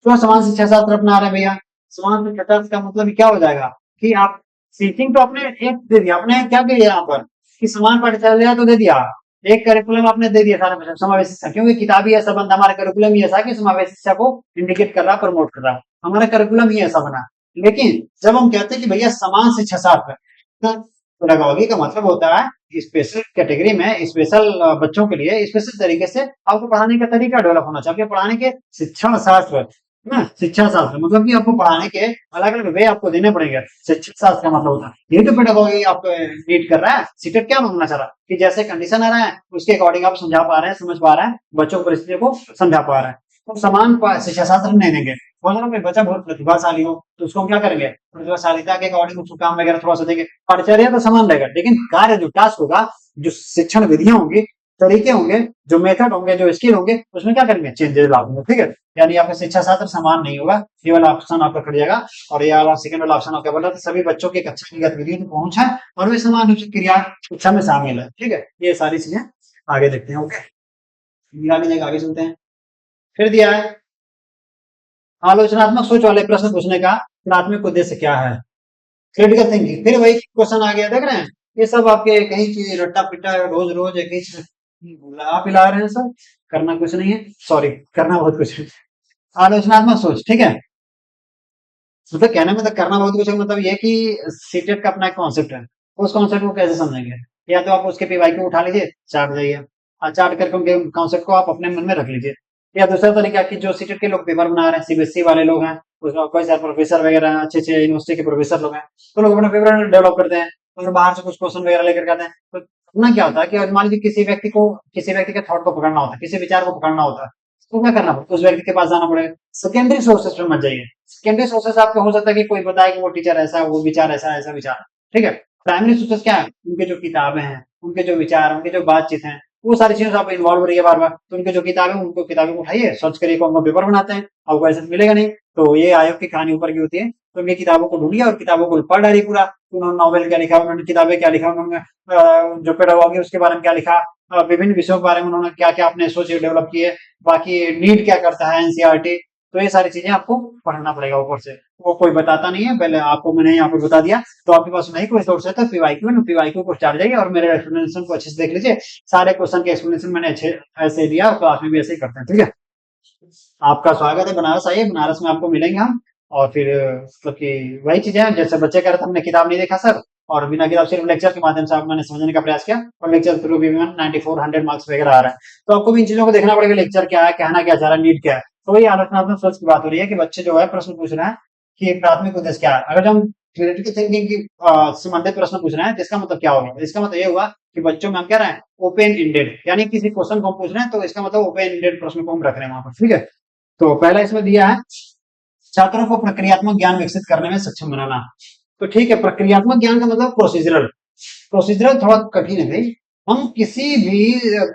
[SPEAKER 1] क्यों समान शिक्षा शास्त्र अपना रहे हैं भैया। समान शिक्षा शास्त्र का मतलब क्या हो जाएगा कि आप टीचिंग तो आपने एक दे दिया, आपने क्या किया यहाँ पर कि समान पाठ्यचर्या तो दे दिया, एक करिकुलम आपने दे दिया सारा बच्चों समावेश शिक्षा, क्योंकि किताबी ऐसा बनता, हमारा करिकुलम ही ऐसा कि समावेश शिक्षा को इंडिकेट कर रहा, प्रमोट कर रहा, हमारा करिकुलम ही ऐसा बना। लेकिन जब हम कहते हैं कि भैया समान शिक्षा शास्त्र, तो पेडागॉजी का मतलब होता है स्पेशल कैटेगरी में स्पेशल बच्चों के लिए स्पेशल तरीके से आपको पढ़ाने का तरीका डेवलप होना चाहिए, पढ़ाने के शिक्षण शास्त्र है ना, शिक्षा शास्त्र मतलब कि आपको पढ़ाने के अलग अलग वे आपको देने पड़ेंगे, शिक्षा शास्त्र का मतलब होता है ये। तो पेडागॉजी आपको नीड कर रहा है, सीटेट क्या मांगना चाह रहा है कि जैसे कंडीशन आ रहा है उसके अकॉर्डिंग आप समझा पा रहे हैं, समझ पा रहे हैं, बच्चों की परिस्थितियों को समझा पा रहे हैं। तो समान शिक्षा शास्त्र नहीं देंगे, बोलो ना बच्चा बहुत प्रतिभाशाली हो तो उसको हम क्या करेंगे, प्रतिभाशालिता के अकॉर्डिंग उसको काम वगैरह थोड़ा सा देंगे, परिचर्या तो समान रहेगा, लेकिन कार्य जो टास्क होगा, जो शिक्षण विधियां होंगी, तरीके होंगे, जो मेथड होंगे, जो स्किल होंगे, उसमें क्या करेंगे, चेंजेस लाएंगे। ठीक है, यानी आपका शिक्षा शास्त्र समान नहीं होगा, ये वाला ऑप्शन आपका कट जाएगा। और ये वाला सेकंड वाला ऑप्शन आपका बोला सभी बच्चों की कक्षा की गतिविधियों में पहुंच है और वे समान रूप से क्रिया शिक्षा में शामिल है। ठीक है, ये सारी चीजें आगे देखते हैं। ओके, आगे चलते हैं। फिर दिया है आलोचनात्मक सोच वाले प्रश्न पूछने का प्राथमिक उद्देश्य क्या है, क्रिटिकल थिंकिंग। फिर वही क्वेश्चन आ गया, देख रहे हैं ये सब आपके कहीं चीज रट्टा पिट्टा रोज रोज एक ही चीज आप हिला रहे हैं सर, करना कुछ नहीं है, सॉरी करना बहुत कुछ है। आलोचनात्मक सोच, ठीक है, मतलब कहने में तो करना बहुत कुछ है, मतलब ये कि सीटेट का अपना एक कॉन्सेप्ट है, उस कॉन्सेप्ट को कैसे समझेंगे। या तो आप उसके पीवाई को उठा लीजिए, चाट जाइए, और चाट करके उनके कॉन्सेप्ट को आप अपने मन में रख लीजिए। या दूसरा तरीका कि जो सीटेट के लोग पेपर बना रहे हैं, सीबीएसई वाले लोग हैं, उसमें कोई सारे प्रोफेसर वगैरह अच्छे अच्छे यूनिवर्सिटी के प्रोफेसर लोग हैं, तो लोग अपना पेपर डेवलप करते हैं और बाहर से कुछ क्वेश्चन वगैरह लेकर के आते हैं। तो अपना क्या होता है कि मान लीजिए किसी व्यक्ति के थॉट को पकड़ना होता है, किसी विचार को पकड़ना होता है, तो क्या करना पड़ेगा, उस व्यक्ति के पास जाना पड़ेगा। सेकेंडरी सोर्सेस पे मत जाइए, सेकेंडरी सोर्सेस आपको हो सकता है कि कोई बताए कि वो टीचर ऐसा, वो विचार ऐसा, ऐसा विचार, ठीक है, प्राइमरी सोर्सेस क्या है, उनके जो किताबें हैं, उनके जो विचार, उनके जो बातचीत है, वो सारी चीजों से आप इन्वॉल्व रहिए बार बार। तो उनके जो किताबें, उनको किताबें को उठाइए, सर्च करिए कौन कौन पेपर बनाते हैं, आपको ऐसे तो मिलेगा नहीं। तो ये आयोग की कहानी ऊपर की होती है। तो उनकी किताबों को ढूंढिए और किताबों को पढ़ डालिए पूरा। उन्होंने नॉवेल क्या लिखा, उन्होंने किताबें क्या लिखा, उन्होंने जो पेडागॉजी उसके बारे में क्या लिखा, विभिन्न विषयों के बारे में उन्होंने क्या क्या अपने सोच डेवलप किए, बाकी नीट क्या करता है, एनसीईआरटी। तो ये सारी चीजें आपको पढ़ना पड़ेगा ऊपर से, वो कोई बताता नहीं है, पहले आपको मैंने यहाँ पे बता दिया। तो आपके पास नहीं कोई सोर्स है तो पीवाईक्यू है, पीवाईक्यू को स्टार्ट जाइए और मेरे एक्सप्लेनेशन को अच्छे से देख लीजिए। सारे क्वेश्चन के एक्सप्लेनेशन मैंने अच्छे ऐसे दिया, क्लास में भी ऐसे ही करते हैं, ठीक है। आपका स्वागत है, बनारस आइए, बनारस में आपको मिलेंगे हम। और फिर मतलब कि वही चीजें हैं, जैसे बच्चे कह रहे थे हमने किताब नहीं देखा सर, और बिना किताब सिर्फ लेक्चर के माध्यम से आप मैंने समझने का प्रयास किया, और लेक्चर थ्रू भी 94 100 मार्क्स वगैरह आ रहा है। तो आपको भी इन चीजों को देखना पड़ेगा, लेक्चर क्या है, कहना क्या चाह रहा है, नीट क्या है। तो वही आलोचनात्मक सोच की बात हो रही है कि बच्चे जो है प्रश्न पूछ रहे हैं कि प्राथमिक उद्देश्य क्या है। अगर हम थ्योरेटिकल थिंकिंग की संबंधित प्रश्न पूछ रहे हैं तो इसका मतलब क्या होगा, इसका मतलब ये हुआ कि बच्चों में हम कह रहे हैं ओपन इंडेड, यानी किसी क्वेश्चन को हम पूछ रहे हैं तो इसका मतलब ओपन इंडेड प्रश्न को हम रख रहे हैं वहां पर, ठीक है। तो पहला इसमें दिया है छात्रों को प्रक्रियात्मक ज्ञान विकसित करने में सक्षम बनाना। तो ठीक है, प्रक्रियात्मक ज्ञान का मतलब प्रोसीजरल। प्रोसीजरल थोड़ा कठिन है भाई। हम किसी भी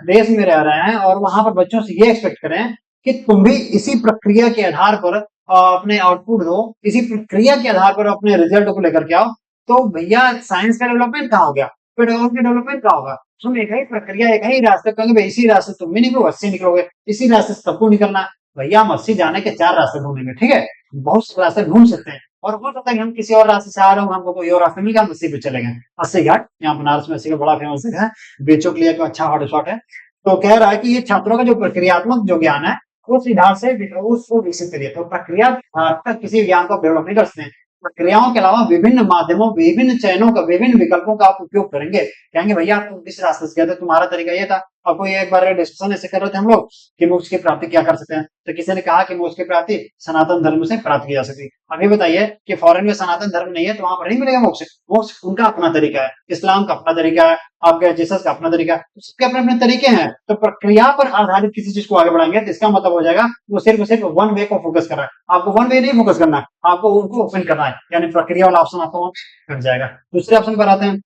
[SPEAKER 1] देश में रह रहे हैं और वहां पर बच्चों से ये एक्सपेक्ट करें कि तुम भी इसी प्रक्रिया के आधार पर अपने आउटपुट दो, इसी प्रक्रिया के आधार पर अपने रिजल्ट को लेकर के आओ। तो भैया साइंस का डेवलपमेंट कहाँ हो गया, पेडागॉजी का डेवलपमेंट कहाँ होगा। हम एक ही प्रक्रिया, एक ही रास्ते कहेंगे भाई इसी रास्ते तुम भी निकलो, 80 निकलोगे, इसी रास्ते से सबको निकलना है। भैया हम 80 जाने के 4 रास्ते ढूंढेंगे, ठीक है। बहुत से रास्ते ढूंढ सकते हैं, और हो सकता है कि हम किसी और रास्ते से आ रहे हो, हमको कोई और रास्ता मिल गया, हम अस्सी पे चलेंगे। अस्सी घाट यहाँ बनारस में अस्सी का बड़ा फेमस है, बेचो के लिए एक अच्छा हॉटस्पॉट है। तो कह रहा है कि ये छात्रों का जो प्रक्रियात्मक जो ज्ञान है उस आधार से उसको विकसित करिए। तो प्रक्रिया तक किसी ज्ञान को डेवलप नहीं कर सकते हैं। प्रक्रियाओं के अलावा विभिन्न माध्यमों, विभिन्न चयनों का, विभिन्न विकल्पों का आप उपयोग करेंगे। कहेंगे भैया तुम इस रास्ते से गए थे, तुम्हारा तरीका ये था। आपको एक बार डिस्कशन ऐसे कर रहे थे हम लोग कि मोक्ष की प्राप्ति क्या कर सकते हैं, तो किसी ने कहा कि मोक्ष की प्राप्ति सनातन धर्म से प्राप्त की जा सकती है। अभी बताइए कि फॉरेन में सनातन धर्म नहीं है तो वहां पर नहीं मिलेगा मोक्ष। मोक्ष उनका अपना तरीका है, इस्लाम का अपना तरीका है, आपके जीसस का अपना तरीका है, तो सबके अपने अपने तरीके हैं। तो प्रक्रिया पर आधारित किसी चीज को आगे बढ़ाएंगे तो इसका मतलब हो जाएगा वो सिर्फ वन वे को फोकस कर रहा है। आपको वन वे नहीं फोकस करना है, आपको उनको ओपन करना है, यानी प्रक्रिया वाला ऑप्शन आपको मिल जाएगा। दूसरे ऑप्शन पर आते हैं,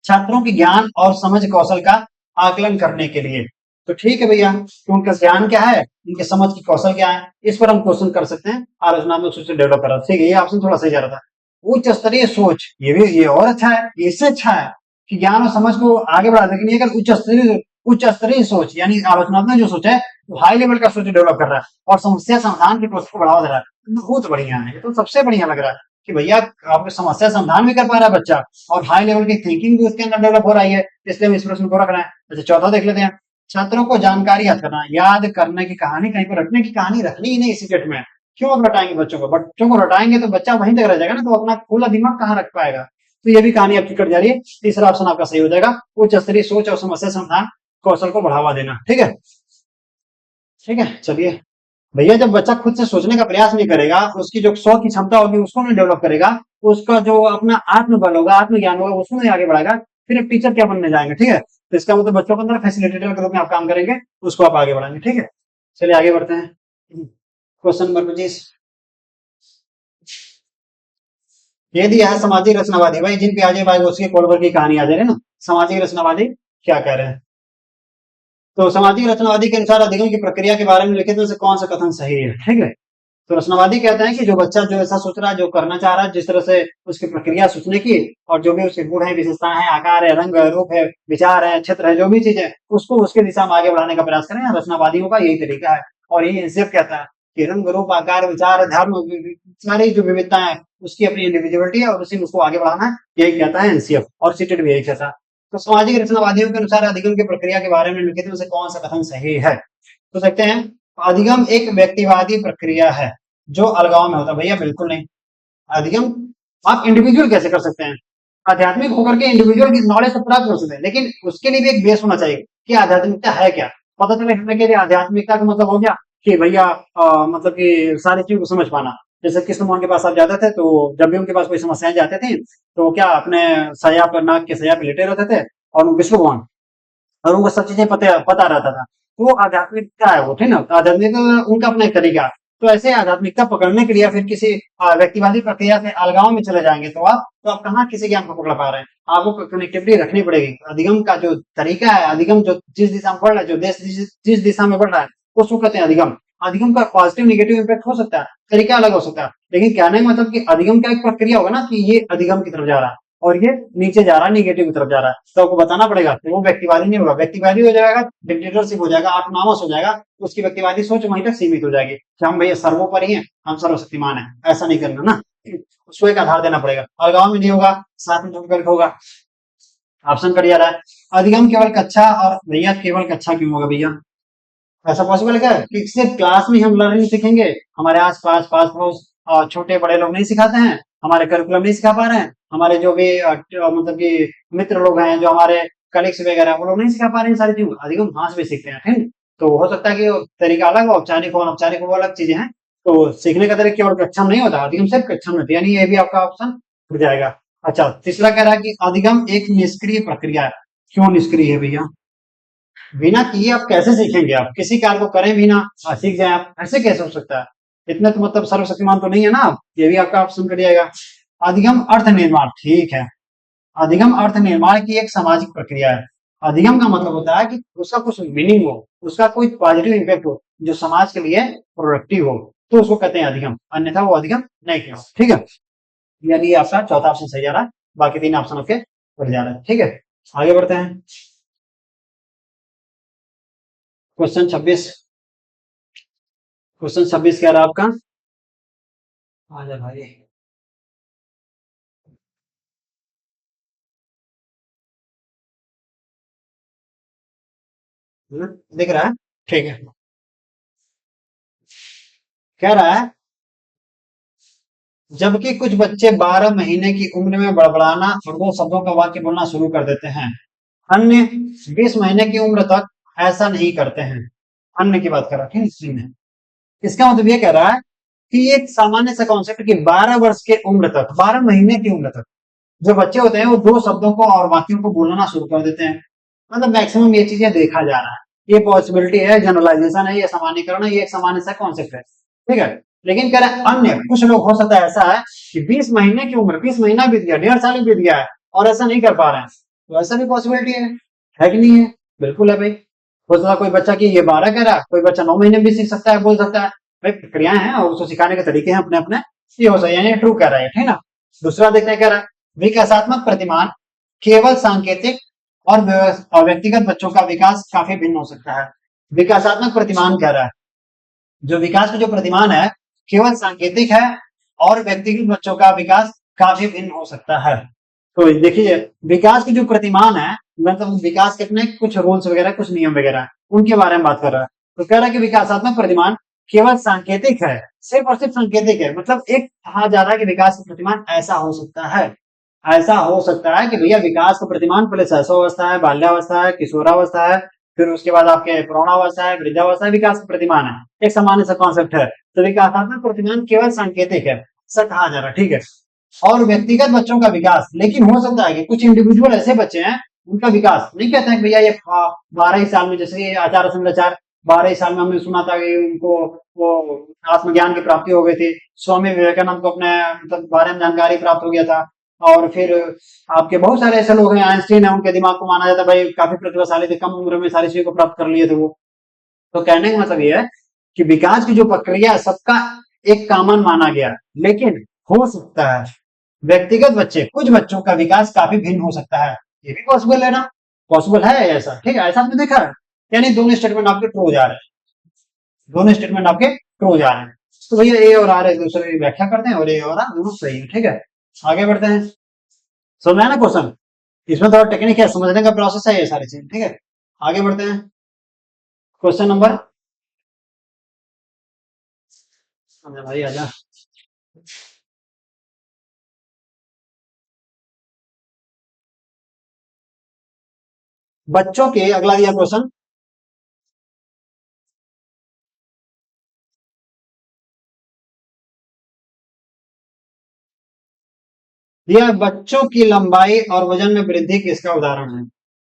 [SPEAKER 1] छात्रों की ज्ञान और समझ कौशल का आकलन करने के लिए। तो ठीक है भैया, तो उनका ज्ञान क्या है, उनके समझ की कौशल क्या है, इस पर हम क्वेश्चन कर सकते हैं, आलोचनात्मक सोच डेवलप करा। ठीक है, ये ऑप्शन थोड़ा सही जा रहा था। उच्च स्तरीय सोच, ये भी ये और अच्छा है, इससे अच्छा है कि ज्ञान और समझ को आगे बढ़ा, लेकिन ये अगर उच्च स्तरीय सोच यानी आलोचनात्मक जो सोच है वो हाई लेवल का सोच डेवलप कर रहा है और समस्या समाधान के प्रोसेस को बढ़ावा दे रहा है, बहुत बढ़िया है। ये तो सबसे बढ़िया लग रहा है कि भैया आपको समस्या समाधान भी कर पा रहा है बच्चा, और हाई लेवल की थिंकिंग भी उसके अंदर डेवलप हो रही है, इसलिए हम इस प्रश्न को रख रहे हैं। जैसे चौथा देख लेते हैं, छात्रों को जानकारी याद करने की कहानी, कहीं पर रटने की कहानी रखनी ही नहीं इसी डेट में। क्यों रटाएंगे बच्चों को, बच्चों को रटाएंगे तो बच्चा वहीं तक रह जाएगा ना, तो अपना खुला दिमाग कहाँ रख पाएगा। तो ये भी कहानी आपकी कट जा रही है। तीसरा ऑप्शन आपका सही हो जाएगा, उच्च स्तरीय सोच और समस्या समाधान कौशल को बढ़ावा देना। ठीक है, ठीक है, चलिए भैया, जब बच्चा खुद से सोचने का प्रयास नहीं करेगा, उसकी जो सोच की क्षमता होगी उसको नहीं डेवलप करेगा, उसका जो अपना आत्मबल होगा, आत्मज्ञान होगा, उसको नहीं आगे बढ़ाएगा, फिर एक टीचर क्या बनने जाएंगे। ठीक है, तो इसका मतलब बच्चों के अंदर फैसिलिटेटर के रूप में आप काम करेंगे, उसको आप आगे बढ़ाएंगे। ठीक है, चलिए आगे बढ़ते हैं। क्वेश्चन नंबर 25 ये दिया है, सामाजिक रचनावादी। भाई जिन पियाजे भाई उसके कोलबर की कहानी आ जा रही है ना, सामाजिक रचनावादी क्या कह रहे हैं। तो सामाजिक रचनावादी के अनुसार अधिगम की प्रक्रिया के बारे में लिखित में से कौन सा कथन सही है। ठीक है, तो रचनावादी कहते हैं कि जो बच्चा जो ऐसा सोच रहा है, जो करना चाह रहा है, जिस तरह से उसकी प्रक्रिया सोचने की, और जो भी उसके गुण है, विशेषताएं हैं, आकार है, रंग है, रूप है, विचार है, क्षेत्र है, जो भी चीज है, उसको उसके दिशा में आगे बढ़ाने का प्रयास करें। रचनावादियों का यही तरीका है, और यही एनसीएफ कहता है कि रंग, रूप, आकार, विचार, धर्म, सारी जो विविधता है उसकी अपनी इंडिविजुअलिटी है और उसी में उसको आगे बढ़ाना है, यही कहता है एनसीएफ, और सीटेट भी यही कहता है। तो सामाजिक रचनावादियों के अनुसार अधिगम की प्रक्रिया के बारे में लिखित में से कौन सा कथन सही है। तो सकते हैं, अधिगम एक व्यक्तिवादी प्रक्रिया है जो अलगाव में होता है। भैया बिल्कुल नहीं, अधिगम आप इंडिविजुअल कैसे कर सकते हैं, आध्यात्मिक होकर के इंडिविजुअल की नॉलेज तो प्राप्त कर सकते हैं, लेकिन उसके लिए भी एक बेस होना चाहिए कि आध्यात्मिकता है क्या। पता चले हमें के लिए आध्यात्मिकता का मतलब हो गया कि भैया मतलब कि सारी चीज को समझ पाना। जैसे कृष्ण मोहन के पास आप जाते थे तो जब भी उनके पास कोई समस्याएं जाते थे तो क्या अपने सया पर, नाक के सया पे लेटे रहते थे और विष्णु भगवान, और उनको सब चीजें पता रहता था। तो वो आध्यात्मिकता है वो, ठीक ना, आध्यात्मिक उनका अपना एक तरीका। तो ऐसे आध्यात्मिकता पकड़ने के लिए या फिर किसी व्यक्तिवादी प्रक्रिया से अलगाव में चले जाएंगे तो आप कहाँ किसी ज्ञान को पकड़ पा रहे हैं। आपको कनेक्टिविटी रखनी पड़ेगी। अधिगम का जो तरीका है, अधिगम जो जिस दिशा में बढ़ रहा है, जो देश जिस दिशा में बढ़ रहा है, उसको कहते हैं अधिगम। अधिगम का पॉजिटिव निगेटिव इम्पैक्ट हो सकता है, तरीका अलग हो सकता है, लेकिन कहने का मतलब कि अधिगम का एक प्रक्रिया होगा ना कि ये अधिगम की तरफ जा रहा है और ये नीचे जा रहा है, निगेटिव की तरफ जा रहा है, तो आपको बताना पड़ेगा। तो वो व्यक्तिवादी नहीं होगा, व्यक्तिवादी हो जाएगा, डिक्टेटरशिप हो जाएगा, ऑटोनॉमस हो जाएगा, तो उसकी व्यक्तिवादी सोच वहीं तक सीमित हो जाएगी कि हम भैया सर्वोपरि हैं, हम सर्वशक्तिमान है। ऐसा नहीं करना ना, उसको एक आधार देना पड़ेगा। अलगाव में नहीं होगा, साथ में जुड़कर होगा। ऑप्शन कट जा रहा है। अधिगम केवल कक्षा, और भैया केवल कक्षा क्यों होगा भैया, ऐसा पॉसिबल है क्या कि सिर्फ क्लास में हम लर्निंग सीखेंगे, हमारे आस पास पास पड़ोस छोटे बड़े लोग नहीं सिखाते हैं, हमारे करिकुलम नहीं सिखा पा रहे हैं, हमारे जो भी मतलब कि मित्र लोग हैं, जो हमारे कलीग्स वगैरह वो लोग नहीं सिखा पा रहे हैं सारी चीज, अधिगम वहां से भी सीखते हैं, ठीक। तो हो सकता है कि तरीका अलग हो, औपचारिक हो अनौपचारिक हो, अलग चीजें हैं। तो सीखने का तरीका केवल कक्षा में नहीं होता, अधिगम सिर्फ कक्षा में होती है, यानी ये भी आपका ऑप्शन हो जाएगा। अच्छा, तीसरा कह रहा है कि अधिगम एक निष्क्रिय प्रक्रिया है। क्यों निष्क्रिय है भैया, बिना किए आप कैसे सीखेंगे, आप किसी कार्य को करें बिना सीख जाए आप, ऐसे कैसे हो सकता है। इतने तो मतलब सर्वशक्तिमान तो नहीं है ना आप, ये भी आपका ऑप्शन कट जाएगा। अधिगम अर्थ निर्माण, ठीक है, अधिगम अर्थ निर्माण की एक सामाजिक प्रक्रिया है। अधिगम का मतलब होता है कि उसका कुछ मीनिंग हो, उसका कोई पॉजिटिव इम्पैक्ट हो, जो समाज के लिए प्रोडक्टिव हो, तो उसको कहते हैं अधिगम, अन्यथा वो अधिगम नहीं कहते, ठीक है। यानी ये आपका चौथा ऑप्शन सही जा रहा है, बाकी तीन ऑप्शन आपके बढ़ जा रहे हैं, ठीक है। आगे बढ़ते हैं। क्वेश्चन 26, क्वेश्चन 26 क्या रहा आपका, आ जा भाई। दिख रहा है, ठीक है। कह रहा है, जबकि कुछ बच्चे 12 महीने की उम्र में बड़बड़ाना और दो शब्दों का वाक्य बोलना शुरू कर देते हैं, अन्य 20 महीने की उम्र तक ऐसा नहीं करते हैं। अन्य की बात कर रहा है इसी में। इसका मतलब ये कह रहा है कि एक सामान्य सा कॉन्सेप्ट कि 12 वर्ष के उम्र तक, 12 महीने की उम्र तक जो बच्चे होते हैं वो दो शब्दों को और वाक्यों को बोलना शुरू कर देते हैं। मतलब मैक्सिमम ये चीजें देखा जा रहा है, ये पॉसिबिलिटी है, जनरलाइजेशन है, ये सामान्यकरण है, ये एक सामान्य सा कॉन्सेप्ट है, ठीक है। लेकिन कह रहे हैं अन्य कुछ लोग, हो सकता है ऐसा है कि 20 महीने की उम्र, 20 महीना बीत गया, 1.5 साल बीत गया है और ऐसा नहीं कर पा रहे हैं, तो ऐसा भी पॉसिबिलिटी है कि नहीं है। बिल्कुल है भाई। हो सकता है कोई बच्चा की ये 12 कह रहा है, कोई बच्चा 9 महीने भी सीख सकता है, बोल सकता है, भाई प्रक्रियाएं हैं और उसको सिखाने के तरीके हैं अपने अपने, ये हो सकता है, यानी ट्रू कह रहा है, ठीक है ना। दूसरा देखते हैं, कह रहा है विकासात्मक प्रतिमान केवल सांकेतिक और व्यक्तिगत बच्चों का विकास काफी भिन्न हो सकता है। विकासात्मक प्रतिमान कह रहा है जो विकास का जो प्रतिमान है केवल सांकेतिक है और व्यक्तिगत बच्चों का विकास काफी भिन्न हो सकता है। तो देखिए, विकास के जो प्रतिमान है, मतलब विकास के अपने कुछ रूल्स वगैरह, कुछ नियम वगैरह, उनके बारे में बात कर रहा है। तो कह रहा है कि विकासात्मक प्रतिमान केवल सांकेतिक है, सिर्फ और सिर्फ सांकेतिक है, मतलब एक कहा जा रहा है कि विकास का प्रतिमान ऐसा हो सकता है, ऐसा हो सकता है कि भैया विकास का प्रतिमान पहले शैशवावस्था है, बाल्यावस्था है, किशोरावस्था है, फिर उसके बाद आपके प्रौढ़ावस्था है, वृद्धावस्था है, विकास का प्रतिमान है, एक सामान्य सा कॉन्सेप्ट है। तो विकासात्मक प्रतिमान केवल सांकेतिक है, ऐसा कहा जा रहा है, ठीक है। और व्यक्तिगत बच्चों का विकास, लेकिन हो सकता है कि कुछ इंडिविजुअल ऐसे बच्चे हैं उनका विकास नहीं कहते हैं भैया ये 12 ही साल में, जैसे आचार्य शंकराचार्य 12 ही साल में हमने सुना था कि उनको वो आत्मज्ञान की प्राप्ति हो गई थी, स्वामी विवेकानंद को अपने मतलब बारे में जानकारी प्राप्त हो गया था, और फिर आपके बहुत सारे ऐसे लोग हैं, आइंस्टीन है, उनके दिमाग को माना जाता है भाई काफी प्रतिभाशाली थे, कम उम्र में सारी चीजों को प्राप्त कर लिए थे वो। तो कहने का मतलब ये है कि विकास की जो प्रक्रिया है सबका एक कॉमन माना गया, लेकिन हो सकता है व्यक्तिगत बच्चे, कुछ बच्चों का विकास काफी भिन्न हो सकता है, ये भी पॉसिबल है ना, पॉसिबल है ऐसा, ठीक है, ऐसा आपने देखा है। यानी दोनों स्टेटमेंट आपके ट्रू जा रहे हैं, दोनों स्टेटमेंट आपके ट्रू जा रहे हैं। तो भैया ए और आर एक दूसरे की व्याख्या करते हैं और ए और आर दोनों सही है, ठीक है। आगे बढ़ते हैं। समझ में आया ना क्वेश्चन, इसमें थोड़ा टेक्निक है, समझने का प्रोसेस है ये सारी चीज, ठीक है। आगे बढ़ते हैं। क्वेश्चन नंबर, भाई आजा। बच्चों के, अगला दिया क्वेश्चन, दिया बच्चों की लंबाई और वजन में वृद्धि किसका उदाहरण है।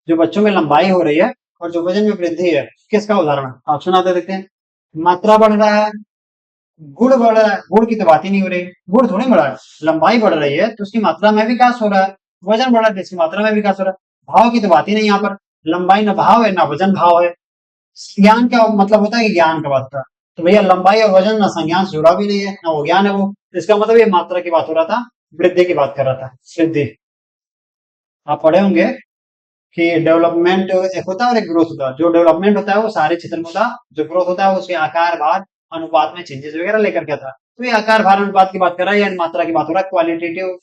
[SPEAKER 1] जो बच्चों में लंबाई हो रही है और जो वजन में वृद्धि है, किसका उदाहरण है। ऑप्शन आते देखते हैं। मात्रा बढ़ रहा है, गुड़ बढ़ रहा है, गुड़ की तो बात ही नहीं हो रही, गुड़ थोड़ी बढ़ रहा है, लंबाई बढ़ रही है तो उसकी मात्रा में विकास हो रहा है, वजन बढ़ रहा है तो इसकी मात्रा में विकास हो रहा है। भाव की तो बात ही नहीं यहाँ पर, लंबाई ना भाव है ना वजन भाव है। ज्ञान का मतलब होता है कि ज्ञान का बात था, तो भैया लंबाई और वजन ना संज्ञान से जुड़ा भी नहीं है ना वो ज्ञान है वो, तो इसका मतलब ये मात्रा की बात हो रहा था, वृद्धि की बात कर रहा था, वृद्धि। आप पढ़े होंगे कि डेवलपमेंट एक होता है और एक ग्रोथ होता है। जो डेवलपमेंट होता है वो सारे क्षेत्र में होता है, जो ग्रोथ होता है वो उसके आकार भार अनुपात में चेंजेस वगैरह लेकर के आता है। तो ये आकार भार अनुपात की बात कर रहा है या मात्रा की बात हो रहा है, क्वालिटेटिव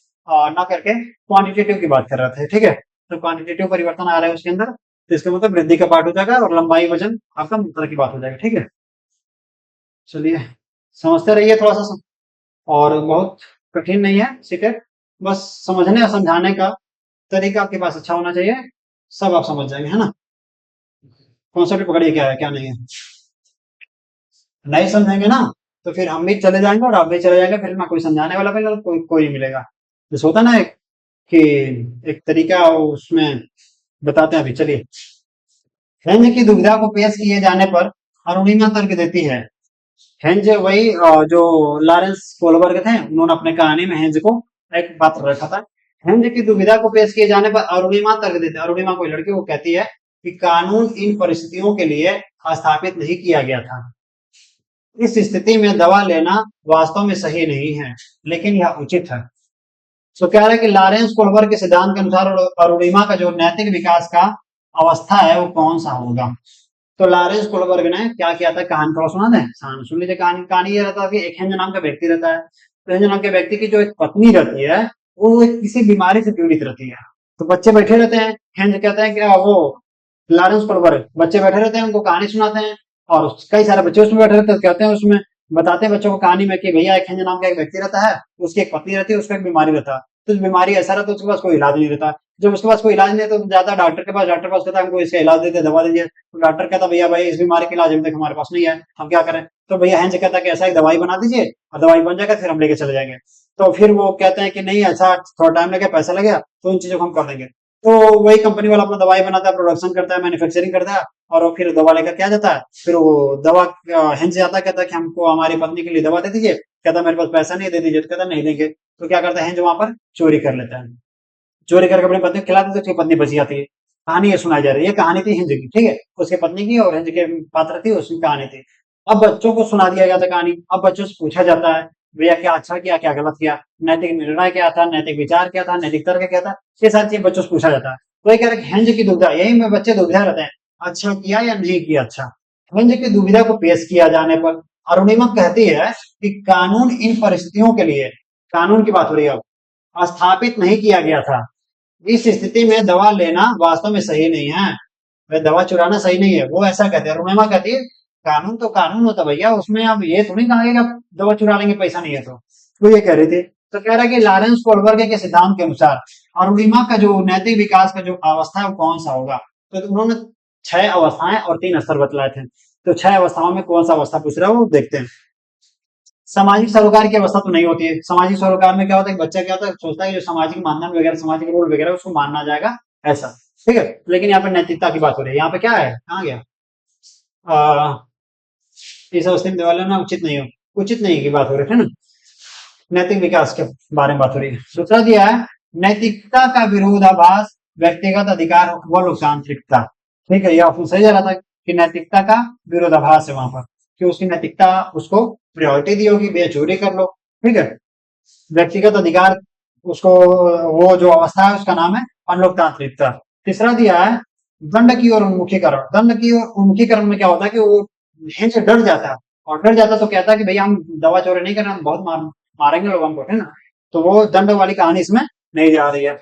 [SPEAKER 1] ना करके क्वांटिटेटिव की बात कर रहा था, ठीक है। तो क्वांटिटेटिव परिवर्तन आ रहा है उसके अंदर, तो इसका मतलब वृद्धि का पार्ट हो जाएगा और लंबाई वजन आपका मात्रा की बात हो जाएगा, ठीक है। चलिए समझते रहिए थोड़ा सा, और बहुत कठिन नहीं है सीटेट, बस समझने और समझाने का तरीका आपके पास अच्छा होना चाहिए, सब आप समझ जाएंगे, है ना। कॉन्सेप्ट पकड़िए क्या है क्या नहीं है, नहीं समझेंगे ना तो फिर हम भी चले जाएंगे और आप भी चले जाएंगे, फिर ना कोई समझाने वाला मिलेगा कोई नहीं मिलेगा। जैसे होता है ना कि एक तरीका उसमें बताते हैं, अभी चलिए। हेंज की दुविधा को पेश किए जाने पर अरुणिमा तर्क देती है। हेंज वही जो लॉरेंस कोलबर्ग थे, उन्होंने अपने कहानी में हेंज को एक बात रखा था। हेंज की दुविधा को पेश किए जाने पर अरुणिमा तर्क देती है, अरुणिमा कोई लड़की, वो कहती है कि कानून इन परिस्थितियों के लिए स्थापित नहीं किया गया था। इस स्थिति में दवा लेना वास्तव में सही नहीं है, लेकिन यह उचित है। तो कह रहा है कि लॉरेंस कोलबर्ग के सिद्धांत के अनुसार अरुणिमा का जो नैतिक विकास का अवस्था है वो कौन सा होगा। तो लॉरेंस कोलबर्ग ने क्या किया था, कहानी थोड़ा सुना दें, सुन लीजिए। कहानी कहानी ये रहता है कि एक हेंज नाम का व्यक्ति रहता है, तो हेंज नाम के व्यक्ति की जो एक पत्नी रहती है वो किसी बीमारी से पीड़ित रहती है। तो बच्चे बैठे रहते हैं, हेंज कहते हैं कि वो लॉरेंस कोलबर्ग बच्चे बैठे रहते हैं, उनको कहानी सुनाते हैं, और कई सारे बच्चे उसमें बैठे रहते हैं, कहते हैं उसमें बताते हैं बच्चों को कहानी में कि भैया एक हेंज नाम का एक व्यक्ति रहता है, उसकी एक पत्नी रहती है, उसका एक बीमारी रहता है, तो उस बीमारी ऐसा रहता है उसके पास कोई इलाज नहीं रहता। जब उसके पास कोई इलाज नहीं है तो जाता डॉक्टर के पास, डॉक्टर पास कहता है हमको इसका इलाज दीजिए, दवा दीजिए, तो डॉक्टर कहता भैया भाई इस बीमारी का इलाज अभी तक हमारे पास नहीं है, हम क्या करें। तो भैया हेंज कहता है कि ऐसा एक दवाई बना दीजिए, और दवाई बन जाएगा फिर हम लेके चले जाएंगे। तो फिर वो कहते हैं कि नहीं अच्छा थोड़ा टाइम लगेगा, पैसा लगेगा, तो उन चीजों को हम कर देंगे। तो वही कंपनी वाला अपना दवाई बनाता है, प्रोडक्शन करता है, मैन्युफैक्चरिंग करता है, और वो फिर दवा लेकर क्या जाता है, फिर वो दवा हेंज आता है, कहता है कि हमको हमारी पत्नी के लिए दवा दे दीजिए, कहता है मेरे पास पैसा नहीं, दे दीजिए, तो कहता नहीं देंगे। तो क्या करता है हेंज, वहां पर चोरी कर लेता है, चोरी करके अपनी पत्नी को खिला देते, उसकी पत्नी बच जाती है। कहानी ये सुनाई जा रही है, ये कहानी थी हिंज की, ठीक है, उसकी पत्नी की और हिंज के पात्र थी, उसकी कहानी थी। अब बच्चों को सुना दिया गया था कहानी, अब बच्चों से पूछा जाता है भैया क्या अच्छा किया क्या गलत किया, नैतिक निर्णय क्या था, नैतिक विचार क्या था, नैतिक तर्क क्या था, ये सारी चीज बच्चों से पूछा जाता है। तो ये कह रहे हिंज की दुविधा, यही में बच्चे दुविधा रहते हैं, अच्छा किया या नहीं किया अच्छा। हिंज की दुविधा को पेश किया जाने पर अरुणिमा कहती है कि कानून इन परिस्थितियों के लिए, कानून की बात हो रही है अब, स्थापित नहीं किया गया था। इस स्थिति में दवा लेना वास्तव में सही नहीं है, वह दवा चुराना सही नहीं है, वो ऐसा कहते हैं। रुमेमा कहती है कानून तो कानून होता भैया, उसमें अब ये थोड़ी कहा कि आप दवा चुरा लेंगे पैसा नहीं है तो ये कह रही थी। तो कह रहा है कि लॉरेंस कोलबर्ग के सिद्धांत के अनुसार अरुणिमा का जो नैतिक विकास का जो अवस्था है वो कौन सा होगा। तो उन्होंने 6 अवस्थाएं और 3 स्तर बतलाए थे, तो 6 अवस्थाओं में कौन सा अवस्था पूछ रहा है वो देखते हैं। सामाजिक सरोकार की अवस्था तो नहीं होती है। सामाजिक सरोकार में क्या होता है, बच्चा क्या होता है, सोचता है कि जो सामाजिक मानदंड वगैरह, सामाजिक रूल वगैरह उसको मानना जाएगा ऐसा, ठीक है। लेकिन यहाँ पे नैतिकता की बात हो रही है, यहाँ पे क्या है, कहाँ गया, इस अवस्था में देवालय ना उचित नहीं हो, उचित नहीं की बात हो रही है ना, नैतिक विकास के बारे में बात हो रही है। दूसरा दिया है नैतिकता का विरोधाभास व्यक्तिगत अधिकार व लोकतांत्रिकता, ठीक है, ये ऑप्शन सही जा रहा था कि नैतिकता का विरोधाभास है वहां पर, कि उसकी नैतिकता उसको प्रायोरिटी दी होगी, भैया चोरी कर लो, ठीक है। व्यक्तिगत अधिकार उसको, वो जो अवस्था है उसका नाम है अलोकतांत्रिकता। तीसरा दिया है दंड की ओर उन्मुखीकरण। दंड की ओर उन्मुखीकरण में क्या होता है कि वो हिंस डर जाता है, और डर जाता तो कहता है कि भैया हम दवा चोरी नहीं कर रहे, हम बहुत मारेंगे लोग हमको, है ना। तो वो दंड वाली कहानी इसमें नहीं जा रही है।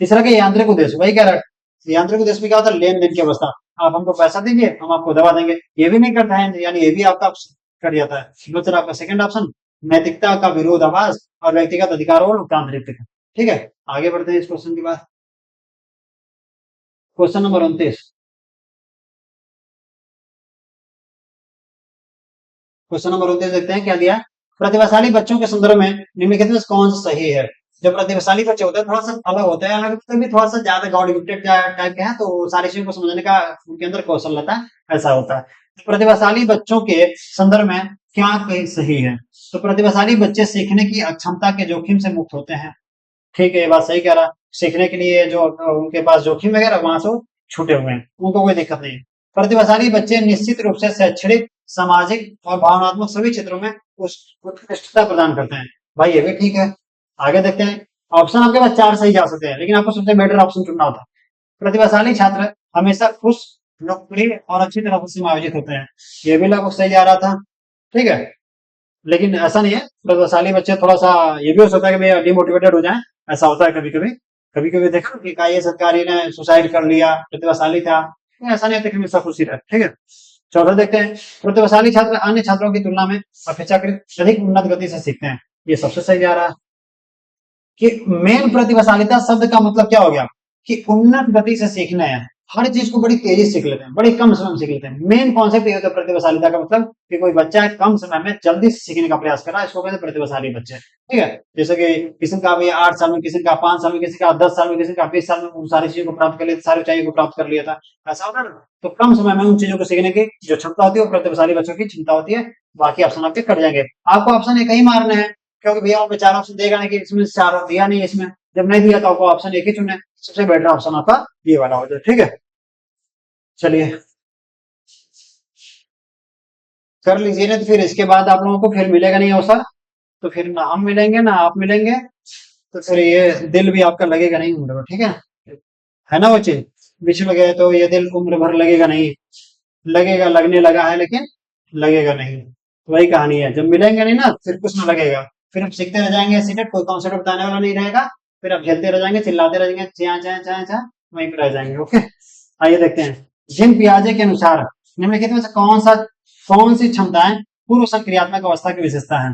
[SPEAKER 1] तीसरा के यांत्रिक उद्देश्य, वही कह रहा है यांत्रिक उद्देश्य में क्या होता है, लेन देन की अवस्था, आप हमको पैसा दीजिए हम आपको दवा देंगे, ये भी नहीं करता है, यानी ये भी आपका कर जाता है। दूसरा आपका सेकंड ऑप्शन नैतिकता का विरोधाभास और व्यक्तिगत अधिकार और लोकतांत्रिक, ठीक है। आगे बढ़ते हैं इस क्वेश्चन के बाद, क्वेश्चन नंबर 29। क्वेश्चन नंबर 29 देखते हैं क्या दिया है। प्रतिभाशाली बच्चों के संदर्भ में निम्नलिखित में कौन सा सही है। जो प्रतिभाशाली बच्चे होते हैं थोड़ा सा अलग होते हैं, अलग तो भी थोड़ा सा ज्यादा गॉड गिफ्टेड टाइप के हैं, तो सारी चीजों को समझने का उनके अंदर कौशल रहता है, ऐसा होता है। प्रतिभाशाली बच्चों के संदर्भ में क्या कहीं सही है? तो प्रतिभाशाली बच्चे सीखने की अक्षमता के जोखिम से मुक्त होते हैं। ठीक है, ये बात सही कह रहा है। सीखने के लिए जो उनके पास जोखिम वगैरह वहां से वो छूटे हुए हैं, उनको कोई दिक्कत नहीं है। प्रतिभाशाली बच्चे निश्चित रूप से शैक्षणिक, सामाजिक और भावनात्मक सभी क्षेत्रों में उत्कृष्टता प्रदान करते हैं। भाई ये भी ठीक है। आगे देखते हैं। ऑप्शन आपके पास चार सही जा सकते हैं, लेकिन आपको सबसे बेटर ऑप्शन चुनना होता है। प्रतिभाशाली छात्र हमेशा खुश, लोकप्रिय और अच्छी तरह से समायोजित होते हैं। ये भी लगभग सही जा रहा था। ठीक है, लेकिन ऐसा नहीं है। प्रतिभाशाली बच्चे थोड़ा सा ये भी हो सकता है कि भैया डिमोटिवेटेड हो जाएं। ऐसा होता है कभी कभी। कभी कभी देखा कि आईएएस अधिकारी ने सुसाइड कर लिया, प्रतिभाशाली था। ऐसा नहीं है कि हमेशा खुशी रहे। ठीक है, चौथा देखते हैं। प्रतिभाशाली छात्र अन्य छात्रों की तुलना में अपेक्षाकृत अधिक उन्नत गति से सीखते हैं। ये सबसे सही जा रहा है कि मेन प्रतिभाशालिता शब्द का मतलब क्या हो गया कि उन्नत गति से सीखना है। हर चीज को बड़ी तेजी से सीख लेते हैं, बड़ी कम समय में सीख लेते हैं। मेन कॉन्सेप्ट ये होता है प्रतिभाशालिता का मतलब कि कोई बच्चा कम समय में जल्दी से सीखने का प्रयास कर रहा है, इसको कहते हैं प्रतिभाशाली बच्चे। ठीक है, जैसे कि किसी का भी 8 साल में, किसी का 5 साल में, किसी का 10 साल में, किसी का 20 साल में उन सारी चीजों को प्राप्त कर लिया, सारी ऊंचाइयों को प्राप्त कर लिया था। ऐसा होता है ना। तो कम समय में उन चीजों को सीखने की जो क्षमता होती है वो प्रतिभाशाली बच्चों की क्षमता होती है। बाकी ऑप्शन आपके कट जाएंगे। आपको ऑप्शन एक ही मारना है, क्योंकि भैया आपने चार ऑप्शन देगा नहीं कि इसमें चार दिया नहीं। इसमें जब नहीं दिया तो आपको ऑप्शन एक ही चुने। सबसे बेटर ऑप्शन आपका ये वाला हो जाए। ठीक है, चलिए कर लीजिए ना। तो फिर इसके बाद आप लोगों को फिर मिलेगा नहीं अवसर। तो फिर ना हम मिलेंगे ना आप मिलेंगे। तो फिर ये दिल भी आपका लगेगा नहीं उम्र भर। ठीक है ना वो चीज। बीच में गए तो ये दिल उम्र भर लगेगा नहीं। लगेगा, लगने लगा है लेकिन लगेगा नहीं। तो वही कहानी है, जब मिलेंगे नहीं ना फिर कुछ ना लगेगा। फिर हम सीखते रह जाएंगे, सीटेट कोई कॉन्सेप्ट बताने वाला नहीं रहेगा। फिर आप खेलते रह जाएंगे, चिल्लाते रह जाएंगे, चा चा चा चा, वहीं पर रह जाएंगे। ओके, आइए देखते हैं। जिन पियाजे के अनुसार निम्नलिखित में से कौन सी क्षमताएं पूर्व संक्रियात्मक अवस्था की विशेषता है?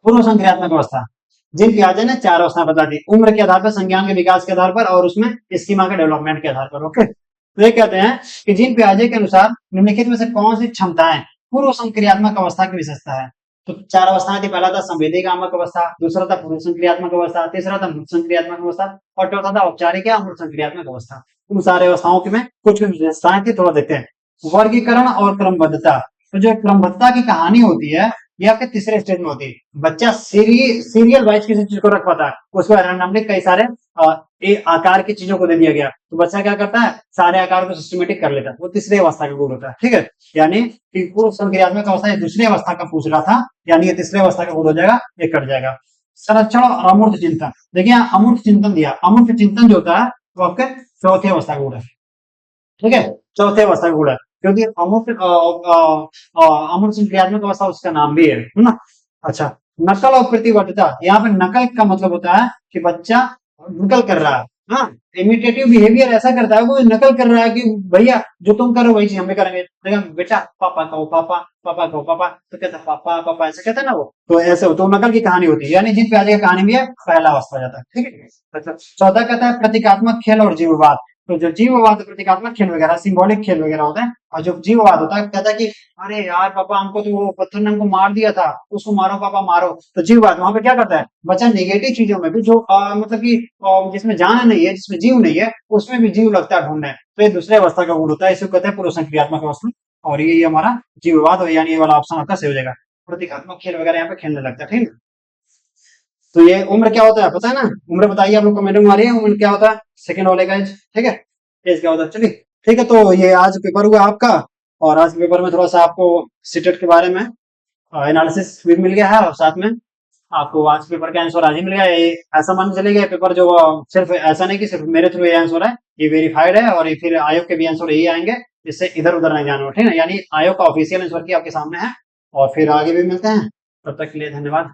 [SPEAKER 1] पूर्व संक्रियात्मक अवस्था। जिन पियाजे ने चार अवस्थाएं बता दी, उम्र के आधार पर, संज्ञान के विकास के आधार पर और उसमें स्कीमा के डेवलपमेंट के आधार पर। ओके, तो ये कहते हैं कि जिन पियाजे के अनुसार निम्नलिखित में से कौन सी क्षमताएं पूर्व संक्रियात्मक अवस्था की विशेषता है? तो चार अवस्थाएं थी। पहला था संवेदी कामक अवस्था, दूसरा था पूर्व संक्रियात्मक अवस्था, तीसरा था मूर्त संक्रियात्मक अवस्था और चौथा था औपचारिक या अमूर्त संक्रियात्मक अवस्था। उन सारे अवस्थाओं की में कुछ विशेषताएं थी, थोड़ा देखते हैं। वर्गीकरण और क्रमबद्धता। तो जो क्रमबद्धता की कहानी होती है ये आपके तीसरे स्टेज में होती है। बच्चा सीरियल वाइज किसी चीज को रख पाता है, उसको रैंडमली कई सारे आकार की चीजों को दे दिया गया तो बच्चा क्या करता है, सारे आकार को सिस्टमेटिक कर लेता है। वो तीसरी अवस्था का गुण होता है। ठीक है, यानी कि पूर्व संक्रियात्मक अवस्था ये दूसरी अवस्था का पूछ रहा था, यानी ये तीसरी अवस्था का गुण हो जाएगा, ये कट जाएगा। संरक्षण और अमूर्त चिंतन। देखिए अमूर्त चिंतन दिया, अमूर्त चिंतन जो होता है वो आपके चौथी अवस्था का गुण है। ठीक है, चौथे अवस्था का गुण है, क्योंकि अमूर्त संक्रियात्मक अवस्था उसका नाम भी है ना। अच्छा, नकल और प्रतिबद्धता। यहाँ पे नकल का मतलब होता है कि बच्चा नकल कर रहा है। हाँ, इमिटेटिव बिहेवियर ऐसा करता है, वो नकल कर रहा है कि भैया जो तुम करो वही चीज हम भी करेंगे। बेटा पापा कहो पापा, पापा कहो पापा, तो कहता पापा पापा, ऐसे कहता है ना वो। तो ऐसे हो तो नकल की कहानी होती है, यानी जिन प्याजे की कहानी भी है पहला अवस्था जाता है। ठीक है, अच्छा चौथा कहता है प्रतीकात्मक खेल और जीववाद। तो जो जीववाद प्रतीकात्मक खेल वगैरह, सिंबॉलिक खेल वगैरह होता है, और जो जीववाद होता है कहता है कि अरे यार पापा हमको तो वो पत्थर ने हमको मार दिया था, उसको मारो पापा मारो। तो जीववाद वहां पे क्या करता है, बच्चा नेगेटिव चीजों में भी जो मतलब कि जिसमें जान नहीं है, जिसमें जीव नहीं है, उसमें भी जीव लगता है ढूंढने। तो ये दूसरे अवस्था का गुण होता है, इसको कहते हैं पूर्व संक्रियात्मक अवस्था। और ये हमारा जीववाद, यानी ये वाला ऑप्शन आपका सही हो जाएगा। प्रतीकात्मक खेल वगैरह यहाँ पे खेलने लगता है। ठीक है, तो ये उम्र क्या होता है पता है ना? उम्र बताइए आप लोग कमेंट में, मारिए उम्र क्या होता है सेकंड वाले का एज। ठीक है, एज क्या होता है। चलिए ठीक है, तो ये आज पेपर हुआ आपका, और आज पेपर में थोड़ा सा आपको सीटेट के बारे में एनालिसिस भी मिल गया है, और साथ में आपको आज पेपर का आंसर आज ही मिल गया। ये ऐसा मान के चले गए पेपर जो सिर्फ ऐसा नहीं कि सिर्फ मेरे थ्रू ये आंसर है, ये वेरीफाइड है, और ये फिर आयोग के भी आंसर यही आएंगे, इससे इधर उधर नहीं जाना। ठीक है, यानी आयोग का ऑफिशियल आंसर की आपके सामने है। और फिर आगे भी मिलते हैं, तब तक के लिए धन्यवाद।